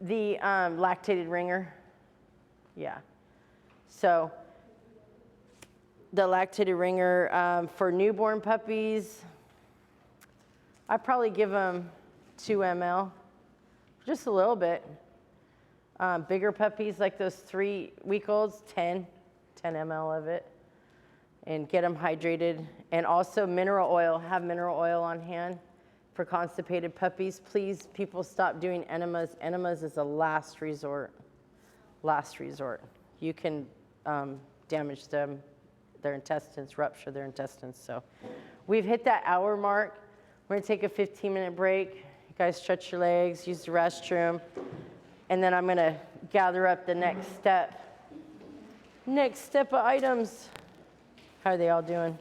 The lactated ringer. Yeah. So the lactated ringer for newborn puppies, I probably give them 2 ml, just a little bit. Bigger puppies like those 3-week-olds, 10 ml of it, and get them hydrated. And also mineral oil, have mineral oil on hand for constipated puppies. Please, people, stop doing enemas. Enemas is a last resort. Last resort. You can damage them, their intestines, rupture their intestines. So we've hit that hour mark. We're gonna take a 15-minute break. You guys stretch your legs, use the restroom, and then I'm gonna gather up the next step. Next step of items. How are they all doing?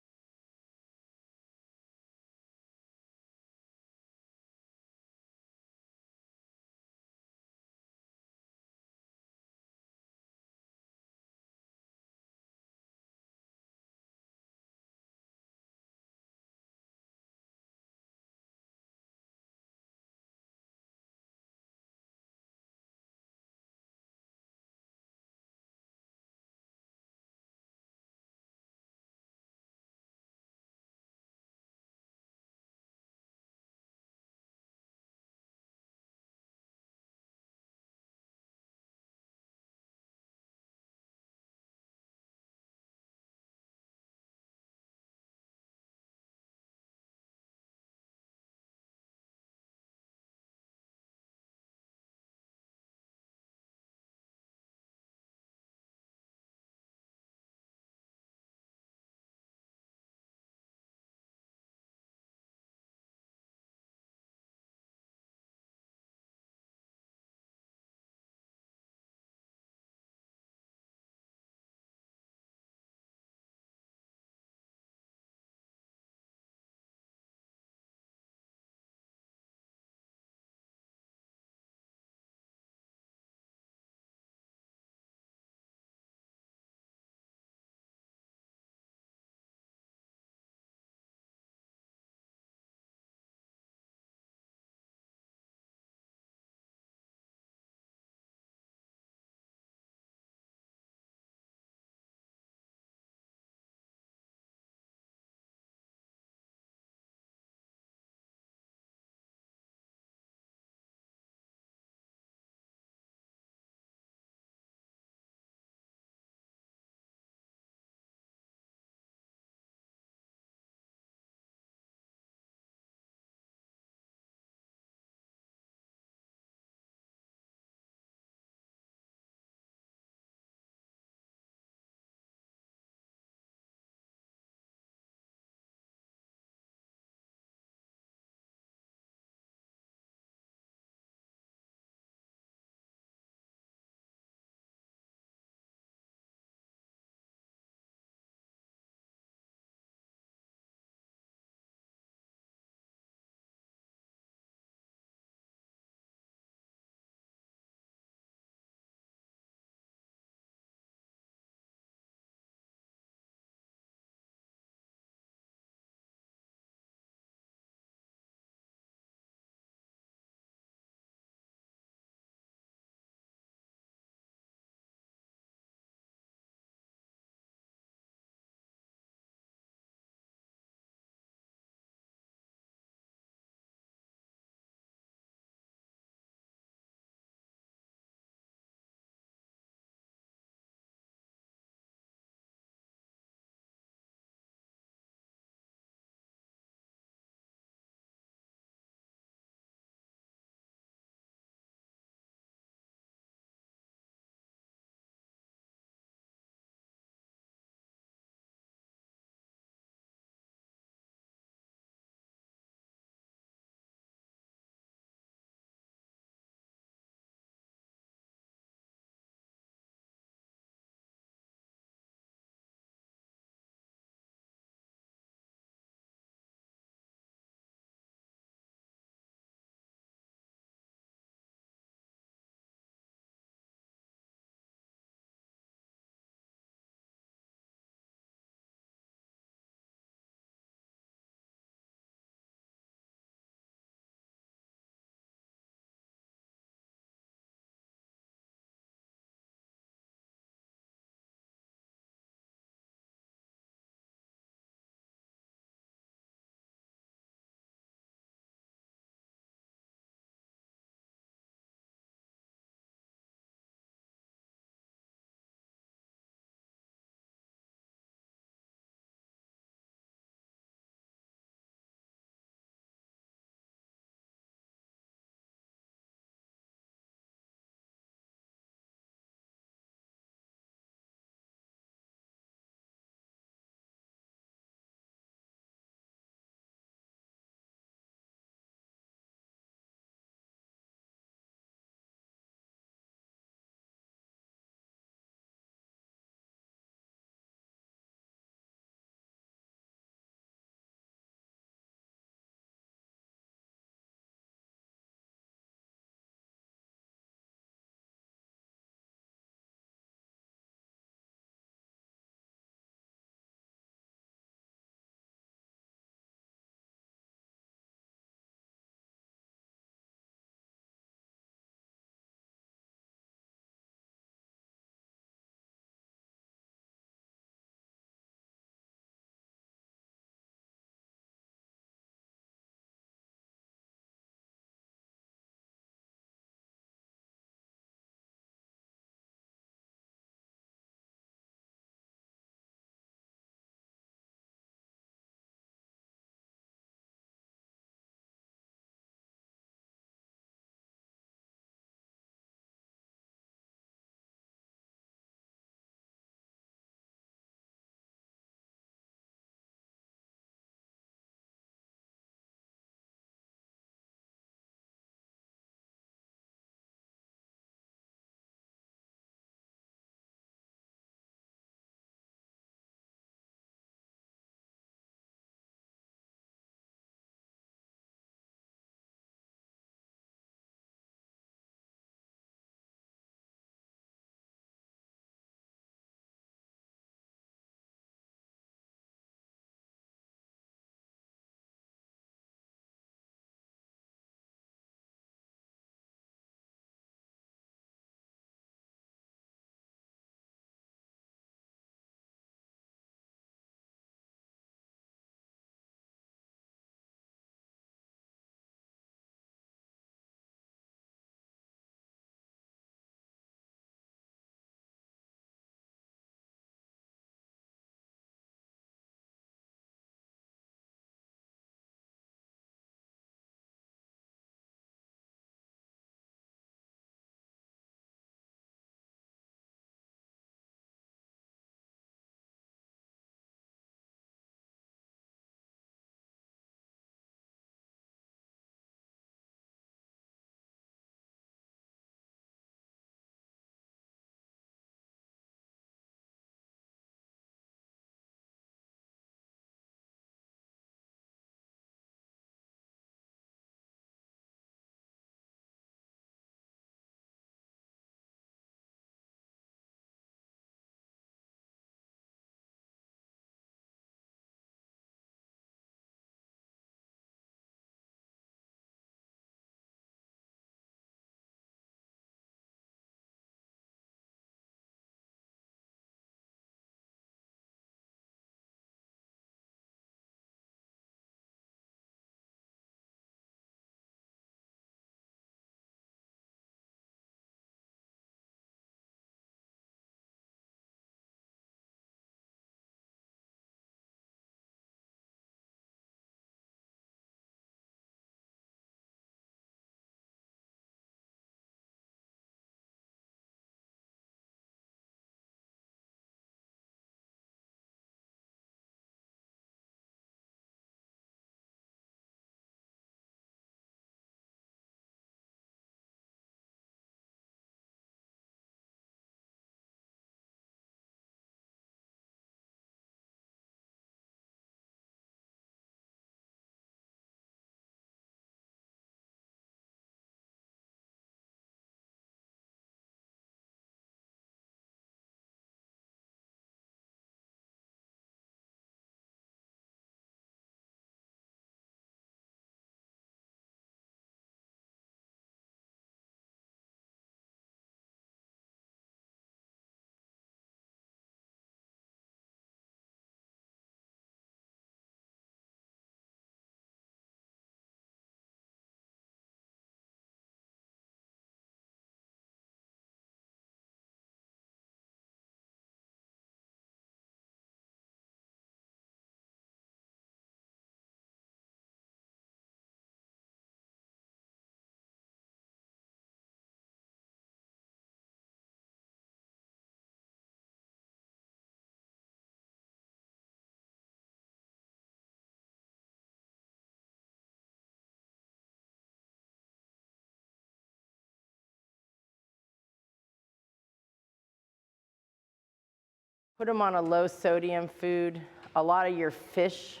put them on a low sodium food. A lot of your fish,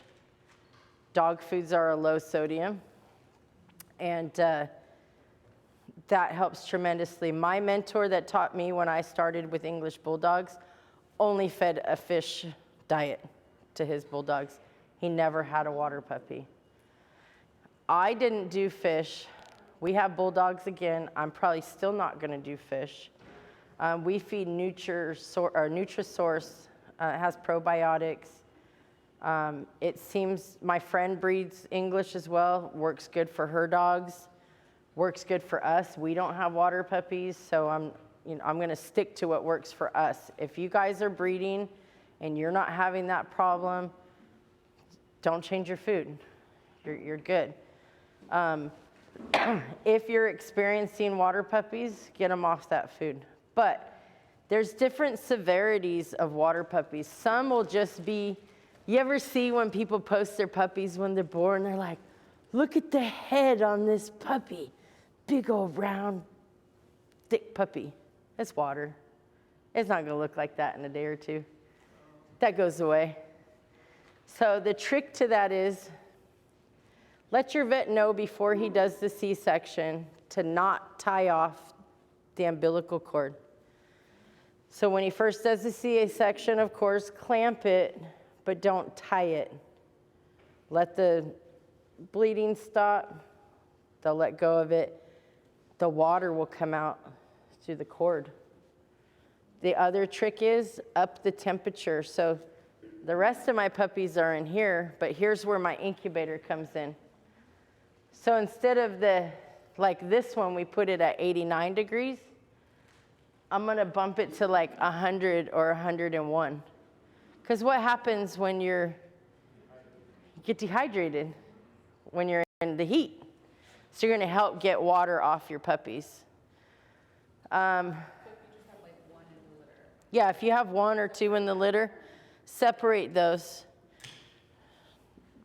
dog foods are a low sodium. And that helps tremendously. My mentor that taught me when I started with English Bulldogs only fed a fish diet to his bulldogs. He never had a water puppy. I didn't do fish. We have bulldogs again. I'm probably still not going to do fish. We feed Nutrisource. It has probiotics. It seems my friend breeds English as well. Works good for her dogs. Works good for us. We don't have water puppies, so I'm going to stick to what works for us. If you guys are breeding and you're not having that problem, don't change your food. You're good. If you're experiencing water puppies, get them off that food. But there's different severities of water puppies. Some will just be, you ever see when people post their puppies when they're born, they're like, look at the head on this puppy. Big old round, thick puppy. It's water. It's not gonna look like that in a day or two. That goes away. So the trick to that is, let your vet know before he does the C-section to not tie off the umbilical cord. So when he first does the C-section, of course, clamp it, but don't tie it. Let the bleeding stop. They'll let go of it. The water will come out through the cord. The other trick is up the temperature. So the rest of my puppies are in here, but here's where my incubator comes in. So instead of like this one, we put it at 89 degrees, I'm gonna bump it to like 100 or 101. Because what happens when you get dehydrated? When you're in the heat. So you're gonna help get water off your puppies. Yeah, if you have one or two in the litter, separate those.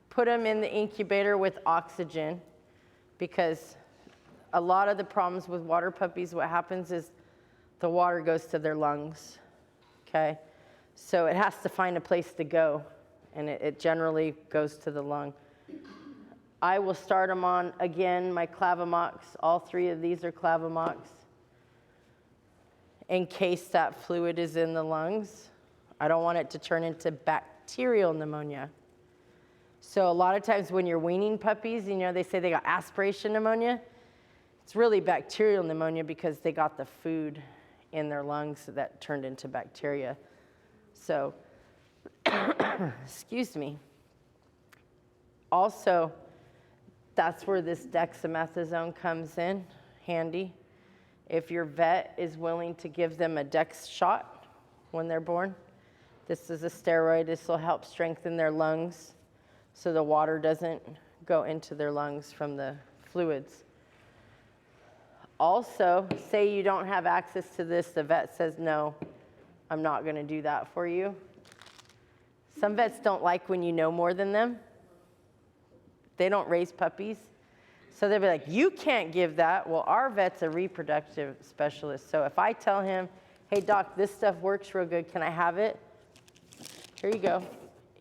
Put them in the incubator with oxygen, because a lot of the problems with water puppies, what happens is the water goes to their lungs, okay? So it has to find a place to go, and it generally goes to the lung. I will start them on, again, my Clavamox. All three of these are Clavamox, in case that fluid is in the lungs. I don't want it to turn into bacterial pneumonia. So a lot of times when you're weaning puppies, they say they got aspiration pneumonia. It's really bacterial pneumonia because they got the food in their lungs that turned into bacteria. So, excuse me. Also, that's where this dexamethasone comes in handy. If your vet is willing to give them a dex shot when they're born, this is a steroid. This will help strengthen their lungs so the water doesn't go into their lungs from the fluids. Also, say you don't have access to this, the vet says, no, I'm not gonna do that for you. Some vets don't like when you know more than them. They don't raise puppies. So they'll be like, you can't give that. Well, our vet's a reproductive specialist. So if I tell him, hey doc, this stuff works real good, can I have it? Here you go.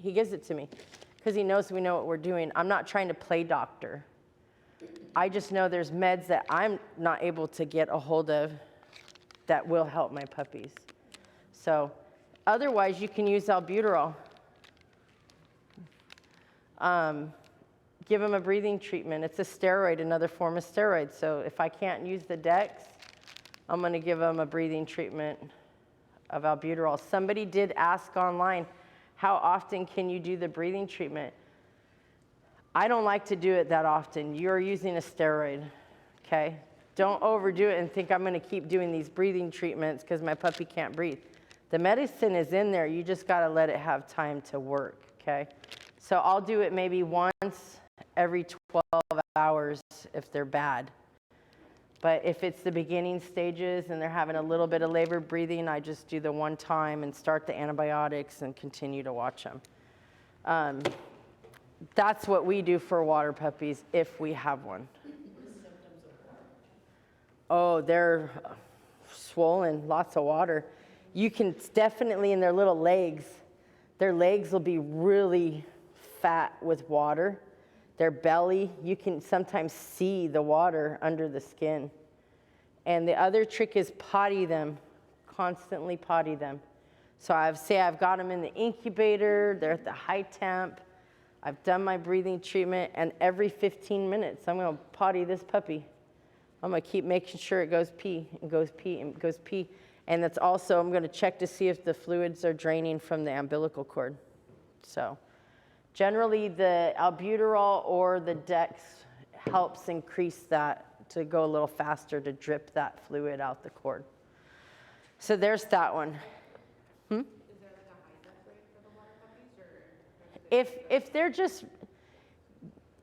He gives it to me because he knows we know what we're doing. I'm not trying to play doctor. I just know there's meds that I'm not able to get a hold of that will help my puppies. So otherwise, you can use albuterol. Give them a breathing treatment. It's a steroid, another form of steroid. So if I can't use the Dex, I'm going to give them a breathing treatment of albuterol. Somebody did ask online, how often can you do the breathing treatment? I don't like to do it that often. You're using a steroid, okay? Don't overdo it and think I'm going to keep doing these breathing treatments because my puppy can't breathe. The medicine is in there. You just got to let it have time to work, okay? So I'll do it maybe once every 12 hours if they're bad. But if it's the beginning stages and they're having a little bit of labored breathing, I just do the one time and start the antibiotics and continue to watch them. That's what we do for water puppies if we have one. Oh, they're swollen, lots of water. You can definitely, in their little legs, their legs will be really fat with water. Their belly, you can sometimes see the water under the skin. And the other trick is potty them, constantly potty them. So I've got them in the incubator, they're at the high temp, I've done my breathing treatment, and every 15 minutes, I'm gonna potty this puppy. I'm gonna keep making sure it goes pee, and goes pee, and goes pee. And that's also, I'm gonna check to see if the fluids are draining from the umbilical cord. So generally the albuterol or the Dex helps increase that to go a little faster to drip that fluid out the cord. So there's that one. Is there like a high death rate for the water puppies, or?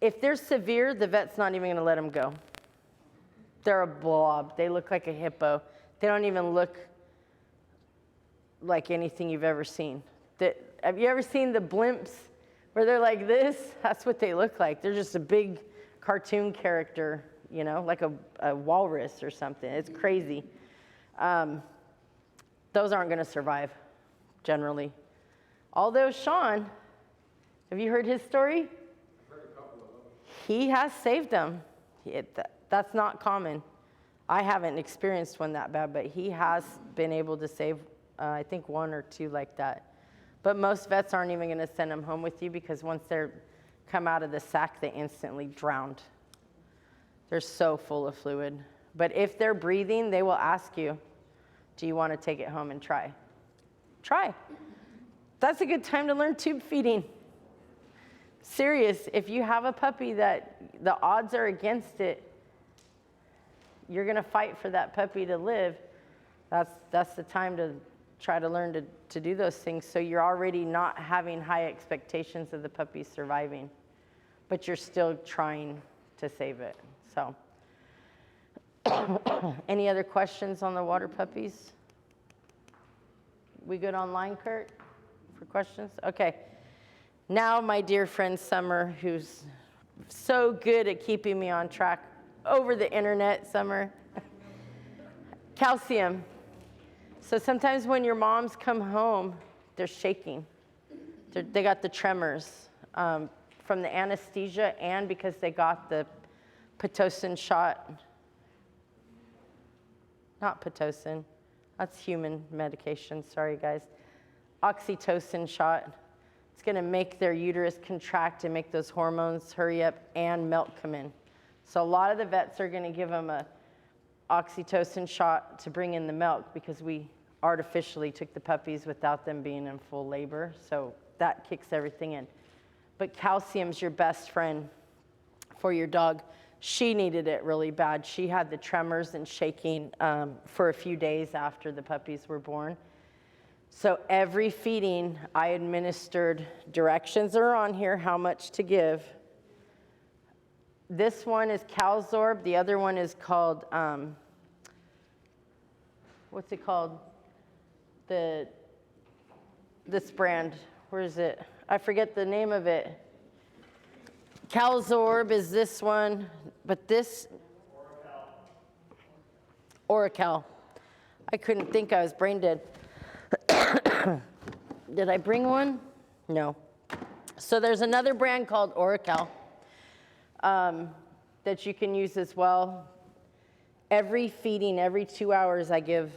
If they're severe, the vet's not even gonna let them go. They're a blob. They look like a hippo. They don't even look like anything you've ever seen. Have you ever seen the blimps where they're like this? That's what they look like. They're just a big cartoon character, you know, like a walrus or something. It's crazy. Those aren't gonna survive, generally. Although Sean, have you heard his story? I've heard a couple of them. He has saved them. That's not common. I haven't experienced one that bad, but he has been able to save, I think, 1 or 2 like that. But most vets aren't even gonna send them home with you because once they're come out of the sac, they instantly drowned. They're so full of fluid. But if they're breathing, they will ask you, do you wanna take it home and try? Try. That's a good time to learn tube feeding. Serious, if you have a puppy that the odds are against it, you're gonna fight for that puppy to live, that's the time to try to learn to do those things so you're already not having high expectations of the puppy surviving, but you're still trying to save it, so. Any other questions on the water puppies? We good online, Kurt, for questions? Okay. Now, my dear friend Summer, who's so good at keeping me on track over the internet, Summer. Calcium. So sometimes when your moms come home, they're shaking. They got the tremors from the anesthesia and because they got the Pitocin shot. Not Pitocin, that's human medication, sorry guys. Oxytocin shot. It's gonna make their uterus contract and make those hormones hurry up and milk come in. So a lot of the vets are gonna give them a oxytocin shot to bring in the milk because we artificially took the puppies without them being in full labor. So that kicks everything in. But calcium's your best friend for your dog. She needed it really bad. She had the tremors and shaking for a few days after the puppies were born. So every feeding, I administered, directions are on here, how much to give. This one is Calzorb. The other one is called, what's it called? This brand, where is it? I forget the name of it. Calzorb is this one, but this, Oracal. I couldn't think, I was brain dead. Did I bring one? No. So there's another brand called Oracal that you can use as well. Every feeding, every 2 hours, I give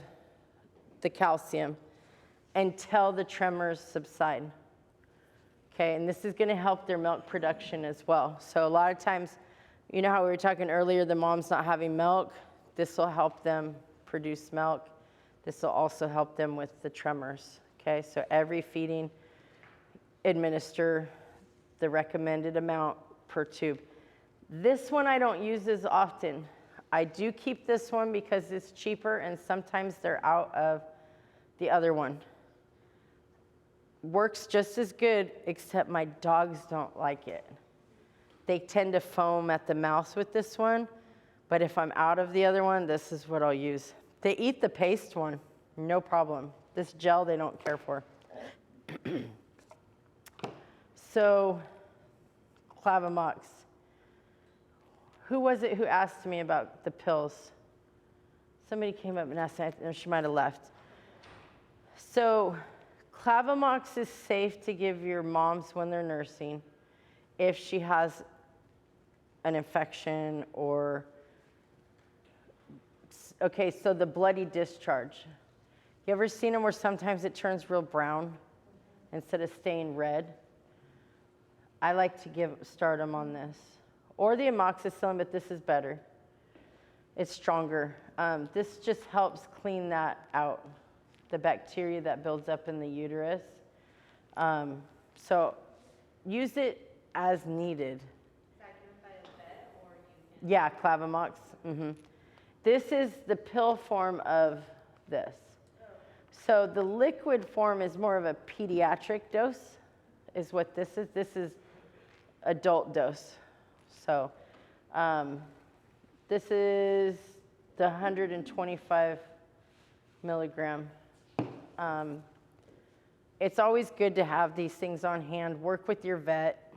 the calcium until the tremors subside. Okay, and this is gonna help their milk production as well. So a lot of times, you know how we were talking earlier, the mom's not having milk? This will help them produce milk. This will also help them with the tremors. Okay, so every feeding, administer the recommended amount per tube. This one I don't use as often. I do keep this one because it's cheaper and sometimes they're out of the other one. Works just as good, except my dogs don't like it. They tend to foam at the mouth with this one, but if I'm out of the other one, this is what I'll use. They eat the paste one, no problem. This gel they don't care for. So, Clavamox. Who was it who asked me about the pills? Somebody came up and asked me, she might have left. So Clavamox is safe to give your moms when they're nursing if she has an infection or, okay, so the bloody discharge. You ever seen them where sometimes it turns real brown instead of staying red? I like to start them on this. Or the amoxicillin, but this is better. It's stronger. This just helps clean that out, the bacteria that builds up in the uterus. So use it as needed. Is that given by a vet or you can? Yeah, Clavamox. This is the pill form of this. So the liquid form is more of a pediatric dose, is what this is. This is adult dose. So this is the 125 milligram. It's always good to have these things on hand. Work with your vet.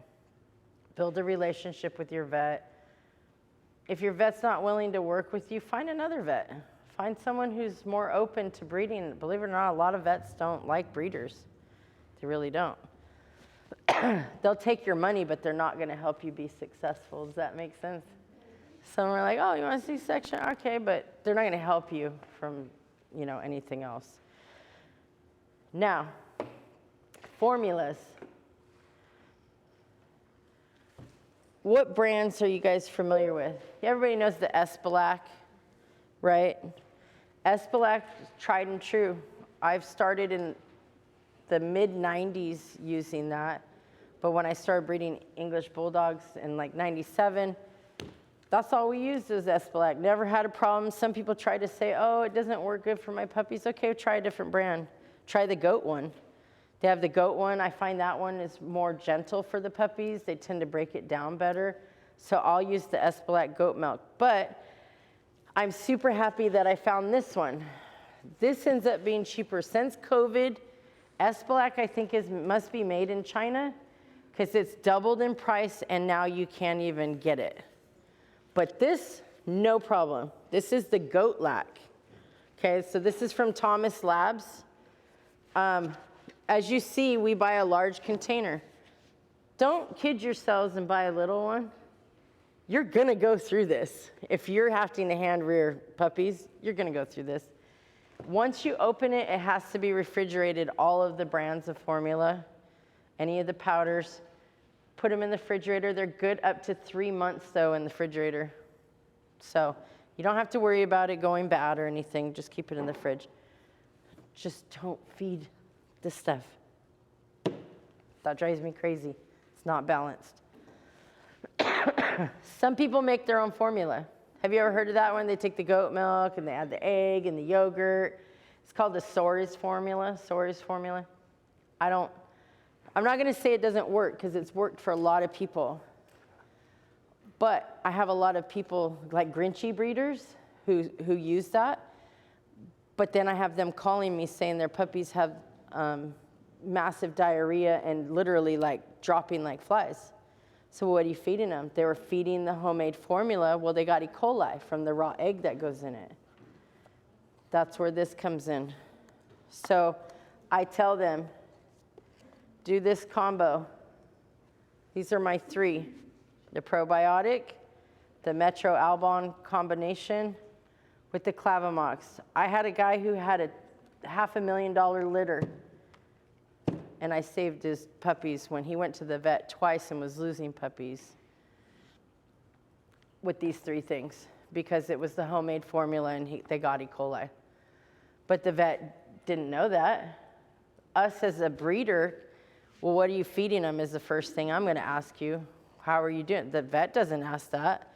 Build a relationship with your vet. If your vet's not willing to work with you, find another vet. Find someone who's more open to breeding. Believe it or not, a lot of vets don't like breeders. They really don't. They'll take your money, but they're not going to help you be successful. Does that make sense? Some are like, oh, you want a C-section? Okay, but they're not going to help you from, anything else. Now, formulas. What brands are you guys familiar with? Everybody knows the Espalac, right? Espalac is tried and true. I've started in the mid-90s using that, but when I started breeding English Bulldogs in like 97, that's all we used was Espalac. Never had a problem. Some people try to say, oh, it doesn't work good for my puppies. Okay, try a different brand. Try the goat one. They have the goat one. I find that one is more gentle for the puppies. They tend to break it down better. So I'll use the Espalac goat milk. But I'm super happy that I found this one. This ends up being cheaper. Since COVID, Espalac, I think, must be made in China because it's doubled in price and now you can't even get it. But this, no problem. This is the goat lac. Okay, so this is from Thomas Labs. As you see, we buy a large container. Don't kid yourselves and buy a little one. You're going to go through this. If you're having to hand rear puppies, you're going to go through this. Once you open it, it has to be refrigerated, all of the brands of formula, any of the powders. Put them in the refrigerator. They're good up to 3 months, though, in the refrigerator. So you don't have to worry about it going bad or anything. Just keep it in the fridge. Just don't feed this stuff. That drives me crazy. It's not balanced. Some people make their own formula. Have you ever heard of that one? They take the goat milk and they add the egg and the yogurt. It's called the Soares formula. Soares formula. I'm not going to say it doesn't work because it's worked for a lot of people. But I have a lot of people like Grinchy breeders who use that. But then I have them calling me saying their puppies have massive diarrhea and literally like dropping like flies. So what are you feeding them? They were feeding the homemade formula. Well, they got E. coli from the raw egg that goes in it. That's where this comes in. So I tell them, do this combo. These are my 3. The probiotic, the Metro Albon combination with the Clavamox. I had a guy who had a $500,000 litter, and I saved his puppies when he went to the vet twice and was losing puppies with these 3 things because it was the homemade formula and they got E. coli. But the vet didn't know that. Us as a breeder, well, what are you feeding them is the first thing I'm going to ask you. How are you doing? The vet doesn't ask that.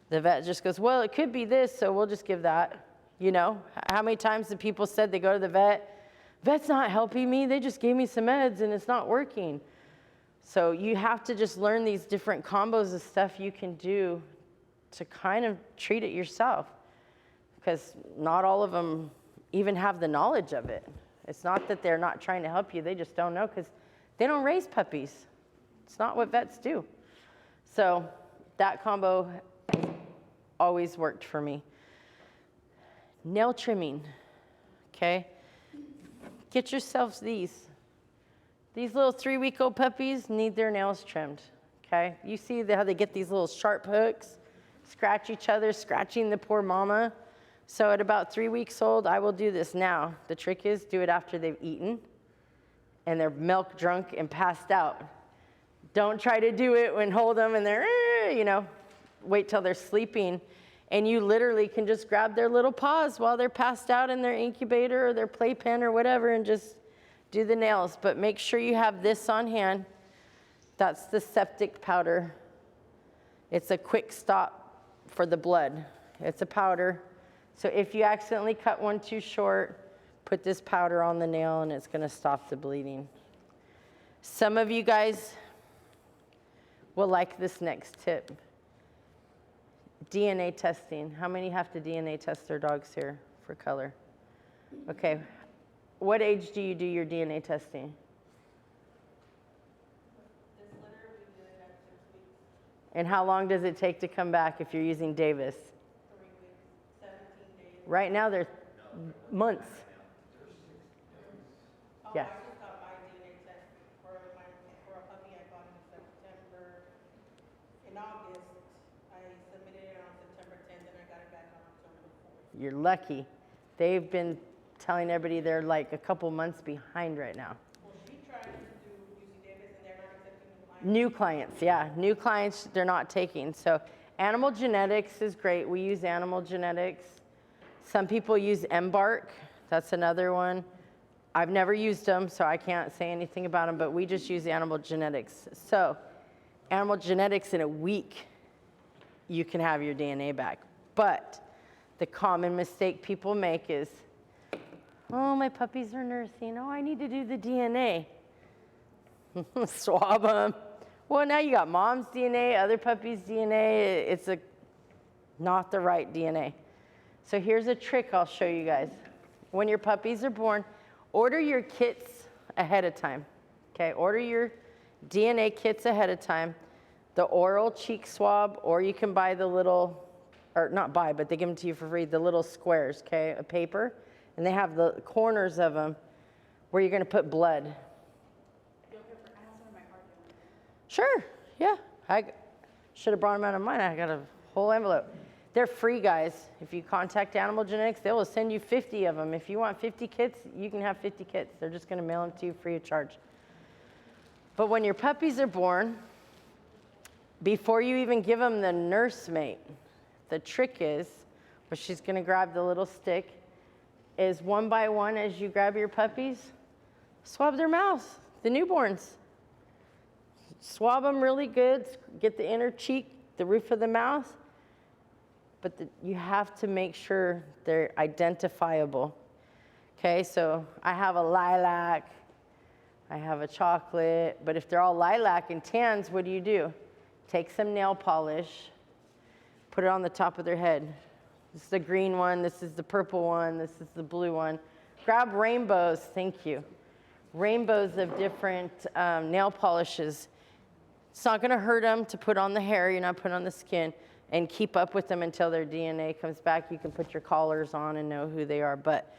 The vet just goes, well, it could be this, so we'll just give that. How many times have people said they go to the vet, vet's not helping me, they just gave me some meds and it's not working. So you have to just learn these different combos of stuff you can do to kind of treat it yourself. Because not all of them even have the knowledge of it. It's not that they're not trying to help you, they just don't know because they don't raise puppies. It's not what vets do. So that combo always worked for me. Nail trimming, okay? get yourselves these. These little 3-week-old puppies need their nails trimmed, okay? You see how they get these little sharp hooks, scratch each other, scratching the poor mama. So at about 3 weeks old, I will do this now. The trick is do it after they've eaten and they're milk drunk and passed out. Don't try to do it when hold them and they're, wait till they're sleeping. And you literally can just grab their little paws while they're passed out in their incubator or their playpen or whatever and just do the nails. But make sure you have this on hand. That's the septic powder. It's a quick stop for the blood. It's a powder. So if you accidentally cut one too short, put this powder on the nail and it's going to stop the bleeding. Some of you guys will like this next tip. DNA testing. How many have to DNA test their dogs here for color? Okay. What age do you do your DNA testing? This litter, we did it at 6 weeks, And how long does it take to come back if you're using Davis? 3 weeks, 17 days. Right now, they're months. Oh, Yeah. I just got my DNA test for a puppy I bought in September. In August, I submitted it on September 10th and I got it back on October 4th. You're lucky. They've been telling everybody they're like a couple months behind right now. Well, she tried to do UC Davis and they're not accepting new clients. New clients, yeah. New clients, they're not taking. So animal genetics is great. We use animal genetics. Some people use Embark. That's another one. I've never used them, so I can't say anything about them, but we just use animal genetics. So animal genetics, in a week, you can have your DNA back. But the common mistake people make is, oh, my puppies are nursing. Oh, I need to do the DNA. Swab them. Well, now you got mom's DNA, other puppies' DNA. It's not the right DNA. So here's a trick I'll show you guys. When your puppies are born, order your kits ahead of time. Okay, order your DNA kits ahead of time. The oral cheek swab, or you can buy the little, or not buy, but they give them to you for free, the little squares, okay, of paper. And they have the corners of them where you're going to put blood. Sure, yeah. I should have brought them out of mine. I got a whole envelope. They're free, guys. If you contact Animal Genetics, they will send you 50 of them. If you want 50 kits, you can have 50 kits. They're just going to mail them to you free of charge. But when your puppies are born, before you even give them the nursemaid, the trick is, where she's going to grab the little stick, is one by one as you grab your puppies, swab their mouths, the newborns. Swab them really good, get the inner cheek, the roof of the mouth, but you have to make sure they're identifiable. Okay, so I have a lilac, I have a chocolate, but if they're all lilac and tans, what do? Take some nail polish, put it on the top of their head. This is the green one, this is the purple one, this is the blue one. Grab rainbows, thank you. Rainbows of different nail polishes. It's not gonna hurt them to put on the hair, you're not putting on the skin, and keep up with them until their DNA comes back. You can put your collars on and know who they are, but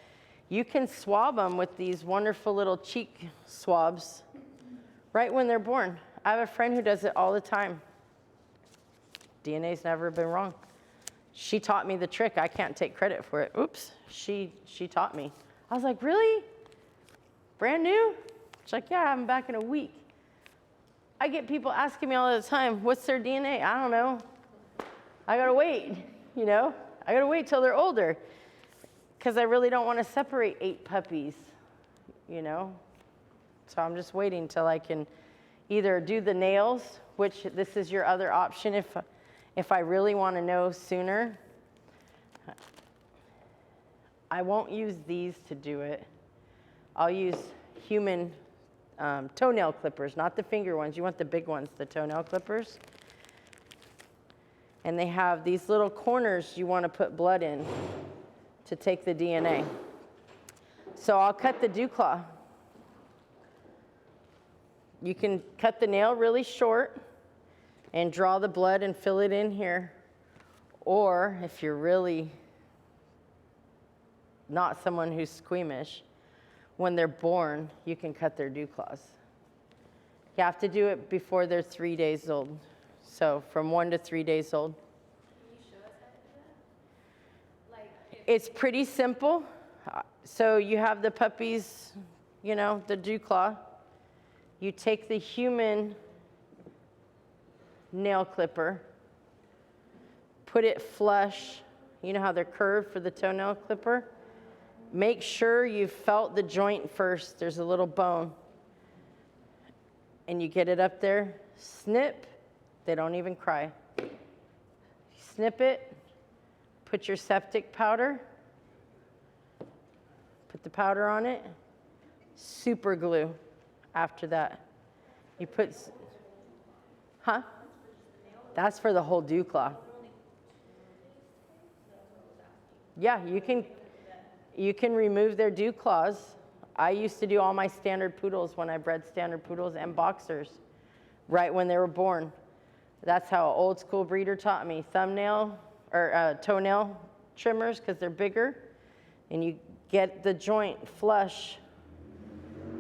you can swab them with these wonderful little cheek swabs right when they're born. I have a friend who does it all the time. DNA's never been wrong. She taught me the trick. I can't take credit for it. Oops, she taught me. I was like, really? Brand new? She's like, yeah, I'm back in a week. I get people asking me all the time, what's their DNA? I don't know. I gotta wait, I gotta wait till they're older because I really don't want to separate 8 puppies, So I'm just waiting till I can either do the nails, which this is your other option if I really want to know sooner. I won't use these to do it. I'll use human toenail clippers, not the finger ones. You want the big ones, the toenail clippers. And they have these little corners you want to put blood in to take the DNA. So I'll cut the dew claw. You can cut the nail really short and draw the blood and fill it in here. Or if you're really not someone who's squeamish, when they're born, you can cut their dew claws. You have to do it before they're 3 days old. So from 1 to 3 days old. Can you show us how to do that? Like, if It's pretty simple. So you have the puppies, you know, the dew claw. You take the human nail clipper, put it flush. You know how they're curved for the toenail clipper? Make sure you felt the joint first. There's a little bone. And you get it up there, snip. They don't even cry. Snip it, put your septic powder, put the powder on it, super glue after that. You put, That's for the whole dew claw. Yeah, you can remove their dew claws. I used to do all my standard poodles when I bred standard poodles and boxers, right when they were born. That's how an old school breeder taught me. Toenail trimmers, because they're bigger, and you get the joint flush.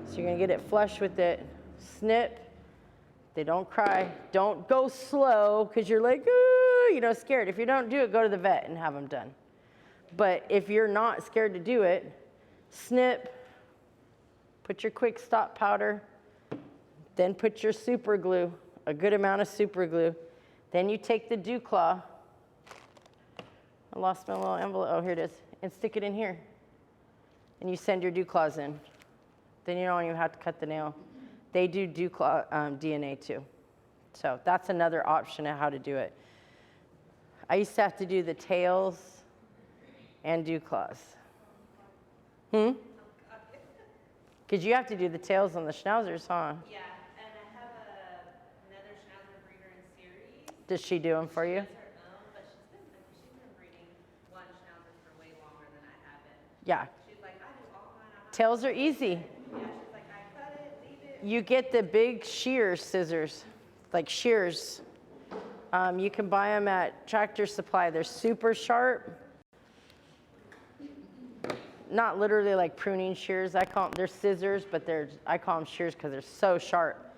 So you're gonna get it flush with it. Snip. They don't cry. Don't go slow, because you're like, ooh, you know, scared. If you don't do it, go to the vet and have them done. But if you're not scared to do it, snip, put your quick stop powder, then put your super glue, a good amount of super glue. Then you take the dew claw, I lost my little envelope, oh, here it is, and stick it in here. And you send your dew claws in. Then you don't even have to cut the nail. They do dew claw DNA too. So that's another option of how to do it. I used to have to do the tails and dew claws. Because you have to do the tails on the schnauzers, huh? Yeah, and I have another Schnauzer breeder in series. Does she do them for you? She does her own, but she's been breeding one Schnauzer for way longer than I have been. Yeah. She's like, I do all mine. Tails are easy. Yeah, she's like, I cut it, leave it. You get the big shear scissors, like shears. You can buy them at Tractor Supply. They're super sharp. Not literally like pruning shears. I call them, they're scissors, but I call them shears because they're so sharp.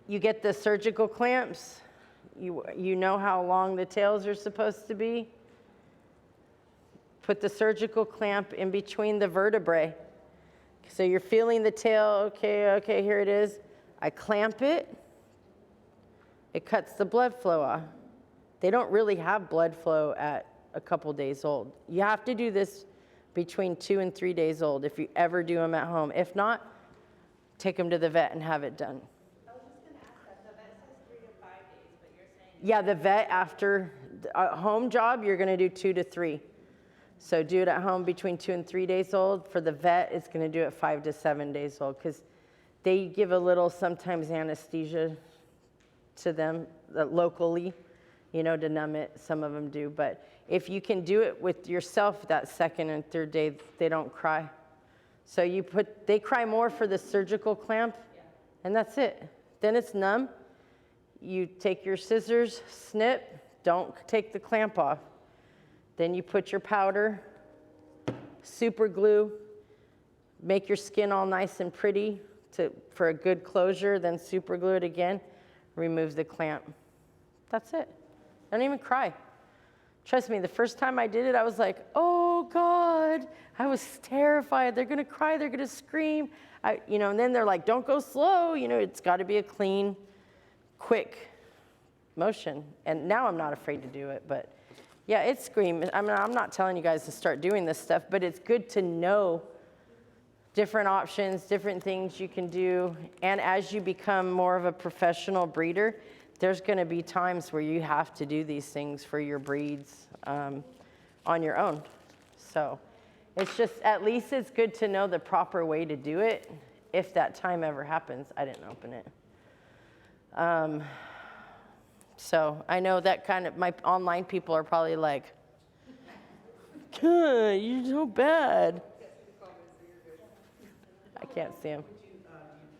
You get the surgical clamps. You know how long the tails are supposed to be. Put the surgical clamp in between the vertebrae. So you're feeling the tail, okay, here it is. I clamp it. It cuts the blood flow off. They don't really have blood flow at a couple days old. You have to do this between 2 and 3 days old if you ever do them at home. If not, take them to the vet and have it done. I was just going to ask that. The vet says 3 to 5 days, but you're saying. Yeah, the vet after a home job, you're going to do 2 to 3. So do it at home between 2 and 3 days old. For the vet, it's going to do it 5 to 7 days old because they give a little sometimes anesthesia to them locally, you know, to numb it. Some of them do. But if you can do it with yourself that 2nd and 3rd day, they don't cry. So they cry more for the surgical clamp, and that's it. Then it's numb. You take your scissors, snip, don't take the clamp off. Then you put your powder, super glue, make your skin all nice and pretty for a good closure, then super glue it again, remove the clamp. That's it. Don't even cry. Trust me, the first time I did it, I was like, oh God, I was terrified. They're gonna cry, they're gonna scream. And then they're like, don't go slow. It's gotta be a clean, quick motion. And now I'm not afraid to do it, but yeah, it's scream. I'm not telling you guys to start doing this stuff, but it's good to know different options, different things you can do. And as you become more of a professional breeder, there's going to be times where you have to do these things for your breeds on your own. So it's just, at least it's good to know the proper way to do it if that time ever happens. I didn't open it. So I know that my online people are probably like, you're so bad. I can't see them. Do you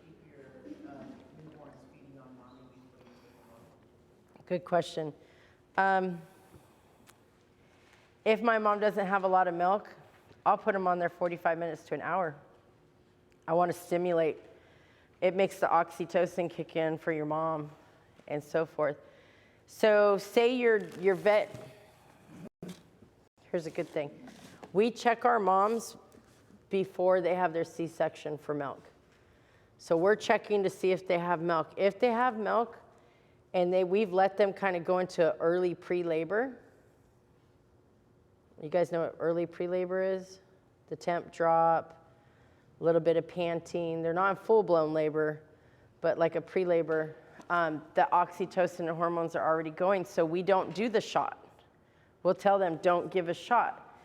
keep your newborns feeding on mommy before you take them home? Good question. If my mom doesn't have a lot of milk, I'll put them on there 45 minutes to an hour. I want to stimulate. It makes the oxytocin kick in for your mom and so forth. So say your vet, here's a good thing. We check our moms before they have their C-section for milk. So we're checking to see if they have milk. If they have milk and we've let them kind of go into early pre-labor. You guys know what early pre-labor is? The temp drop, a little bit of panting. They're not in full-blown labor, but like a pre-labor. The oxytocin and hormones are already going, so we don't do the shot. We'll tell them, don't give a shot.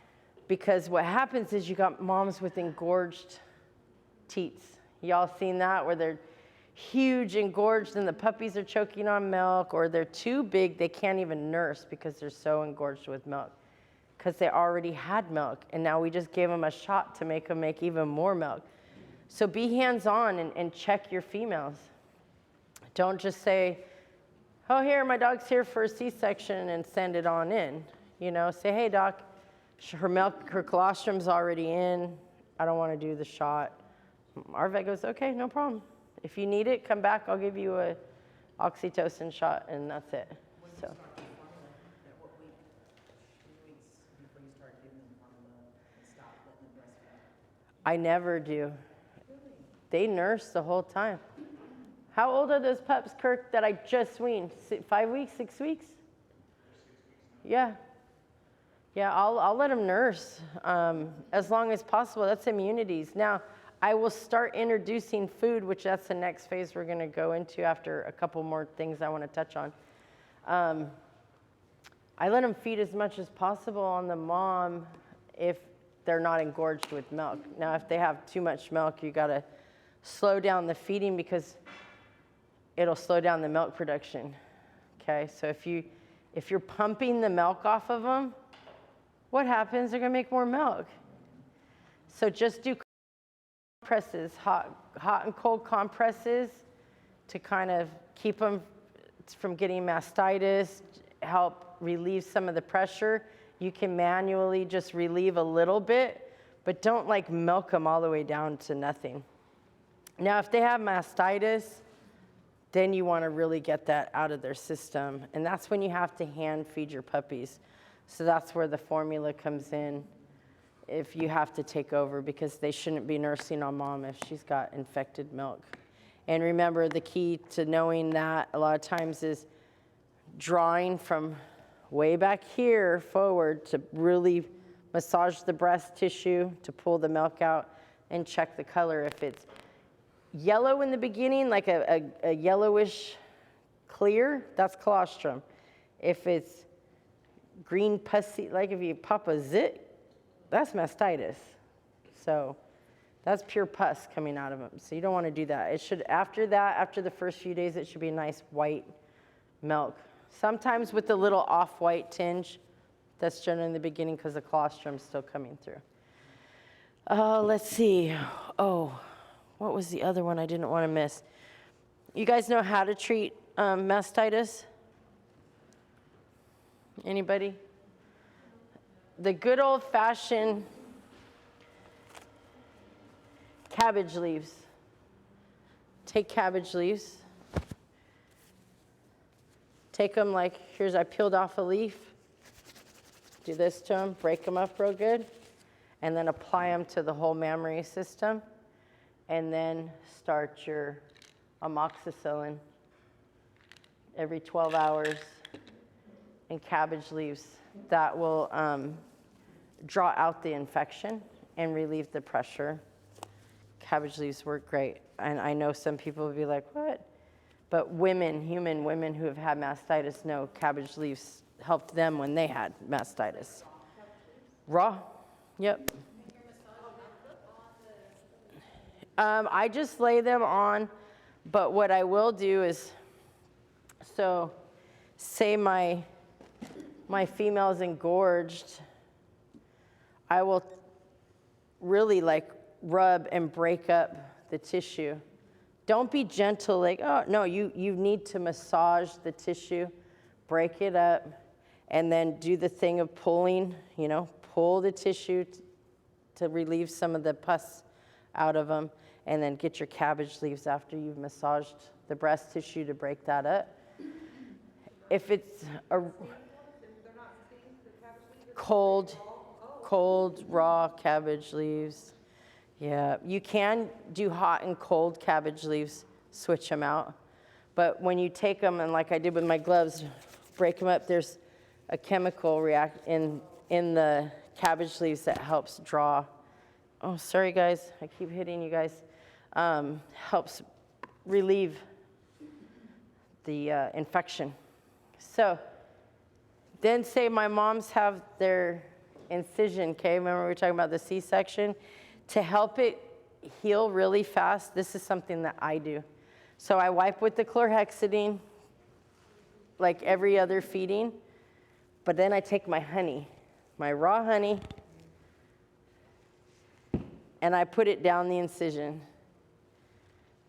Because what happens is you got moms with engorged teats. Y'all seen that, where they're huge, engorged, and the puppies are choking on milk, or they're too big, they can't even nurse because they're so engorged with milk. Because they already had milk, and now we just gave them a shot to make them make even more milk. So be hands-on and check your females. Don't just say, oh, here, my dog's here for a C-section, and send it on in. You know, say, hey, doc, her milk, her colostrum's already in. I don't want to do the shot. Our vet goes, okay, no problem. If you need it, come back. I'll give you a oxytocin shot, and that's it. So. I never do. They nurse the whole time. How old are those pups, Kirk, that I just weaned? 5 weeks, 6 weeks? Yeah. Yeah, I'll let them nurse as long as possible. That's immunities. Now, I will start introducing food, which that's the next phase we're going to go into after a couple more things I want to touch on. I let them feed as much as possible on the mom if they're not engorged with milk. Now, if they have too much milk, you got to slow down the feeding because it'll slow down the milk production. Okay, so if you're pumping the milk off of them, what happens? They're going to make more milk. So just do compresses, hot and cold compresses to kind of keep them from getting mastitis, help relieve some of the pressure. You can manually just relieve a little bit, but don't like milk them all the way down to nothing. Now, if they have mastitis, then you want to really get that out of their system. And that's when you have to hand feed your puppies. So that's where the formula comes in if you have to take over, because they shouldn't be nursing on mom if she's got infected milk. And remember, the key to knowing that a lot of times is drawing from way back here forward to really massage the breast tissue to pull the milk out and check the color. If it's yellow in the beginning, like a yellowish clear, that's colostrum. If it's green pussy, like if you pop a zit, that's mastitis. So that's pure pus coming out of them. So you don't want to do that. It should, after the first few days, it should be nice white milk. Sometimes with a little off-white tinge, that's generally in the beginning because the colostrum's still coming through. Let's see. Oh, what was the other one I didn't want to miss? You guys know how to treat mastitis? Anybody? The good old-fashioned cabbage leaves. Take cabbage leaves. Take them like, I peeled off a leaf. Do this to them, break them up real good, and then apply them to the whole mammary system. And then start your amoxicillin every 12 hours and cabbage leaves. That will draw out the infection and relieve the pressure. Cabbage leaves work great. And I know some people will be like, what? But human women who have had mastitis know cabbage leaves helped them when they had mastitis. Raw? Yep. I just lay them on, but what I will do is, so say my female's engorged, I will really like rub and break up the tissue. Don't be gentle like, oh, no, you need to massage the tissue, break it up, and then do the thing of pulling, pull the tissue to relieve some of the pus out of them, and then get your cabbage leaves after you've massaged the breast tissue to break that up. If it's a cold raw cabbage leaves, yeah, you can do hot and cold cabbage leaves, switch them out. But when you take them, and like I did with my gloves, break them up, there's a chemical react in the cabbage leaves that helps draw. Oh, sorry guys, I keep hitting you guys. Helps relieve the infection. So then say my moms have their incision, okay? Remember we were talking about the C-section? To help it heal really fast, this is something that I do. So I wipe with the chlorhexidine like every other feeding, but then I take my honey, my raw honey, and I put it down the incision.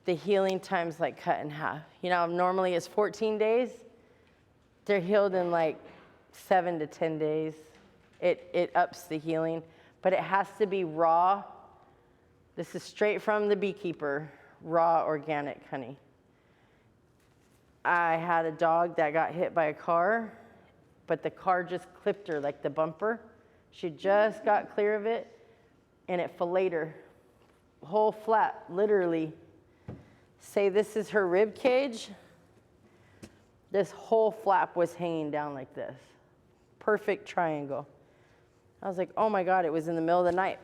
The healing time's like cut in half. You know, normally it's 14 days. They're healed in like 7 to 10 days. It ups the healing, but it has to be raw. This is straight from the beekeeper, raw organic honey. I had a dog that got hit by a car, but the car just clipped her, like the bumper. She just got clear of it, and it filleted her. Whole flat, literally. Say this is her rib cage. This whole flap was hanging down like this. Perfect triangle. I was like, oh my God, it was in the middle of the night.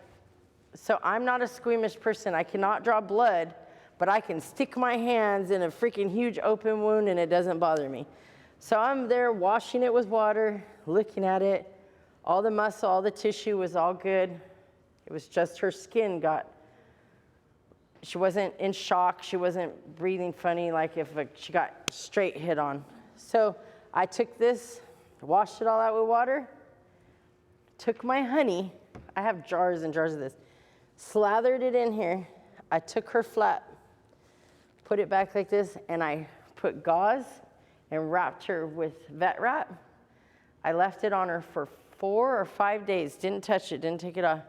So I'm not a squeamish person. I cannot draw blood, but I can stick my hands in a freaking huge open wound and it doesn't bother me. So I'm there washing it with water, looking at it. All the muscle, all the tissue was all good. It was just her skin she wasn't in shock. She wasn't breathing funny like if she got straight hit on. So I took this, washed it all out with water, took my honey. I have jars and jars of this. Slathered it in here. I took her flap, put it back like this, and I put gauze and wrapped her with vet wrap. I left it on her for 4 or 5 days. Didn't touch it, didn't take it off.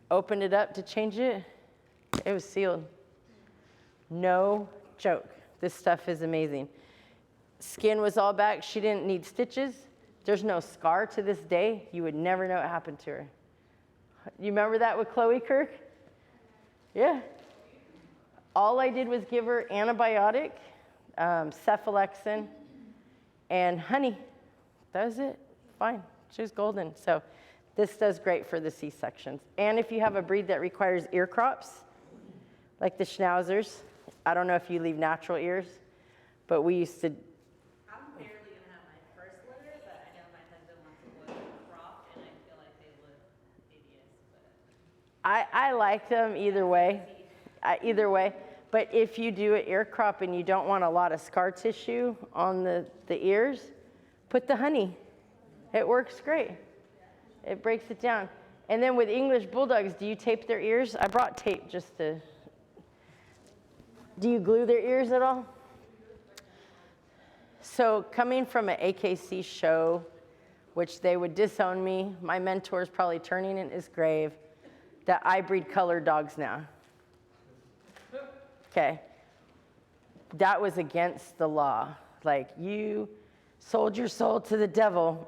Opened it up to change it. It was sealed. No joke. This stuff is amazing. Skin was all back. She didn't need stitches. There's no scar to this day. You would never know what happened to her. You remember that with Chloe Kirk? Yeah. All I did was give her antibiotic, cephalexin, and honey. That was it. Fine. She was golden. So this does great for the C-sections. And if you have a breed that requires ear crops, like the schnauzers, I don't know if you leave natural ears, but we used to. I'm barely gonna have my first litter, but I know my husband wants a wood crop, and I feel like they look hideous. But I like them either way. Either way. But if you do an ear crop and you don't want a lot of scar tissue on the ears, put the honey. It works great. It breaks it down. And then with English bulldogs, do you tape their ears? I brought tape just to. Do you glue their ears at all? So coming from an AKC show, which they would disown me, my mentor's probably turning in his grave, that I breed colored dogs now. Okay. That was against the law. Like, you sold your soul to the devil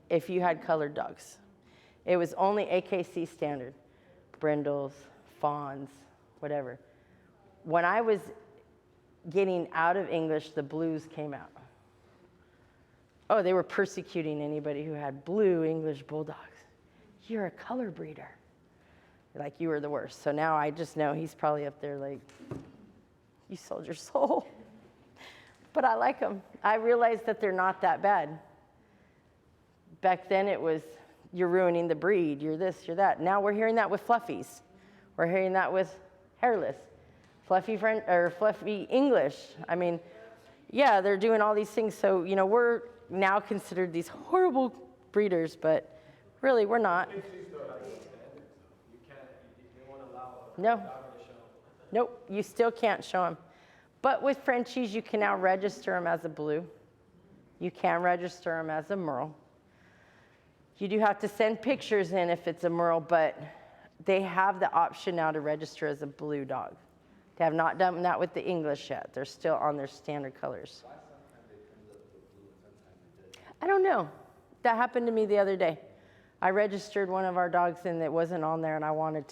if you had colored dogs. It was only AKC standard. Brindles, fawns, whatever. When I was getting out of English, the blues came out. Oh, they were persecuting anybody who had blue English bulldogs. You're a color breeder. Like, you were the worst. So now I just know he's probably up there like, you sold your soul. But I like them. I realized that they're not that bad. Back then it was, you're ruining the breed, you're this, you're that. Now we're hearing that with fluffies. We're hearing that with hairless. Fluffy English. I mean, yeah, they're doing all these things. So, you know, we're now considered these horrible breeders, but really we're not. No. Nope, you still can't show them. But with Frenchies, you can now register them as a blue. You can register them as a merle. You do have to send pictures in if it's a merle, but they have the option now to register as a blue dog. They have not done that with the English yet. They're still on their standard colors. I don't know. That happened to me the other day. I registered one of our dogs and it wasn't on there, and I wanted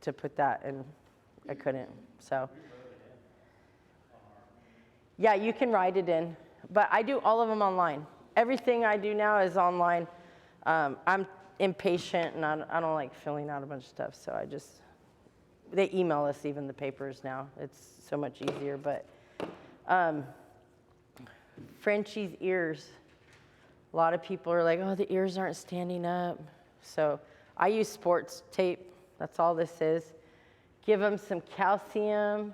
to put that, and I couldn't. So, yeah, you can write it in, but I do all of them online. Everything I do now is online. I'm impatient, and I don't like filling out a bunch of stuff, so they email us even the papers now. It's so much easier, but Frenchie's ears. A lot of people are like, oh, the ears aren't standing up. So I use sports tape. That's all this is. Give them some calcium.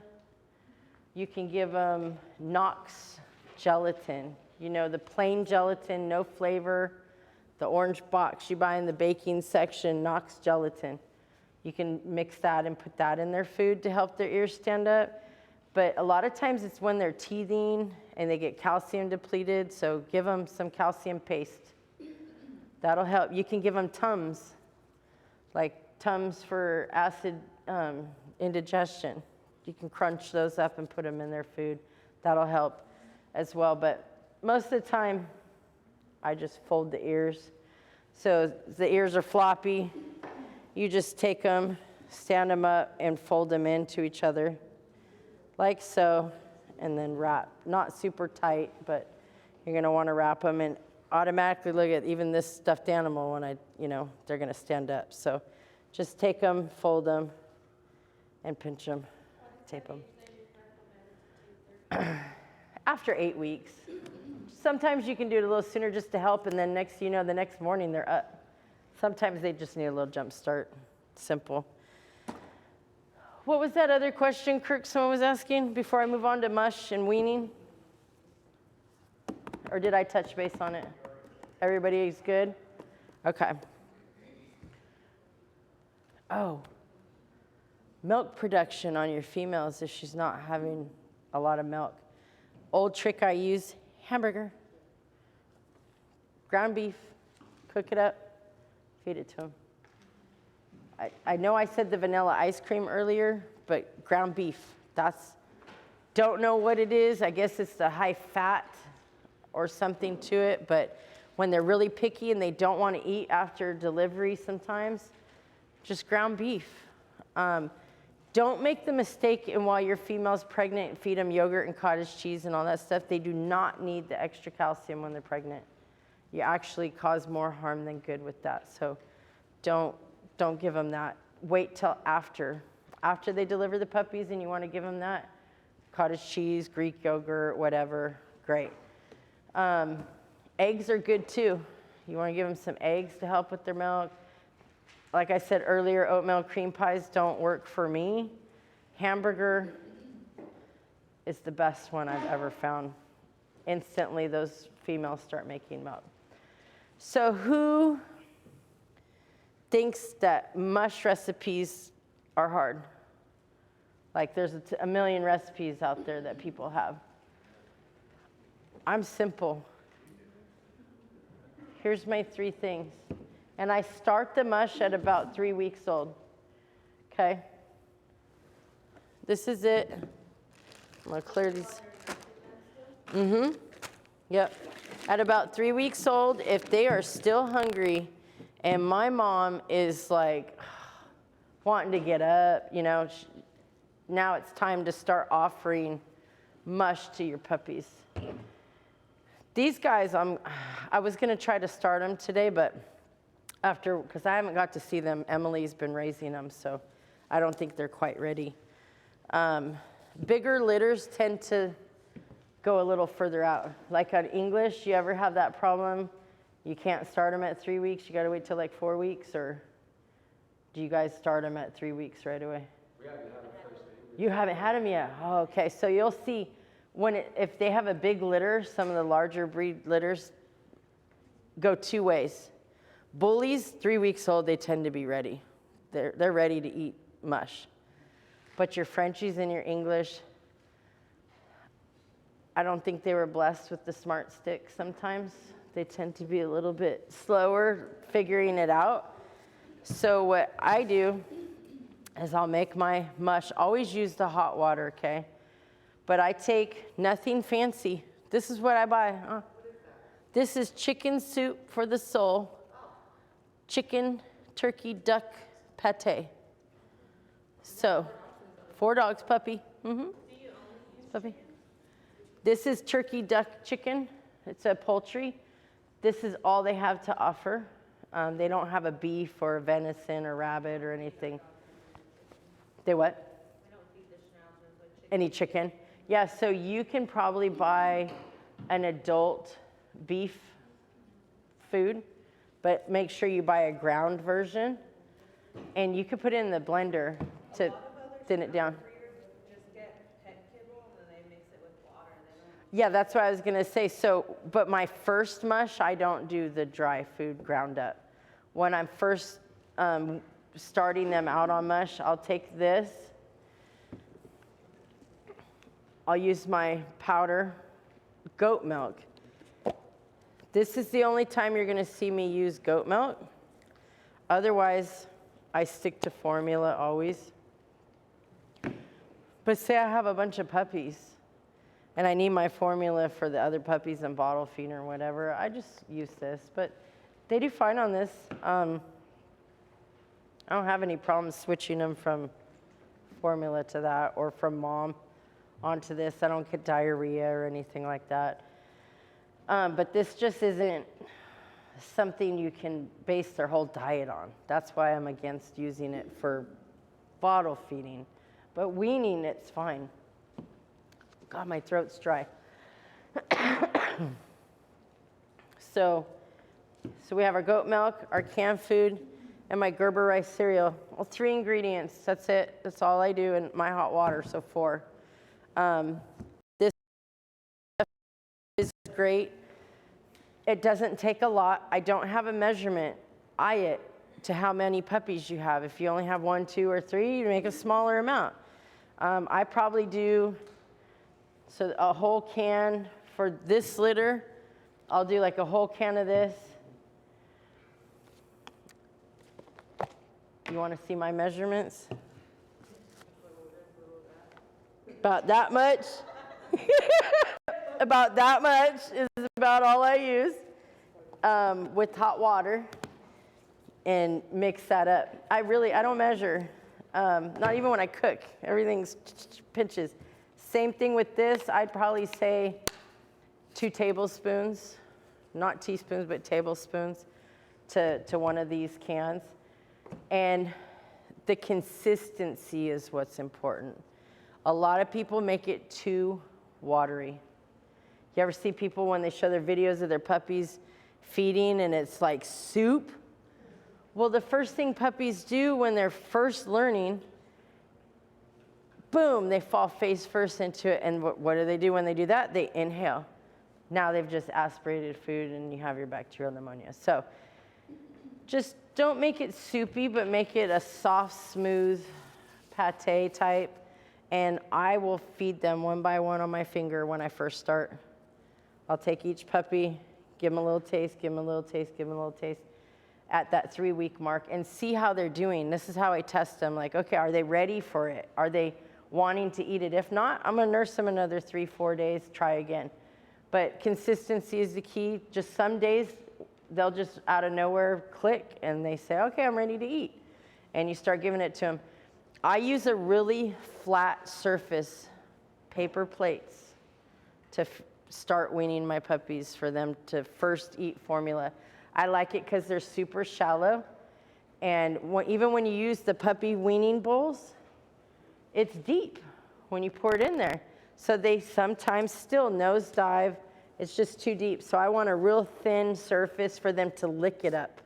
You can give them Knox gelatin. You know, the plain gelatin, no flavor. The orange box you buy in the baking section, Knox gelatin. You can mix that and put that in their food to help their ears stand up. But a lot of times it's when they're teething and they get calcium depleted, so give them some calcium paste. That'll help. You can give them Tums, like Tums for acid indigestion. You can crunch those up and put them in their food. That'll help as well. But most of the time, I just fold the ears. So the ears are floppy. You just take them, stand them up, and fold them into each other, like so, and then wrap. Not super tight, but you're gonna wanna wrap them, and automatically look at even this stuffed animal when they're gonna stand up. So just take them, fold them, and pinch them, tape them. After 8 weeks. Sometimes you can do it a little sooner just to help, and then the next morning they're up. Sometimes they just need a little jump start. Simple. What was that other question, Kirk, someone was asking before I move on to mush and weaning? Or did I touch base on it? Everybody's good? Okay. Oh, milk production on your females if she's not having a lot of milk. Old trick I use, hamburger. Ground beef, cook it up, feed it to them. I know I said the vanilla ice cream earlier, but ground beef, don't know what it is. I guess it's the high fat or something to it, but when they're really picky and they don't want to eat after delivery sometimes, just ground beef. Don't make the mistake and while your female's pregnant, feed them yogurt and cottage cheese and all that stuff. They do not need the extra calcium when they're pregnant. You actually cause more harm than good with that. So don't give them that. Wait till after they deliver the puppies and you want to give them that. Cottage cheese, Greek yogurt, whatever, great. Eggs are good too. You want to give them some eggs to help with their milk. Like I said earlier, oatmeal cream pies don't work for me. Hamburger is the best one I've ever found. Instantly, those females start making milk. So who thinks that mush recipes are hard? Like there's a million recipes out there that people have. I'm simple. Here's my 3 things. And I start the mush at about 3 weeks old, okay? This is it. I'm gonna clear these. Yep. At about 3 weeks old, if they are still hungry and my mom is like wanting to get up, now it's time to start offering mush to your puppies. These guys, I was gonna try to start them today, but because I haven't got to see them, Emily's been raising them, so I don't think they're quite ready. Bigger litters tend to go a little further out. Like on English, you ever have that problem? You can't start them at 3 weeks, you gotta wait till like 4 weeks, or do you guys start them at 3 weeks right away? We haven't had them first 8 weeks. You haven't had them yet? Oh, okay, so you'll see if they have a big litter, some of the larger breed litters go 2 ways. Bullies, 3 weeks old, they tend to be ready. They're ready to eat mush. But your Frenchies and your English, I don't think they were blessed with the smart stick sometimes. They tend to be a little bit slower figuring it out. So what I do is I'll make my mush. Always use the hot water, okay? But I take nothing fancy. This is what I buy. This is chicken soup for the soul. Chicken, turkey, duck, pate. So, 4 dogs, puppy. Puppy. This is turkey, duck, chicken. It's a poultry. This is all they have to offer. They don't have a beef or a venison or rabbit or anything. They what? We don't feed the schnauzers like chicken. Any chicken? Yeah, so you can probably buy an adult beef food, but make sure you buy a ground version. And you could put it in the blender to thin it down. Just get pet kibble and then they mix it with water and they don't. Yeah, that's what I was gonna say. So, but my first mush, I don't do the dry food ground up. When I'm first starting them out on mush, I'll take this. I'll use my powder goat milk. This is the only time you're gonna see me use goat milk. Otherwise, I stick to formula always. But say I have a bunch of puppies and I need my formula for the other puppies and bottle feed or whatever, I just use this. But they do fine on this. I don't have any problems switching them from formula to that or from mom onto this. I don't get diarrhea or anything like that. But this just isn't something you can base their whole diet on. That's why I'm against using it for bottle feeding. But weaning, it's fine. God, my throat's dry. So we have our goat milk, our canned food, and my Gerber rice cereal. Well, 3 ingredients, that's it. That's all I do in my hot water, so 4. This is great. It doesn't take a lot. I don't have a measurement. Eye it to how many puppies you have. If you only have 1, 2, or 3, you make a smaller amount. I probably do, so a whole can for this litter, I'll do like a whole can of this. You want to see my measurements? About that much. About that much is about all I use with hot water and mix that up. I don't measure, not even when I cook. Everything's pinches. Same thing with this. I'd probably say 2 tablespoons, not teaspoons, but tablespoons to one of these cans. And the consistency is what's important. A lot of people make it too watery. You ever see people when they show their videos of their puppies feeding and it's like soup? Well, the first thing puppies do when they're first learning, boom, they fall face first into it. And what do they do when they do that? They inhale. Now they've just aspirated food and you have your bacterial pneumonia. So just don't make it soupy, but make it a soft, smooth pate type. And I will feed them one by one on my finger when I first start. I'll take each puppy, give them a little taste, give them a little taste, give them a little taste at that 3-week mark and see how they're doing. This is how I test them. Like, okay, are they ready for it? Are they wanting to eat it? If not, I'm gonna nurse them another 3-4 days, try again. But consistency is the key. Just some days, they'll just out of nowhere click and they say, okay, I'm ready to eat. And you start giving it to them. I use a really flat surface, paper plates, to start weaning my puppies for them to first eat formula. I like it because they're super shallow. And even when you use the puppy weaning bowls, it's deep when you pour it in there. So they sometimes still nosedive. It's just too deep. So I want a real thin surface for them to lick it up.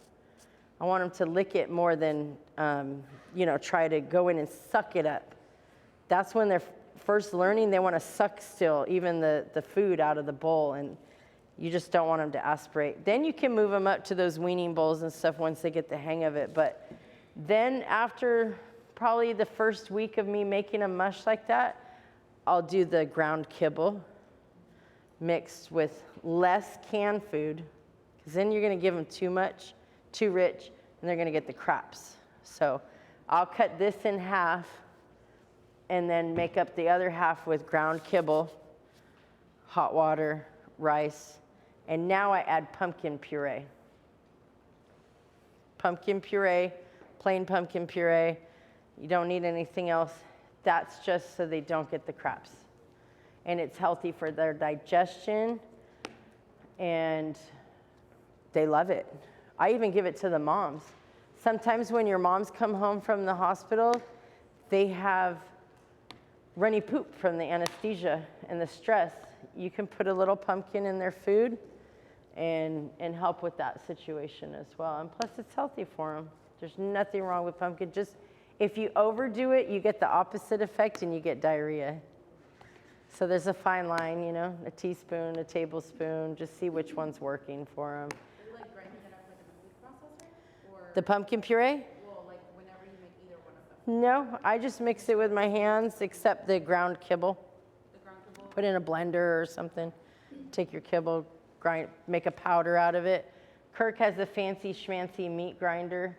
I want them to lick it more than, try to go in and suck it up. That's when they're first learning, they want to suck still, even the food out of the bowl, and you just don't want them to aspirate. Then you can move them up to those weaning bowls and stuff once they get the hang of it. But then after probably the first week of me making a mush like that, I'll do the ground kibble mixed with less canned food, because then you're going to give them too much, too rich, and they're going to get the craps. So I'll cut this in half and then make up the other half with ground kibble, hot water, rice, and now I add pumpkin puree. Pumpkin puree, plain pumpkin puree. You don't need anything else. That's just so they don't get the craps. And it's healthy for their digestion, and they love it. I even give it to the moms. Sometimes when your moms come home from the hospital, they have runny poop from the anesthesia and the stress. You can put a little pumpkin in their food and help with that situation as well. And plus, it's healthy for them. There's nothing wrong with pumpkin. Just if you overdo it, you get the opposite effect and you get diarrhea. So there's a fine line, you know, a teaspoon, a tablespoon, just see which one's working for them. Are you like grinding it up like in a food processor? Or, The pumpkin puree? well, like whenever you make either one of them? No, I just mix it with my hands, except the ground kibble. The ground kibble? Put in a blender or something. Take your kibble, grind, make a powder out of it. Kirk has a fancy schmancy meat grinder.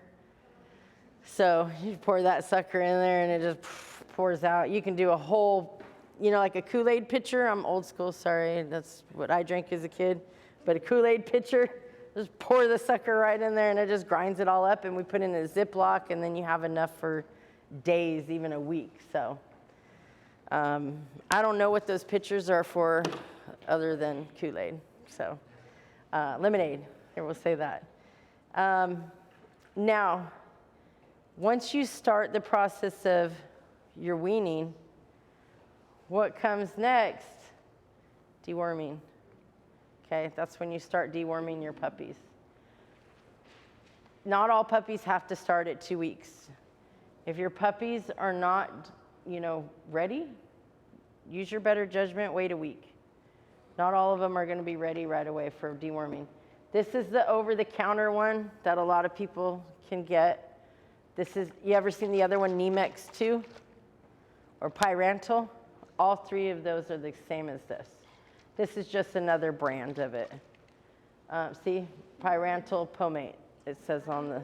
So you pour that sucker in there and it just pours out. You can do a whole, you know, like a Kool-Aid pitcher. I'm old school, sorry. That's what I drank as a kid. But a Kool-Aid pitcher, just pour the sucker right in there and it just grinds it all up. And we put in a Ziploc and then you have enough for days, even a week. So I don't know what those pitchers are for other than Kool-Aid. So lemonade, here we'll say that. Now, once you start the process of your weaning, what comes next? Deworming. Okay, that's when you start deworming your puppies. Not all puppies have to start at 2 weeks. If your puppies are not, you know, ready, use your better judgment, wait a week. Not all of them are going to be ready right away for deworming. This is the over-the-counter one that a lot of people can get. This is, you ever seen the other one, Nemex 2 or Pyrantel? All three of those are the same as this. This is just another brand of it. See, Pyrantel Pomate, it says on the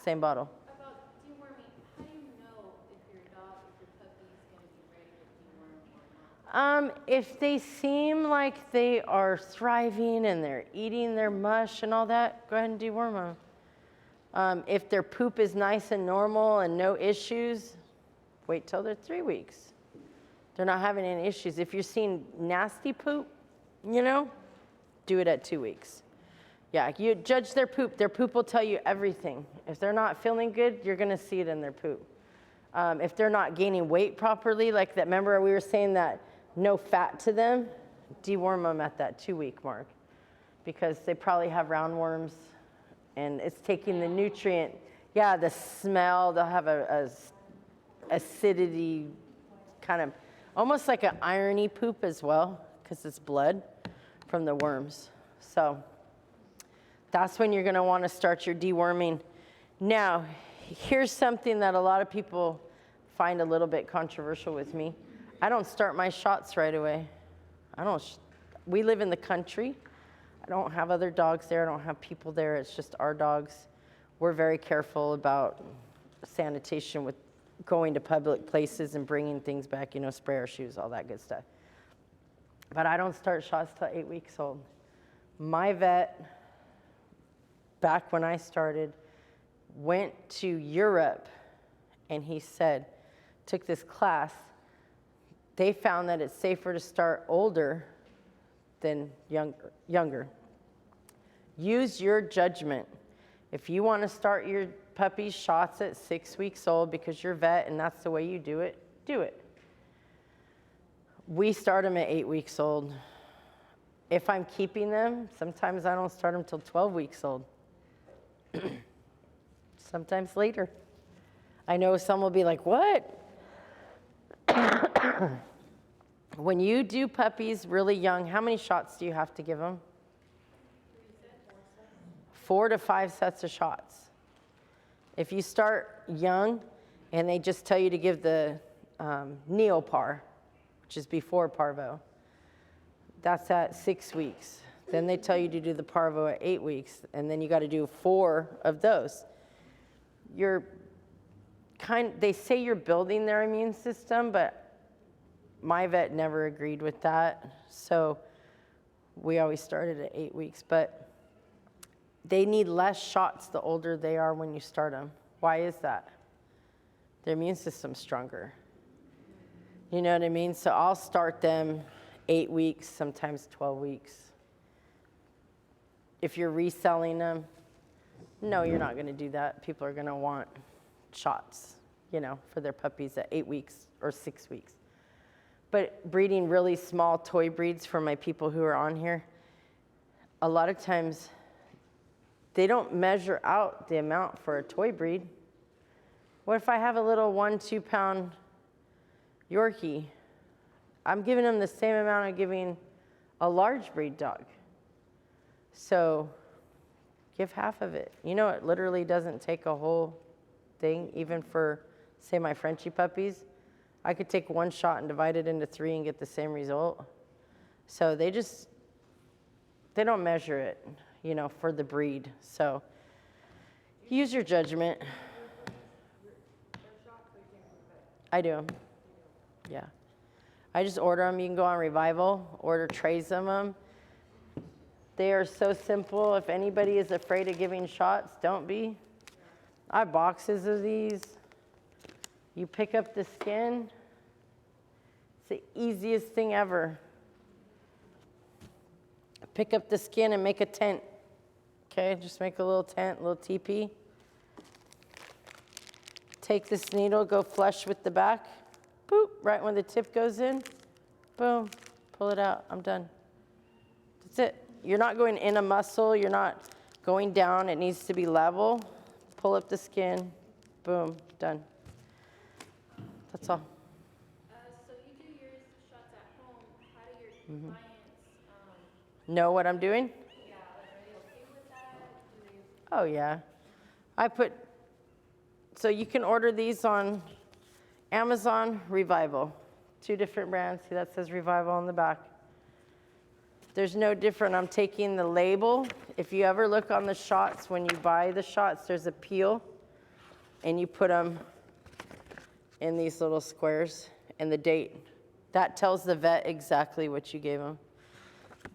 same bottle. About deworming, how do you know if your puppy is going to be ready to deworm or not? If they seem like they are thriving and they're eating their mush and all that, go ahead and deworm them. If their poop is nice and normal and no issues, wait till they're 3 weeks. They're not having any issues. If you're seeing nasty poop, you know, do it at 2 weeks. Yeah, you judge their poop. Their poop will tell you everything. If they're not feeling good, you're going to see it in their poop. If they're not gaining weight properly, like that, remember we were saying that no fat to them, deworm them at that 2 week mark because they probably have roundworms and it's taking the nutrient. Yeah, the smell, they'll have a acidity, kind of almost like an irony poop as well because it's blood from the worms. So that's when you're going to want to start your deworming. Now, here's something that a lot of people find a little bit controversial with me. I don't start my shots right away. We live in the country. I don't have other dogs there. I don't have people there. It's just our dogs. We're very careful about sanitation with going to public places and bringing things back, you know, sprayer shoes, all that good stuff. But I don't start shots till 8 weeks old. My vet, back when I started, went to Europe and he said, took this class, they found that it's safer to start older than younger. Use your judgment. If you want to start your puppy's shots at 6 weeks old because you're vet and that's the way you do it, do it. We start them at 8 weeks old. If I'm keeping them, sometimes I don't start them till 12 weeks old. Sometimes later. I know some will be like, what? When you do puppies really young, how many shots do you have to give them? 4 to 5 sets of shots. If you start young and they just tell you to give the Neopar, which is before Parvo, that's at 6 weeks. Then they tell you to do the Parvo at 8 weeks, and then you got to do 4 of those. Your they say you're building their immune system, but my vet never agreed with that. So we always started at 8 weeks, but they need less shots the older they are when you start them. Why is that? Their immune system's stronger. You know what I mean? So I'll start them 8 weeks, sometimes 12 weeks. If you're reselling them, no, you're not going to do that. People are going to want shots, you know, for their puppies at 8 weeks or 6 weeks. But breeding really small toy breeds for my people who are on here, a lot of times they don't measure out the amount for a toy breed. What if I have a little 1-2 pound Yorkie? I'm giving them the same amount of giving a large breed dog. So give half of it. You know, it literally doesn't take a whole thing, even for, say, my Frenchie puppies. I could take one shot and divide it into 3 and get the same result. So they don't measure it, you know, for the breed. So use your judgment. I do. Yeah. I just order them. You can go on Revival, order trays of them. They are so simple. If anybody is afraid of giving shots, don't be. I have boxes of these. You pick up the skin. It's the easiest thing ever. Pick up the skin and make a tent. Okay, just make a little tent, a little teepee. Take this needle, go flush with the back. Boop, right when the tip goes in. Boom, pull it out, I'm done. That's it. You're not going in a muscle, you're not going down, it needs to be level. Pull up the skin, boom, done. That's all. So you do your shots at home. How do your clients, Know what I'm doing? yeah, like, are they okay with that? Do they? Oh yeah. So you can order these on Amazon, Revival. 2 different brands. See, that says Revival on the back. There's no different. I'm taking the label. If you ever look on the shots, when you buy the shots, there's a peel, and you put them in these little squares and the date. That tells the vet exactly what you gave them.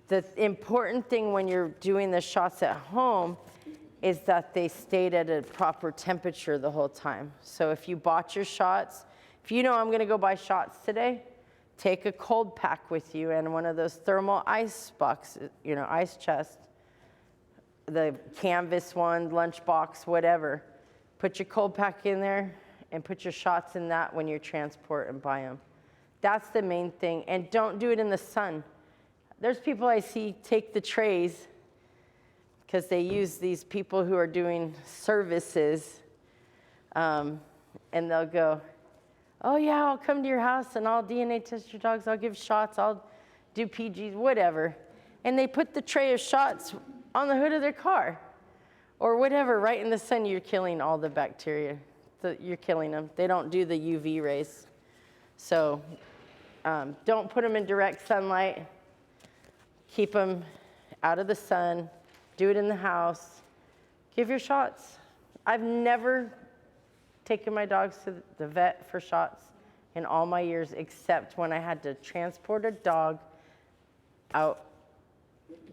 The important thing when you're doing the shots at home is that they stayed at a proper temperature the whole time. So if you bought your shots, if you know I'm going to go buy shots today, take a cold pack with you and one of those thermal ice boxes, you know, ice chest, the canvas one, lunchbox, whatever. Put your cold pack in there and put your shots in that when you transport and buy them. That's the main thing. And don't do it in the sun. There's people I see take the trays because they use these people who are doing services, and they'll go, oh yeah, I'll come to your house and I'll DNA test your dogs, I'll give shots, I'll do PGs, whatever. And they put the tray of shots on the hood of their car or whatever, right in the sun. You're killing all the bacteria. You're killing them. They don't do the UV rays. So don't put them in direct sunlight. Keep them out of the sun. Do it in the house. Give your shots. I've never taken my dogs to the vet for shots in all my years, except when I had to transport a dog out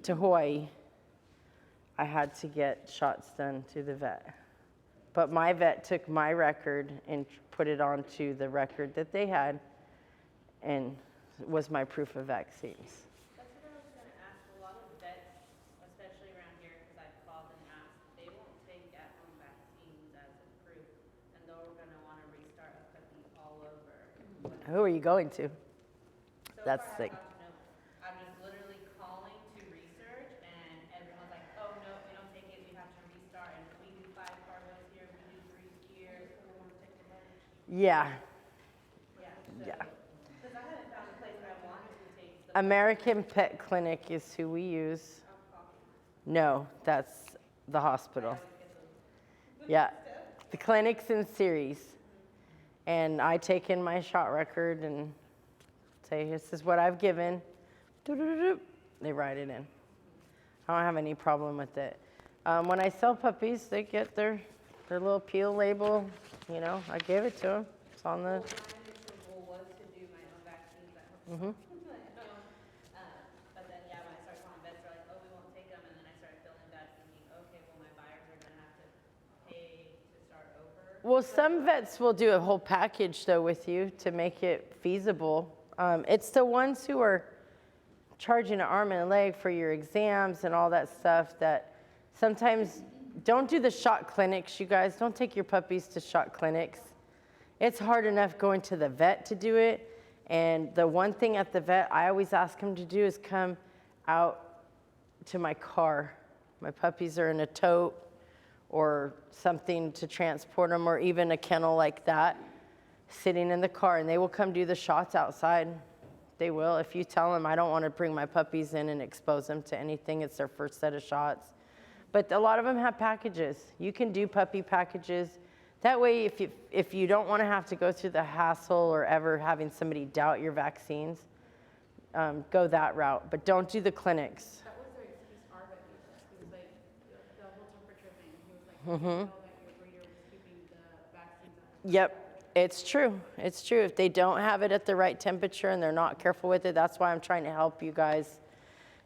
to Hawaii. I had to get shots done to the vet. But my vet took my record and put it onto the record that they had and was my proof of vaccines. That's what I was going to ask. A lot of vets, especially around here, because I've called and asked, they won't take at-home vaccines as a proof, and they're going to want to restart a puppy all over. Who are you going to? So That's far, the I've got no. I'm just literally calling to research, and everyone's like, oh, no, we don't take it. We have to restart. And we do 5 carboys here, we do 3 here. So we want to take the money. Yeah. Yeah. Yeah. Because I haven't found a place that I wanted to take the American Pet Clinic is who we use. No, that's the hospital. Yeah, the clinic's in series. And I take in my shot record and say, this is what I've given. Doo-doo-doo-doo. They write it in. I don't have any problem with it. When I sell puppies, they get their little peel label, you know, I gave it to him. It's on the, My initial goal was to do my own vaccines at home. But then, yeah, when I started calling vets, they're like, oh, we won't take them. And then I started feeling bad thinking, okay, well, my buyers are gonna have to pay to start over. well, some vets will do a whole package though with you to make it feasible. It's the ones who are charging an arm and a leg for your exams and all that stuff that sometimes don't do the shot clinics, you guys. Don't take your puppies to shot clinics. It's hard enough going to the vet to do it. And the one thing at the vet I always ask them to do is come out to my car. My puppies are in a tote or something to transport them, or even a kennel like that, sitting in the car, and they will come do the shots outside. They will. If you tell them, I don't want to bring my puppies in and expose them to anything, it's their first set of shots. But a lot of them have packages. You can do puppy packages. That way, if you don't want to have to go through the hassle or ever having somebody doubt your vaccines, go that route. But don't do the clinics. That was their excuse, our vet used. He was like, the whole temperature thing. He was like, you know that your breeder was keeping the vaccines on. Yep, it's true. It's true. If they don't have it at the right temperature and they're not careful with it, that's why I'm trying to help you guys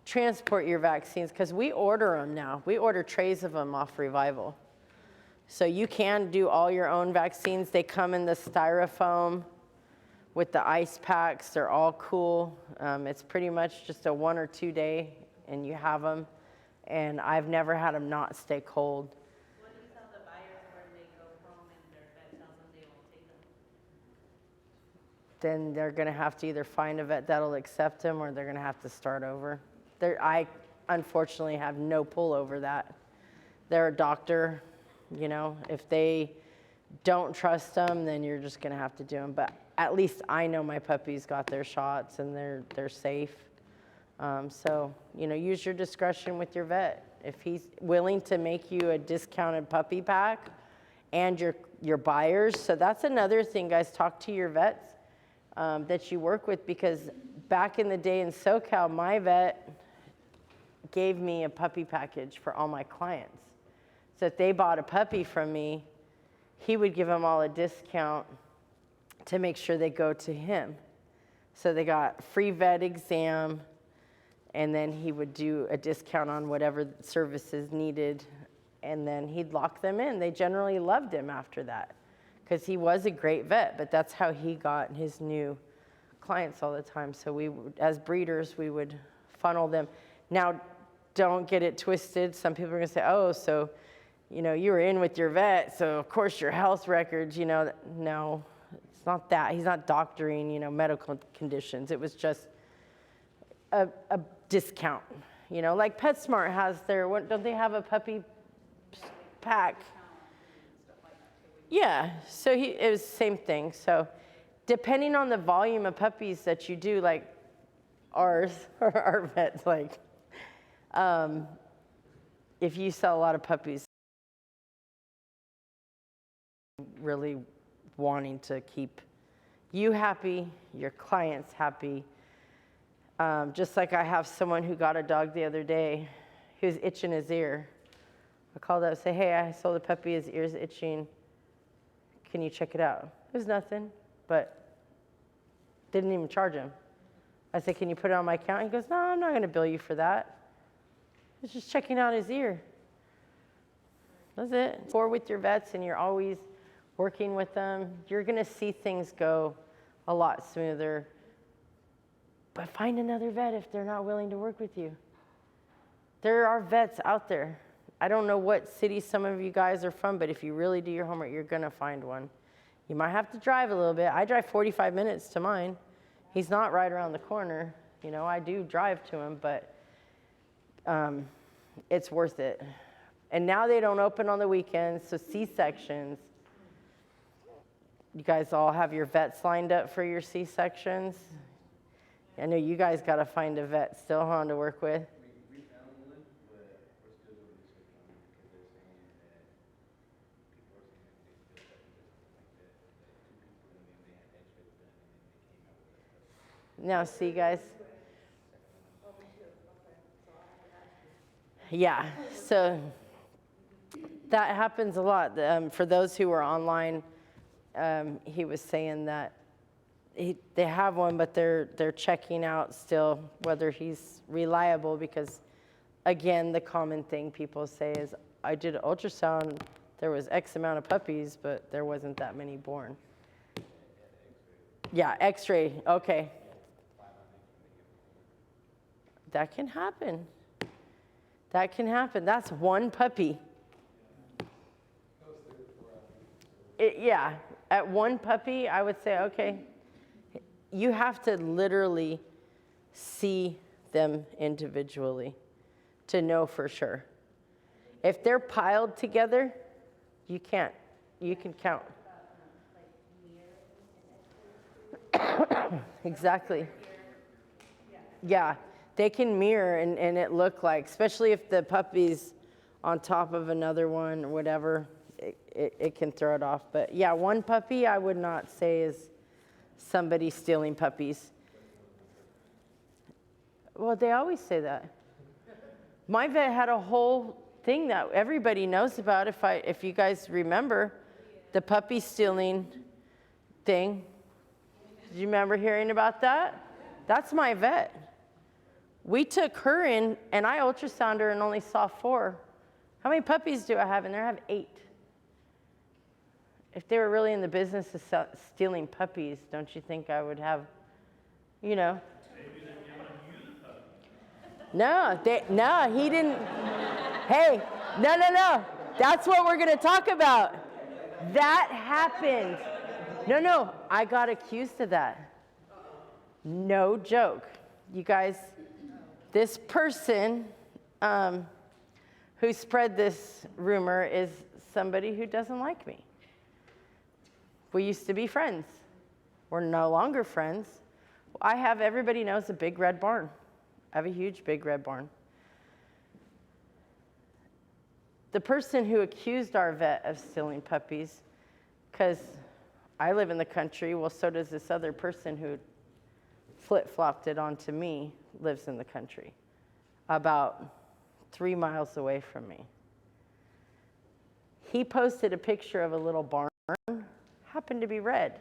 transport your vaccines, because we order them now. We order trays of them off Revival. So you can do all your own vaccines. They come in the styrofoam with the ice packs. They're all cool. It's pretty much just a 1 or 2 day and you have them. And I've never had them not stay cold. What do you tell the buyers when they go home and their vet tells them they won't take them? Then they're gonna have to either find a vet that'll accept them or they're gonna have to start over. I unfortunately have no pull over that. They're a doctor, you know, if they don't trust them, then you're just gonna have to do them. But at least I know my puppies got their shots and they're safe. So, you know, use your discretion with your vet. If he's willing to make you a discounted puppy pack and your buyers. So that's another thing, guys, talk to your vets that you work with, because back in the day in SoCal, my vet gave me a puppy package for all my clients. So if they bought a puppy from me, he would give them all a discount to make sure they go to him. So they got free vet exam, and then he would do a discount on whatever services needed, and then he'd lock them in. They generally loved him after that because he was a great vet, but that's how he got his new clients all the time. So we, as breeders, we would funnel them. Now, don't get it twisted. Some people are gonna say, oh, so, you know, you were in with your vet, so of course your health records, you know, no, it's not that. He's not doctoring, you know, medical conditions. It was just a discount, you know, like PetSmart has their, what, don't they have a puppy pack? Yeah, so it was the same thing. So depending on the volume of puppies that you do, like ours, or our vets, like, if you sell a lot of puppies, really wanting to keep you happy, your clients happy. Just like I have someone who got a dog the other day who's itching his ear. I called up and say, hey, I sold a puppy, his ear's itching. Can you check it out? It was nothing, but didn't even charge him. I said, can you put it on my account? He goes, no, I'm not going to bill you for that. It's just checking out his ear. That's it. Or with your vets and you're always working with them, you're going to see things go a lot smoother. But find another vet if they're not willing to work with you. There are vets out there. I don't know what city some of you guys are from, but if you really do your homework, you're going to find one. You might have to drive a little bit. I drive 45 minutes to mine. He's not right around the corner. You know, I do drive to him, but it's worth it. And now they don't open on the weekends, so C-sections. You guys all have your vets lined up for your C-sections? I know you guys got to find a vet still, huh, to work with. We found one, but we're still doing research on it because they're saying that people are saying that they still haven't done something like that. That 2 people and then they had x-rays done and then they came out with that stuff. Now, see, guys? Yeah, so that happens a lot. For those who are online he was saying that they have one, but they're checking out still whether he's reliable because, again, the common thing people say is, I did an ultrasound, there was X amount of puppies, but there wasn't that many born. Yeah, X-ray, okay. That can happen. That can happen. That's one puppy. Yeah, at one puppy, I would say, okay, you have to literally see them individually to know for sure. If they're piled together, you can count. Exactly. Yeah, they can mirror and it look like, especially if the puppy's on top of another one or whatever, it can throw it off. But yeah, one puppy I would not say is somebody stealing puppies. Well, they always say that. My vet had a whole thing that everybody knows about, if you guys remember, the puppy stealing thing. Did you remember hearing about that? That's my vet. We took her in, and I ultrasounded her and only saw 4. How many puppies do I have in there? I have 8. If they were really in the business of stealing puppies, don't you think I would have, you know? No, he didn't. Hey, no. That's what we're going to talk about. That happened. No, I got accused of that. No joke. You guys, this person who spread this rumor is somebody who doesn't like me. We used to be friends. We're no longer friends. I have, everybody knows, a big red barn. I have a huge big red barn. The person who accused our vet of stealing puppies, because I live in the country, well, so does this other person who flip-flopped it onto me, lives in the country, about 3 miles away from me. He posted a picture of a little barn, happened to be red,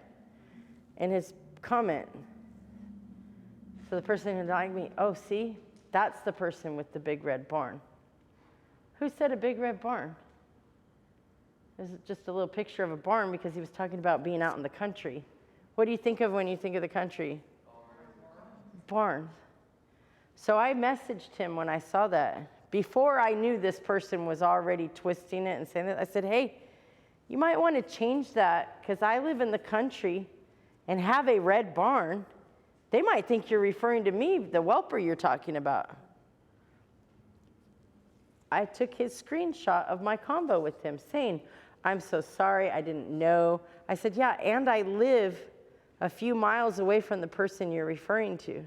in his comment. So the person who liked me, oh, see, that's the person with the big red barn. Who said a big red barn? This is just a little picture of a barn because he was talking about being out in the country. What do you think of when you think of the country? Barns. So I messaged him when I saw that. Before I knew this person was already twisting it and saying that, I said, hey, you might want to change that because I live in the country and have a red barn. They might think you're referring to me, the whelper you're talking about. I took his screenshot of my convo with him saying, I'm so sorry, I didn't know. I said, yeah, and I live a few miles away from the person you're referring to.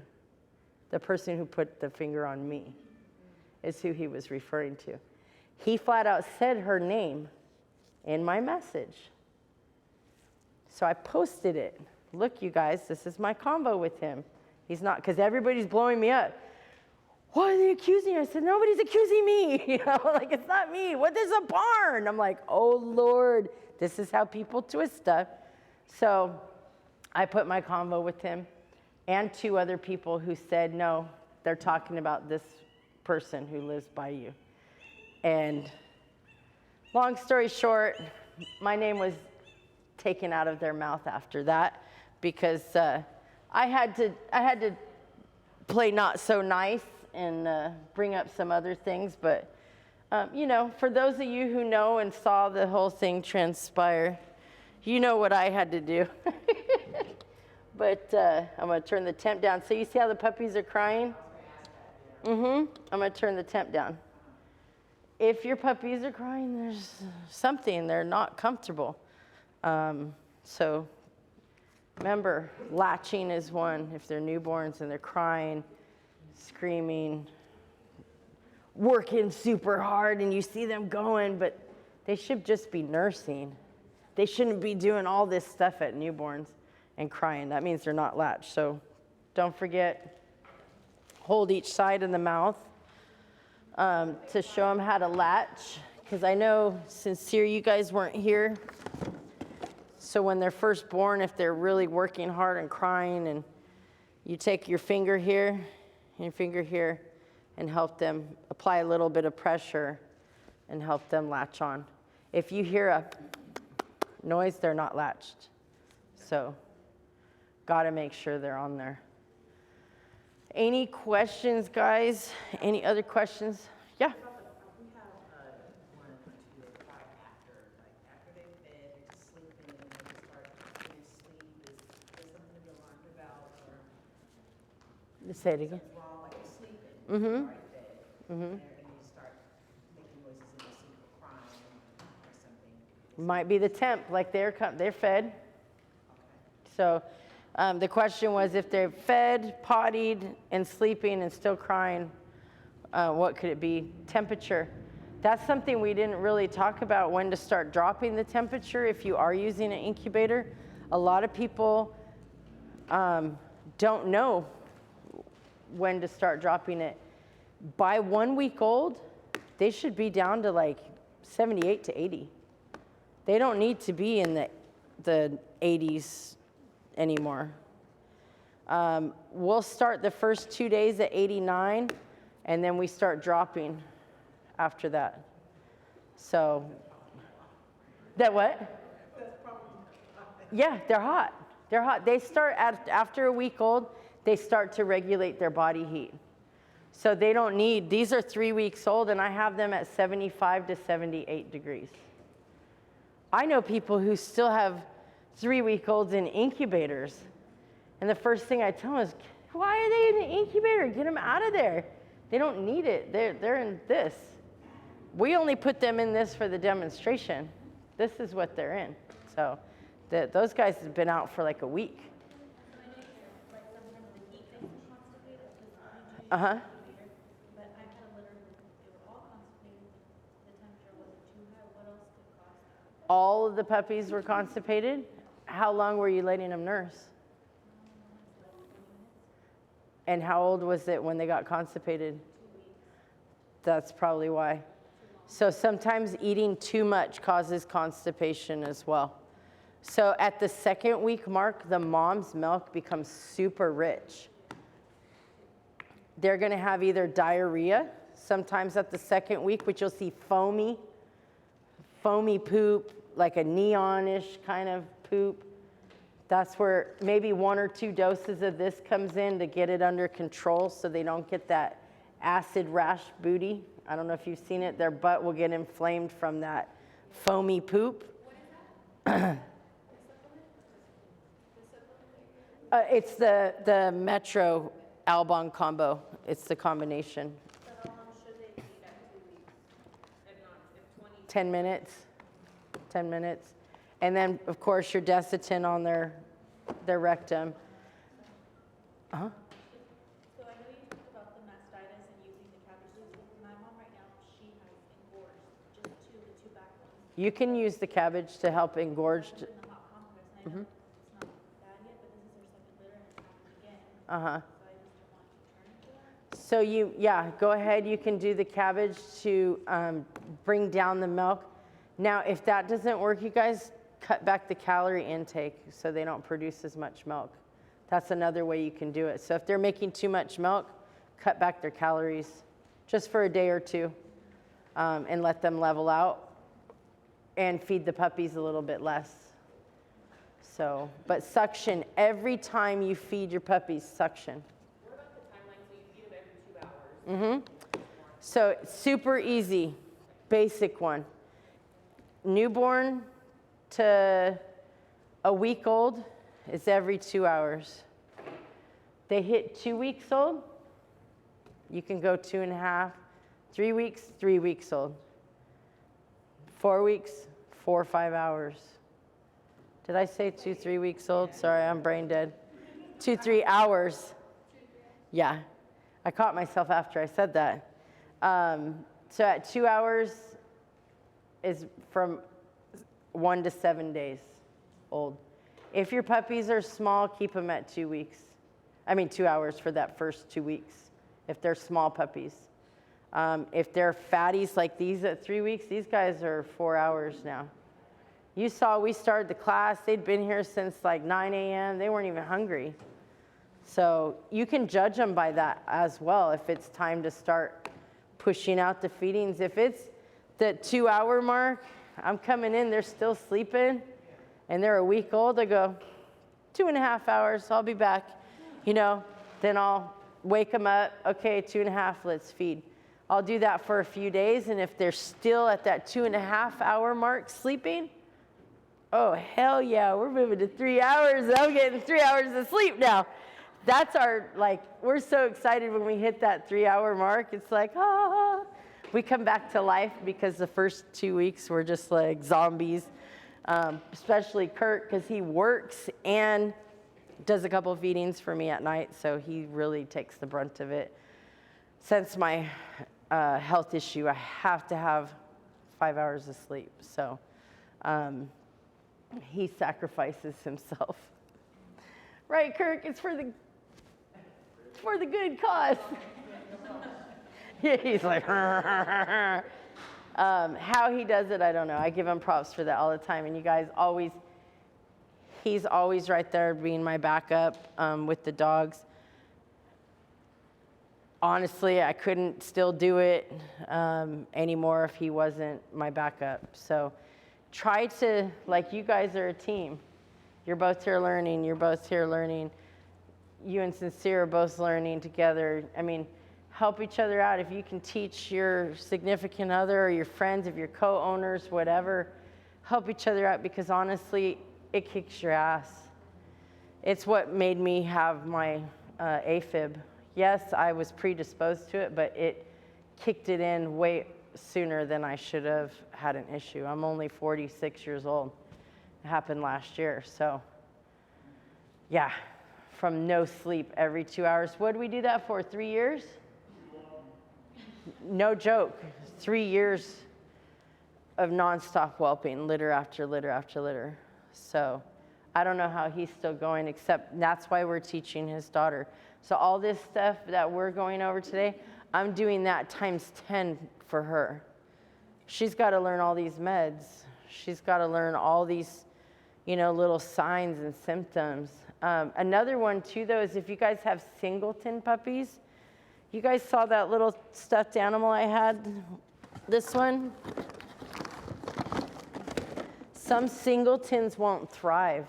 The person who put the finger on me is who he was referring to. He flat out said her name in my message. So I posted it. Look, you guys, this is my convo with him. He's not, because everybody's blowing me up. Why are they accusing you? I said, nobody's accusing me. You know, like, it's not me. What is a barn? I'm like, oh, Lord, this is how people twist stuff. So I put my convo with him and 2 other people who said, no, they're talking about this person who lives by you. And long story short, my name was taken out of their mouth after that because I had to play not so nice and bring up some other things. But, you know, for those of you who know and saw the whole thing transpire, you know what I had to do. But I'm going to turn the temp down. So you see how the puppies are crying? I'm going to turn the temp down. If your puppies are crying, there's something. They're not comfortable. So remember, latching is one. If they're newborns and they're crying, screaming, working super hard, and you see them going, but they should just be nursing. They shouldn't be doing all this stuff at newborns and crying. That means they're not latched. So don't forget, hold each side of the mouth to show them how to latch. Because I know, Sincere, you guys weren't here. So when they're first born, if they're really working hard and crying, and you take your finger here and your finger here and help them apply a little bit of pressure and help them latch on. If you hear a noise, they're not latched. So got to make sure they're on there. Any questions, guys? Any other questions? Yeah. We have one to apply after, like after they're fed, they're just sleeping, and then they start finish sleep. Is there something to be alarmed about, or Say it again. something's wrong, like you're sleeping, Mm-hmm. you're already fed, and you start making noises in your sleep or crying or something? Might be the temp, like they're fed. So the question was, if they're fed, pottied, and sleeping and still crying, what could it be? Temperature. That's something we didn't really talk about, when to start dropping the temperature if you are using an incubator. A lot of people don't know when to start dropping it. By 1 week old, they should be down to like 78 to 80. They don't need to be in the 80s anymore. We'll start the first 2 days at 89, and then we start dropping after that. So, that what? Yeah, they're hot. They're hot. They start after a week old, they start to regulate their body heat. So they don't need, these are 3 weeks old, and I have them at 75 to 78 degrees. I know people who still have 3-week-olds in incubators. And the first thing I tell them is, why are they in the incubator? Get them out of there. They don't need it. They're in this. We only put them in this for the demonstration. This is what they're in. So those guys have been out for like a week. Uh-huh. But I've had a litter, they were all constipated, the temperature wasn't too high, what else could cause that? All of the puppies were constipated. How long were you letting them nurse? And how old was it when they got constipated? 2 weeks. That's probably why. So sometimes eating too much causes constipation as well. So at the 2nd week mark, the mom's milk becomes super rich. They're going to have either diarrhea, sometimes at the 2nd week, which you'll see foamy poop, like a neonish kind of poop. That's where maybe 1 or 2 doses of this comes in to get it under control so they don't get that acid rash booty. I don't know if you've seen it. Their butt will get inflamed from that foamy poop. It's the Metro Albon combo. It's the combination. So how long should they feed at 2 weeks? If not, if 20? 10 minutes. 10 minutes. And then, of course, your Desitin on their rectum. Uh-huh. So I know you talked about the mastitis and using the cabbage leaves. With my mom right now, she has engorged just the two back ones. You can use the cabbage to help engorge. In the hot compress, and I know it's not bad yet, but this is her second litter and it's happened again. Uh-huh. So I just don't want to turn to that. So go ahead. You can do the cabbage to bring down the milk. Now, if that doesn't work, you guys cut back the calorie intake so they don't produce as much milk. That's another way you can do it. So if they're making too much milk, cut back their calories just for a day or two and let them level out and feed the puppies a little bit less. So, but suction, every time you feed your puppies, suction. What about the timeline, so you feed them every 2 hours? So super easy, basic one. Newborn to a week old is every 2 hours. They hit 2 weeks old, you can go 2.5. 3 weeks, 3 weeks old. 4 weeks, 4 or 5 hours. Did I say 2, 3 weeks old? Sorry, I'm brain dead. 2, 3 hours. Yeah, I caught myself after I said that. So at 2 hours is from 1 to 7 days old. If your puppies are small, keep them at 2 weeks. 2 hours for that first 2 weeks, if they're small puppies. If they're fatties like these at 3 weeks, these guys are 4 hours now. You saw we started the class. They'd been here since like 9 a.m. They weren't even hungry. So you can judge them by that as well if it's time to start pushing out the feedings. If it's the 2-hour mark, I'm coming in, they're still sleeping, and they're a week old, I go, 2.5 hours, I'll be back. You know, then I'll wake them up, okay, 2.5, let's feed. I'll do that for a few days, and if they're still at that 2.5-hour mark sleeping, oh, hell yeah, we're moving to 3 hours. I'm getting 3 hours of sleep now. That's our, like, we're so excited when we hit that 3-hour mark. It's like, ah. We come back to life because the first 2 weeks we're just like zombies, especially Kurt because he works and does a couple of feedings for me at night, so he really takes the brunt of it. Since my health issue, I have to have 5 hours of sleep, so he sacrifices himself. Right, Kirk? It's for the good cause. He's like, how he does it, I don't know. I give him props for that all the time. And you guys he's always right there being my backup with the dogs. Honestly, I couldn't still do it anymore if he wasn't my backup. So try to, like, you guys are a team. You're both here learning. You're both here learning. You and Sincere are both learning together. I mean, help each other out. If you can teach your significant other or your friends, if you're co-owners, whatever, help each other out because honestly, it kicks your ass. It's what made me have my AFib. Yes, I was predisposed to it, but it kicked it in way sooner than I should have had an issue. I'm only 46 years old. It happened last year, so yeah, from no sleep every 2 hours. What did we do that for, 3 years? No joke, 3 years of nonstop whelping, litter after litter after litter. So I don't know how he's still going, except that's why we're teaching his daughter. So all this stuff that we're going over today, I'm doing that times 10 for her. She's got to learn all these meds. She's got to learn all these, you know, little signs and symptoms. Another one too, though, is if you guys have singleton puppies, you guys saw that little stuffed animal I had? This one? Some singletons won't thrive.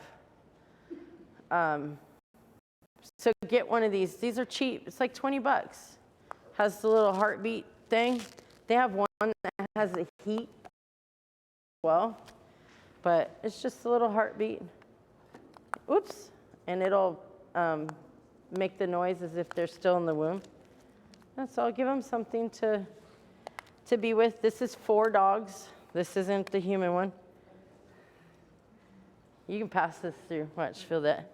So get one of these. These are cheap. It's like 20 bucks. Has the little heartbeat thing. They have one that has a heat as well, but it's just a little heartbeat. Oops. And it'll make the noise as if they're still in the womb. So I'll give them something to be with. This is 4 dogs. This isn't the human one. You can pass this through. Watch, feel that.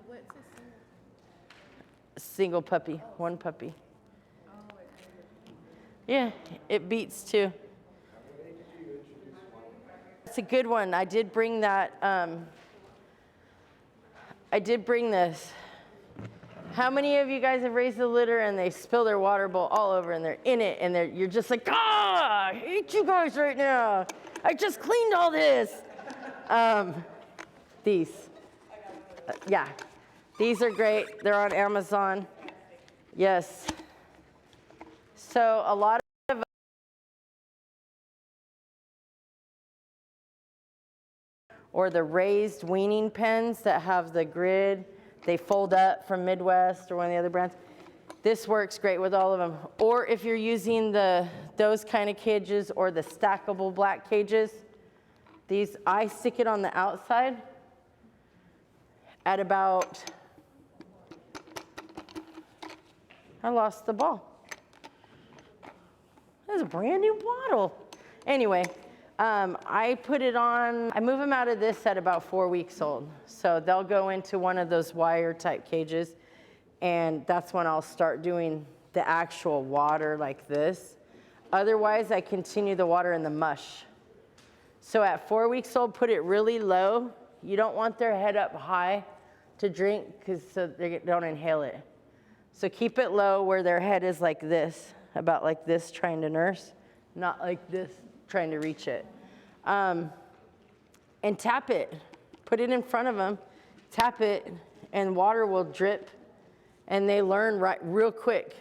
What's a Single puppy, one puppy. Yeah, it beats too. It's a good one. I did bring that. I did bring this. How many of you guys have raised a litter and they spill their water bowl all over and they're in it and you're just like, I hate you guys right now. I just cleaned all this. These. Yeah, these are great. They're on Amazon. Yes. So a lot of or the raised weaning pens that have the grid. They fold up from Midwest or one of the other brands. This works great with all of them. Or if you're using those kind of cages or the stackable black cages, these, I stick it on the outside at about, I lost the ball. That's a brand new bottle. Anyway, I put it on, I move them out of this at about 4 weeks old. So they'll go into one of those wire type cages, and that's when I'll start doing the actual water like this. Otherwise, I continue the water in the mush. So at 4 weeks old, put it really low. You don't want their head up high to drink because so they don't inhale it. So keep it low where their head is like this, about like this, trying to nurse, not like this, trying to reach it. and tap it. Put it in front of them, tap it, and water will drip, and they learn real quick.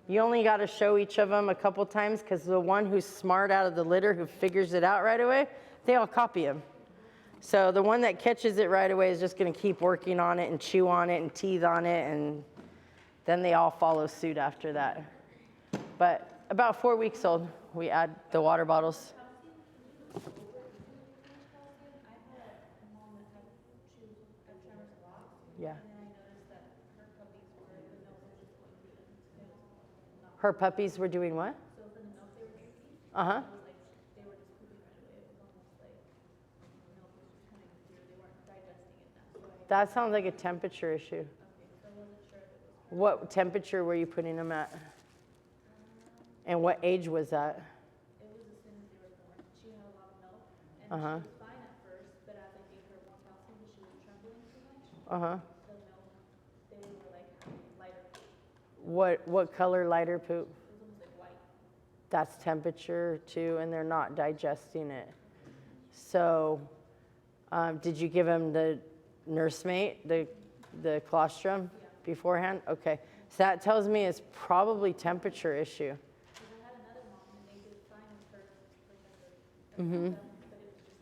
You only got to show each of them a couple times because the one who's smart out of the litter, who figures it out right away, they all copy him. So the one that catches it right away is just going to keep working on it and chew on it and teeth on it, and then they all follow suit after that. But about 4 weeks old, we add the water bottles. Yeah. Her puppies were doing what? Uh-huh. That sounds like a temperature issue. What temperature were you putting them at? And what age was that? It was as soon as they were born. She had a lot of milk, and she was fine at first, but as I gave her more calcium, she was trembling too much. The milk, they were like lighter. What color lighter poop? It was almost like white. That's temperature too, and they're not digesting it. So, did you give them the nursemaid, the colostrum beforehand? Okay, so that tells me it's probably temperature issue. I had another mom, and they did fine with her, like but it was just,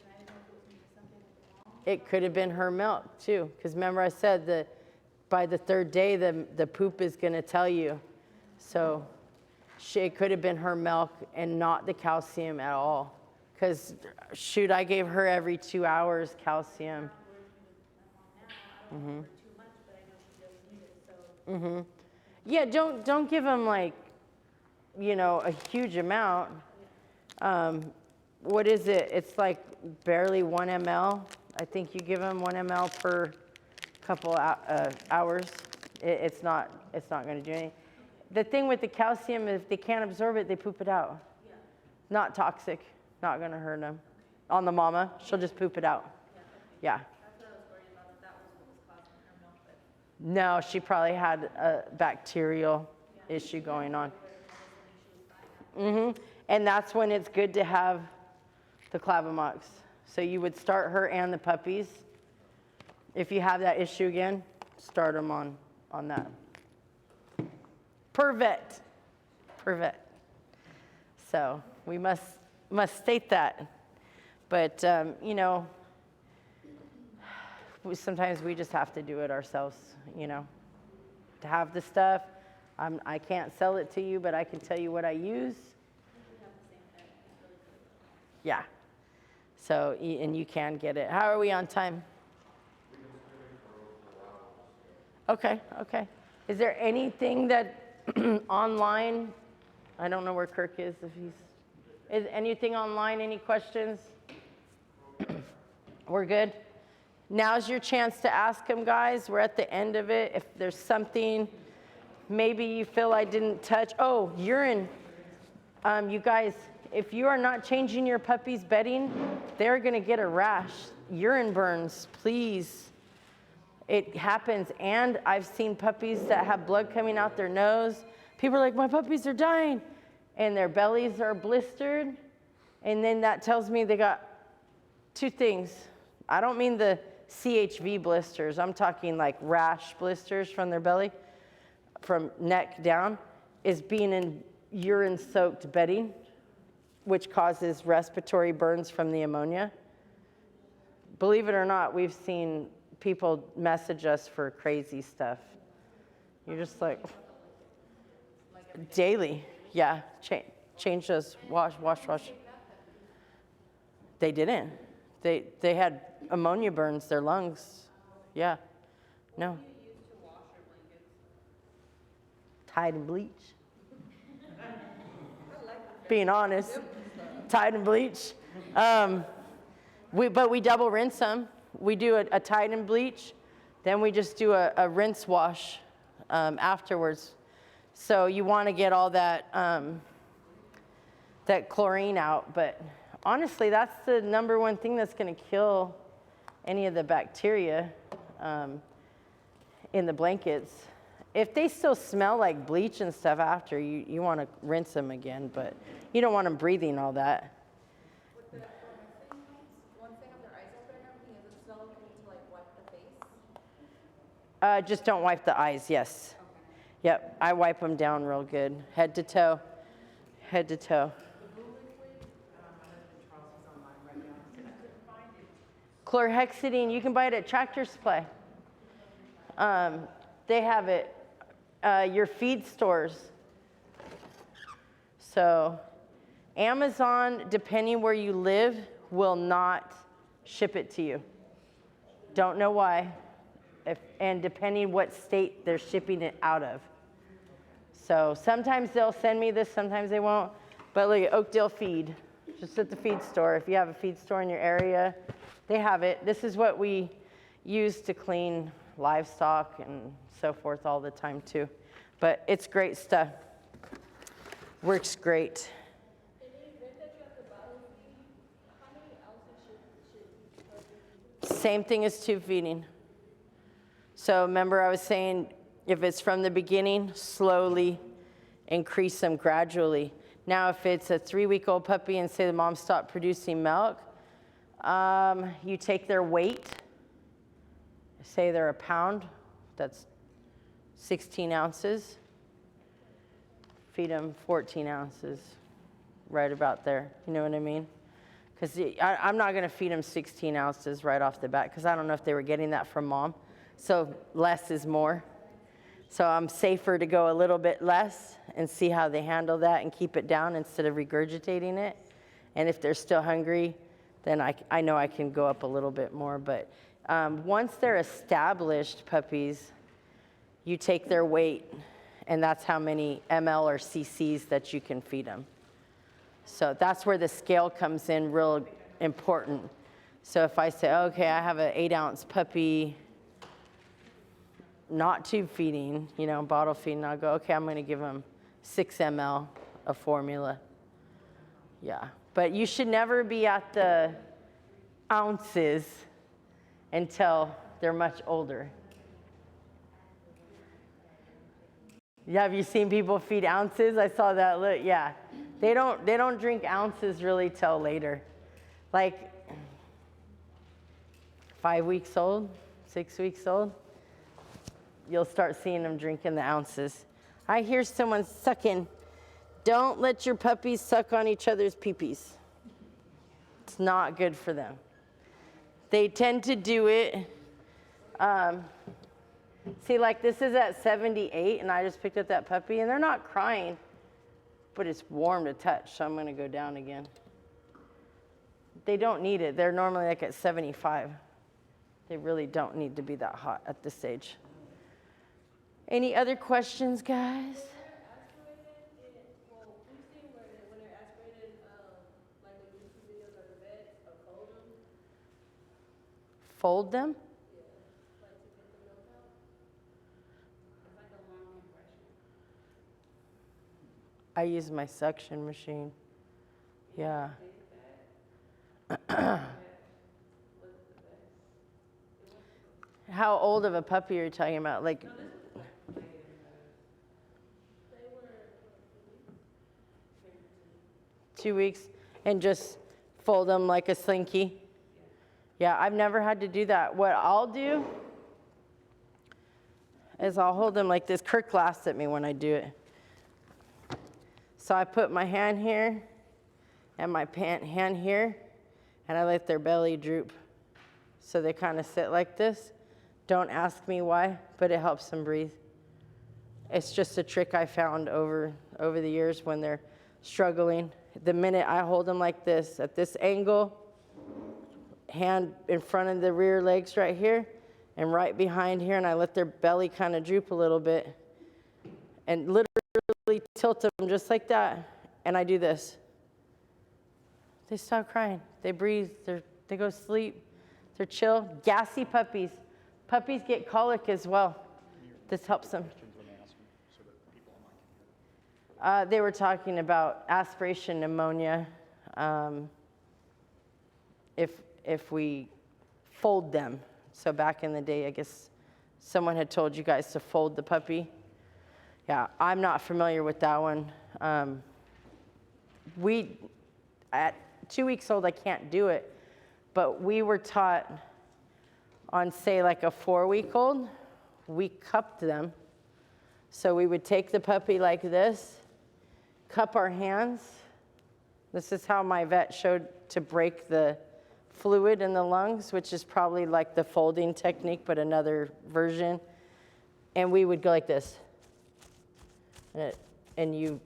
I didn't know if it was maybe something with the mom. It could have been her milk too, because remember I said that by the third day the poop is going to tell you. So it could have been her milk and not the calcium at all. Because shoot, I gave her every 2 hours calcium. Yeah, don't give them like, a huge amount. What is it? It's like barely 1 ml. I think you give them 1 ml per couple hours. It's not going to do anything. The thing with the calcium, if they can't absorb it, they poop it out. Not toxic. Not going to hurt them. On the mama, she'll just poop it out. Yeah. No, she probably had a bacterial issue going on. And that's when it's good to have the Clavamox. So you would start her and the puppies. If you have that issue again, start them on that. Per vet. So we must state that. But, sometimes we just have to do it ourselves, to have the stuff. I can't sell it to you, but I can tell you what I use. Yeah. So, and you can get it. How are we on time? Okay. Is there anything that online, I don't know where Kirk is, is anything online, any questions? We're good? Now's your chance to ask them, guys. We're at the end of it. If there's something maybe you feel I didn't touch. Oh, urine. You guys, if you are not changing your puppy's bedding, they're going to get a rash. Urine burns, please. It happens. And I've seen puppies that have blood coming out their nose. People are like, my puppies are dying. And their bellies are blistered. And then that tells me they got 2 things. I don't mean the CHV blisters. I'm talking like rash blisters from their belly, from neck down, is being in urine-soaked bedding, which causes respiratory burns from the ammonia. Believe it or not, we've seen people message us for crazy stuff. You're just like, daily. Yeah, change those, wash. They didn't. They had ammonia burns, their lungs. Yeah, no. Tide and bleach. Being honest, Tide and bleach. But we double rinse them. We do a Tide and bleach, then we just do a rinse wash afterwards. So you want to get all that that chlorine out, but honestly, that's the #1 thing that's going to kill any of the bacteria in the blankets. If they still smell like bleach and stuff after, you want to rinse them again, but you don't want them breathing all that. One thing on their eyes, still okay to like wipe the face? Just don't wipe the eyes, yes. Yep, I wipe them down real good, head to toe, head to toe. The blue liquid, my husband Charles is online right now. He said I couldn't find it. Chlorhexidine, you can buy it at Tractor Supply. They have it, your feed stores. So Amazon, depending where you live, will not ship it to you. Don't know why. And depending what state they're shipping it out of. So sometimes they'll send me this, sometimes they won't. But look at Oakdale Feed, just at the feed store. If you have a feed store in your area, they have it. This is what we use to clean livestock and so forth all the time too. But it's great stuff. Works great. Same thing as tube feeding. So remember I was saying, if it's from the beginning, slowly increase them gradually. Now if it's a 3-week-old puppy and say the mom stopped producing milk, you take their weight, say they're a pound, that's 16 ounces, feed them 14 ounces, right about there, you know what I mean? Because I'm not gonna feed them 16 ounces right off the bat, because I don't know if they were getting that from mom. So less is more. So I'm safer to go a little bit less and see how they handle that and keep it down instead of regurgitating it. And if they're still hungry, then I know I can go up a little bit more. But once they're established puppies, you take their weight, and that's how many ml or cc's that you can feed them. So that's where the scale comes in real important. So if I say, okay, I have an 8-ounce puppy, not tube feeding, you know, bottle feeding, I'll go, okay, I'm going to give them 6 ml of formula. Yeah, but you should never be at the ounces until they're much older. Yeah, have you seen people feed ounces? I saw that. Look, yeah, they don't drink ounces really till later, like 5 weeks old, 6 weeks old. You'll start seeing them drinking the ounces. I hear someone sucking. Don't let your puppies suck on each other's peepees. It's not good for them. They tend to do it. See, like this is at 78, and I just picked up that puppy, and they're not crying, but it's warm to touch, so I'm going to go down again. They don't need it. They're normally like at 75. They really don't need to be that hot at this age. Any other questions, guys? Fold them? I use my suction machine. Yeah. How old of a puppy are you talking about? Like, 2 weeks, and just fold them like a slinky. Yeah, I've never had to do that. What I'll do is I'll hold them like this. Kirk laughs at me when I do it. So I put my hand here and my hand here, and I let their belly droop. So they kind of sit like this. Don't ask me why, but it helps them breathe. It's just a trick I found over the years when they're struggling. The minute I hold them like this, at this angle, hand in front of the rear legs right here, and right behind here, and I let their belly kind of droop a little bit, and literally tilt them just like that, and I do this. They stop crying. They breathe. They go to sleep. They're chill. Gassy puppies. Puppies get colic as well. This helps them. They were talking about aspiration pneumonia. If we fold them. So back in the day, I guess someone had told you guys to fold the puppy. Yeah, I'm not familiar with that one. At 2 weeks old, I can't do it, but we were taught on, say, like a 4-week-old, we cupped them. So we would take the puppy like this, cup our hands. This is how my vet showed to break the fluid in the lungs, which is probably like the folding technique, but another version. And we would go like this. And you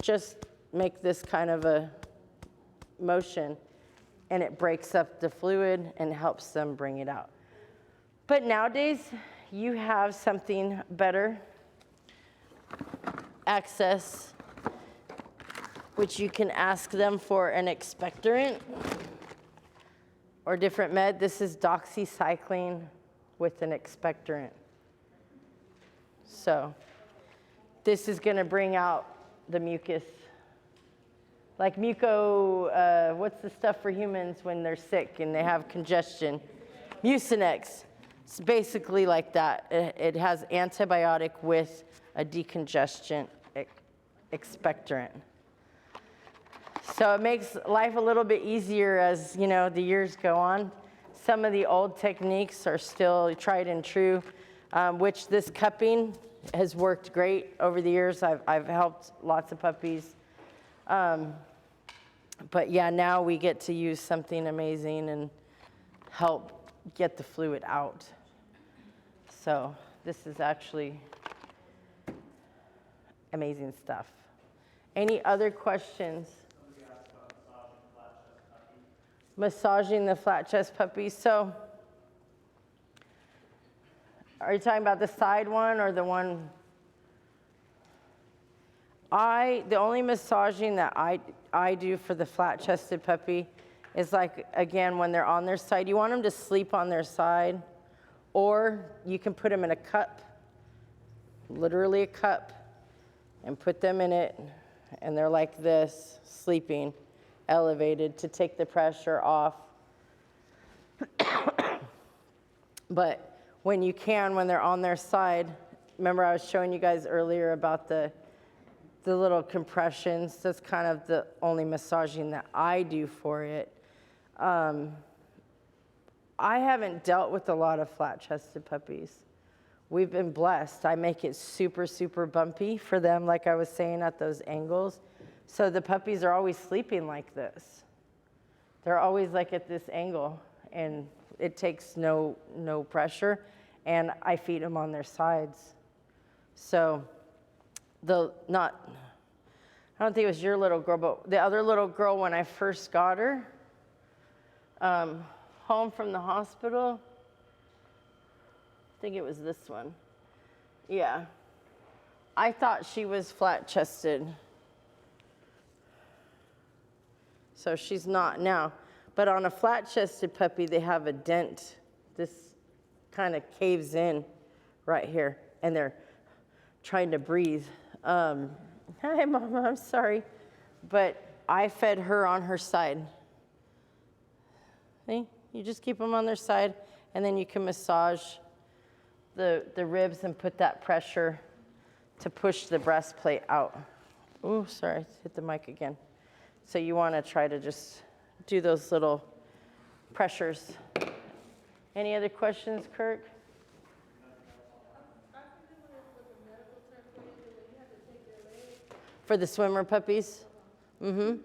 just make this kind of a motion, and it breaks up the fluid and helps them bring it out. But nowadays, you have something better, access, which you can ask them for an expectorant or different med. This is doxycycline with an expectorant. So this is going to bring out the mucus. Like what's the stuff for humans when they're sick and they have congestion? Mucinex. It's basically like that. It has antibiotic with a decongestant expectorant. So it makes life a little bit easier as, you know, the years go on. Some of the old techniques are still tried and true, which this cupping has worked great over the years. I've helped lots of puppies. But yeah, now we get to use something amazing and help get the fluid out. So this is actually amazing stuff. Any other questions? Massaging the flat chest puppy. So are you talking about the side one or the one? The only massaging that I do for the flat chested puppy is like, again, when they're on their side, you want them to sleep on their side, or you can put them in a cup, literally a cup, and put them in it, and they're like this, sleeping, elevated to take the pressure off. But when you can, when they're on their side, remember I was showing you guys earlier about the little compressions. That's kind of the only massaging that I do for it. I haven't dealt with a lot of flat-chested puppies. We've been blessed. I make it super, super bumpy for them, like I was saying, at those angles. So the puppies are always sleeping like this. They're always like at this angle, and it takes no pressure, and I feed them on their sides. So I don't think it was your little girl, but the other little girl, when I first got her home from the hospital, I think it was this one. Yeah. I thought she was flat-chested. So she's not now. But on a flat-chested puppy, they have a dent. This kind of caves in right here, and they're trying to breathe. Hi, Mama, I'm sorry. But I fed her on her side. See? You just keep them on their side, and then you can massage the ribs and put that pressure to push the breastplate out. Oh, sorry, hit the mic again. So you want to try to just do those little pressures. Any other questions, Kirk? For the swimmer puppies? Mm-hmm.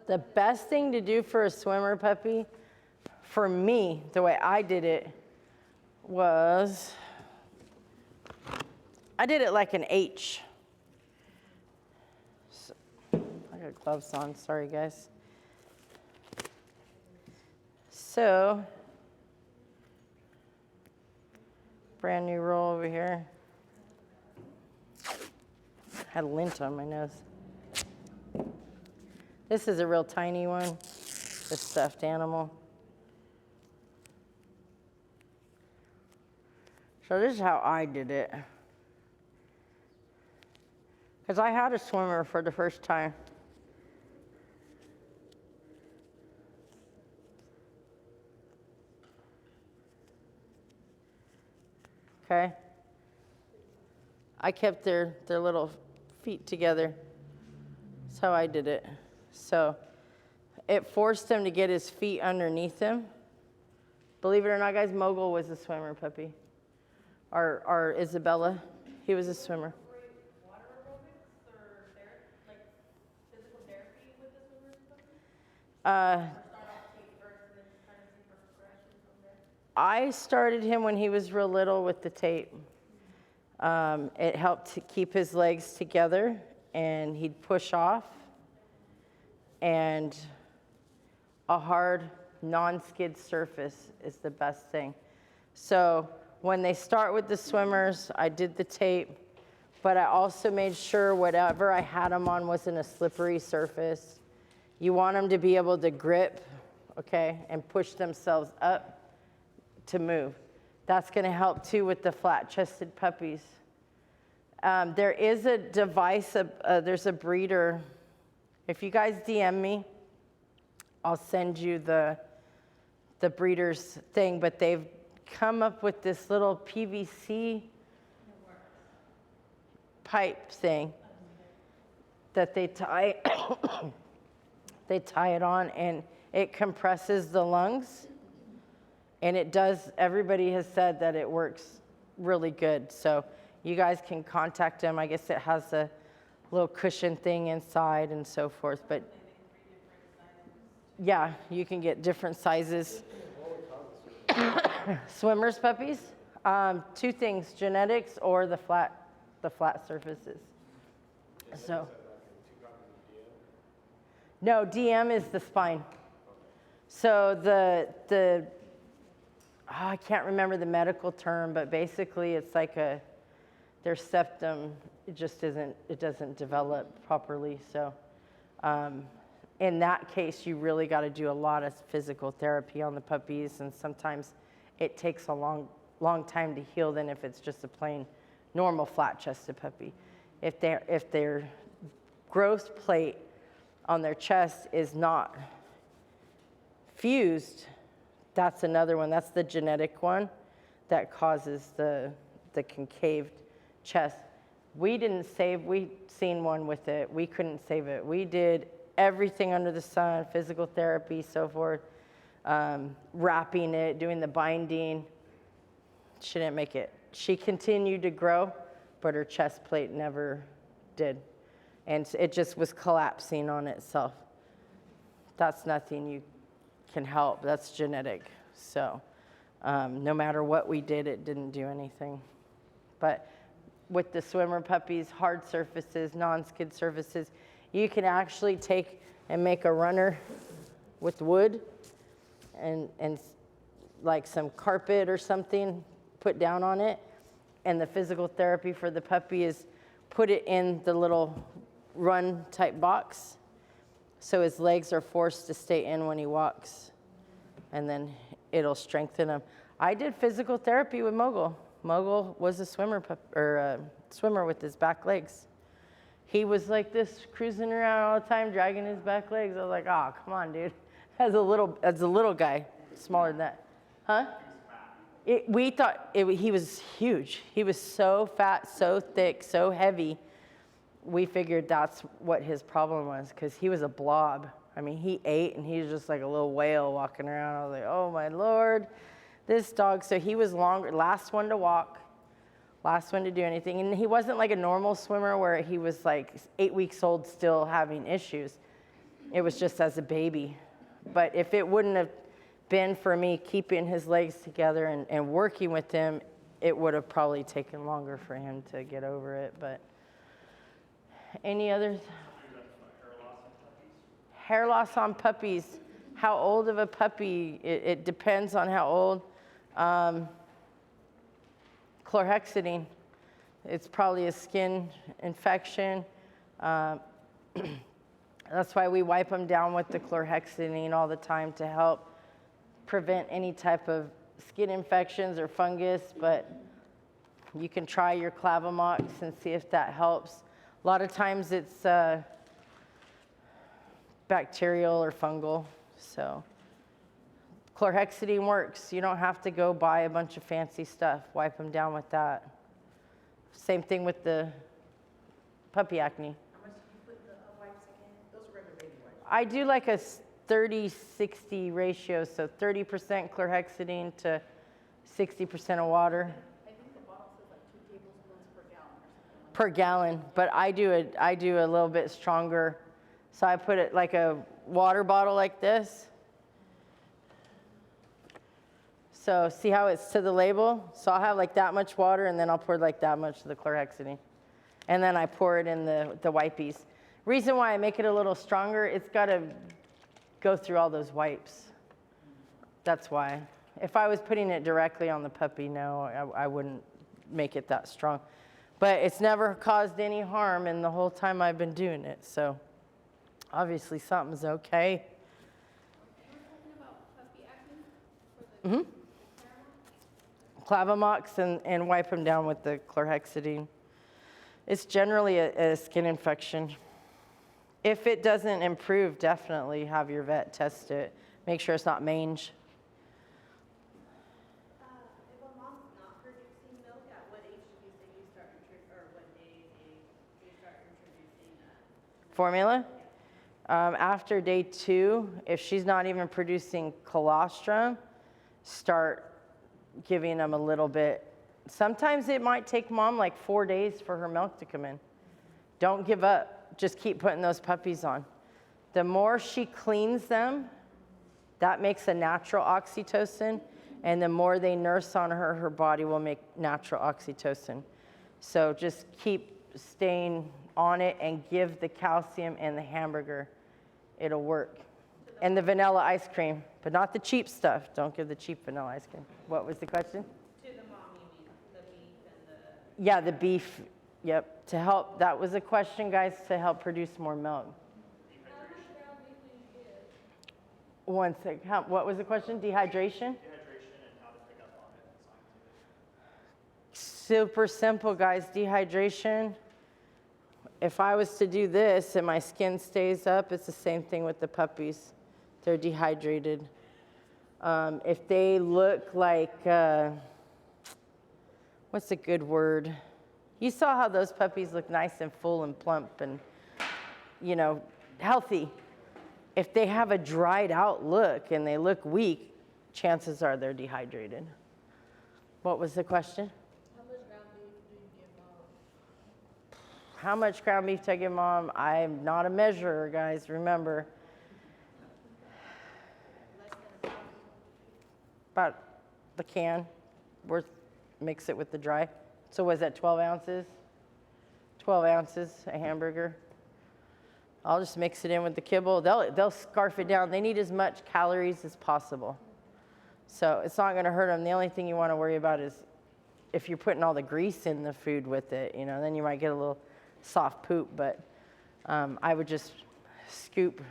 The best thing to do for a swimmer puppy, for me, the way I did it, was I did it like an H. So, I got gloves on, sorry guys. So, brand new roll over here. Had lint on my nose. This is a real tiny one, the stuffed animal. So this is how I did it. Because I had a swimmer for the first time. Okay? I kept their little feet together. That's how I did it. So it forced him to get his feet underneath him. Believe it or not, guys, Mogul was a swimmer puppy. Our Isabella, he was a swimmer. Water aerobics or like physical therapy with the swimmers and stuff? Uh, Or start off tape first and then kind of see for progression from there? I started him when he was real little with the tape. It helped to keep his legs together, and he'd push off. And a hard, non-skid surface is the best thing. So when they start with the swimmers, I did the tape, but I also made sure whatever I had them on wasn't a slippery surface. You want them to be able to grip, okay, and push themselves up to move. That's going to help too with the flat-chested puppies. There is a device, there's a breeder. If you guys DM me, I'll send you the breeder's thing, but they've come up with this little PVC pipe thing that they tie they tie it on, and it compresses the lungs, and it does. Everybody has said that it works really good, so you guys can contact them. I guess it has a little cushion thing inside and so forth, but yeah, you can get different sizes. Swimmers puppies, two things: genetics or the flat surfaces. So, no, DM is the spine. So I can't remember the medical term, but basically it's like their septum. It just doesn't develop properly. So, in that case, you really got to do a lot of physical therapy on the puppies, and sometimes it takes a long time to heal than if it's just a plain normal flat-chested puppy. If their growth plate on their chest is not fused, that's another one. That's the genetic one that causes the concaved chest. We seen one with it. We couldn't save it. We did everything under the sun, physical therapy, so forth, wrapping it, doing the binding. She didn't make it. She continued to grow, but her chest plate never did. And it just was collapsing on itself. That's nothing you can help. That's genetic. So no matter what we did, it didn't do anything. But with the swimmer puppies, hard surfaces, non-skid surfaces, you can actually take and make a runner with wood and like some carpet or something, put down on it. And the physical therapy for the puppy is put it in the little run type box, so his legs are forced to stay in when he walks, and then it'll strengthen him. I did physical therapy with Mogul. Mogul was a swimmer swimmer with his back legs. He was like this, cruising around all the time, dragging his back legs. I was like, oh, come on, dude. As a little guy, smaller than that. Huh? We thought he was huge. He was so fat, so thick, so heavy. We figured that's what his problem was, because he was a blob. I mean, he ate, and he was just like a little whale walking around. I was like, oh, my Lord, this dog. So he was last one to walk, last one to do anything. And he wasn't like a normal swimmer where he was like 8 weeks old still having issues. It was just as a baby. But if it wouldn't have been for me keeping his legs together and working with him, it would have probably taken longer for him to get over it. But any others? Hair loss on puppies. How old of a puppy? It depends on how old. Chlorhexidine. It's probably a skin infection. That's why we wipe them down with the chlorhexidine all the time to help prevent any type of skin infections or fungus, but you can try your Clavamox and see if that helps. A lot of times it's bacterial or fungal, so chlorhexidine works. You don't have to go buy a bunch of fancy stuff. Wipe them down with that. Same thing with the puppy acne. How much did you put the wipes again? Those are regular baby wipes. I do like 30-60 ratio, so 30% chlorhexidine to 60% of water. I think the bottle says like 2 tablespoons per gallon or something. Per gallon, but I do a little bit stronger. So I put it like a water bottle like this. So see how it's to the label? So I'll have like that much water, and then I'll pour like that much of the chlorhexidine. And then I pour it in the wipies. Reason why I make it a little stronger, it's got to go through all those wipes. That's why. If I was putting it directly on the puppy, no, I wouldn't make it that strong. But it's never caused any harm in the whole time I've been doing it. So obviously something's okay. You were talking about puppy acne for the Mm-hmm. Clavamox and wipe them down with the chlorhexidine. It's generally a skin infection. If it doesn't improve, definitely have your vet test it. Make sure it's not mange. If a mom's not producing milk, at what age do you say you start or what age do you start introducing Formula? After day 2, if she's not even producing colostrum, start giving them a little bit. Sometimes it might take mom like 4 days for her milk to come in. Don't give up. Just keep putting those puppies on. The more she cleans them, that makes a natural oxytocin, and the more they nurse on her, her body will make natural oxytocin. So just keep staying on it and give the calcium and the hamburger. It'll work. And the vanilla ice cream, but not the cheap stuff. Don't give the cheap vanilla ice cream. What was the question? To the mom, you mean the beef and the... Yeah, the beef. Yep, to help. That was a question, guys, to help produce more milk. One sec. What was the question? Dehydration? Super simple, guys. Dehydration. If I was to do this and my skin stays up, it's the same thing with the puppies. They're dehydrated. If they look like, what's a good word? You saw how those puppies look nice and full and plump and, you know, healthy. If they have a dried out look and they look weak, chances are they're dehydrated. What was the question? How much ground beef do I give mom? I'm not a measurer, guys, remember. About the can, mix it with the dry. So was that 12 ounces? 12 ounces, a hamburger. I'll just mix it in with the kibble. They'll scarf it down. They need as much calories as possible. So it's not gonna hurt them. The only thing you wanna worry about is if you're putting all the grease in the food with it, you know, then you might get a little soft poop, but I would just scoop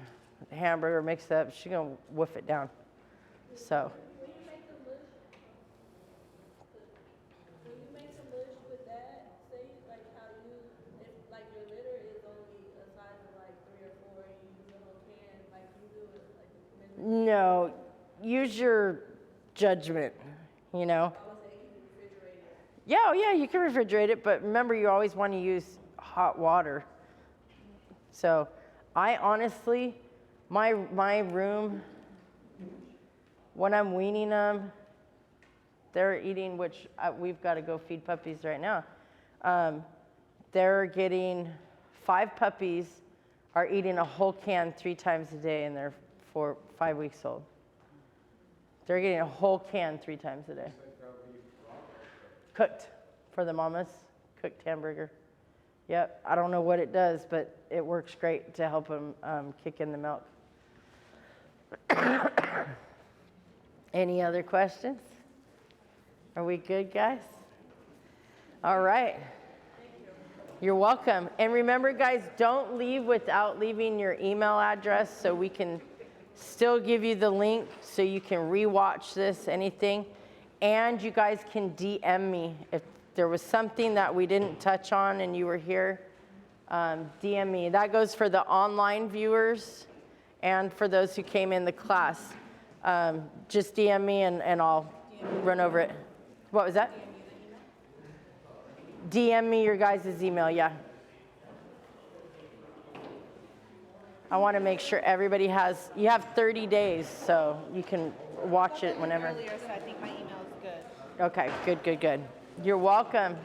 the hamburger, mix it up. She's gonna woof it down. So. When you make the mush with that, say like how if like your litter is only a size of like 3 or 4 and you use a whole can, like you do it like a measurement. No, use your judgment, you know. I would say you can refrigerate it. Yeah, oh yeah, you can refrigerate it, but remember you always want to use hot water. So I honestly, my room, when I'm weaning them, they're eating, which we've got to go feed puppies right now. They're getting 5 puppies are eating a whole can 3 times a day, and they're 5 weeks old. They're getting a whole can 3 times a day. Cooked for the mamas, cooked hamburger. Yep, I don't know what it does, but it works great to help them kick in the milk. Any other questions? Are we good, guys? All right. You're welcome. And remember, guys, don't leave without leaving your email address so we can still give you the link so you can rewatch this, anything. And you guys can DM me. If there was something that we didn't touch on and you were here, DM me. That goes for the online viewers and for those who came in the class. Just DM me and I'll run over it. What was that? DM me your guys' email, yeah. I want to make sure everybody has, you have 30 days, so you can watch it whenever. Earlier, so I think my email is good. Okay, good, good, good. You're welcome.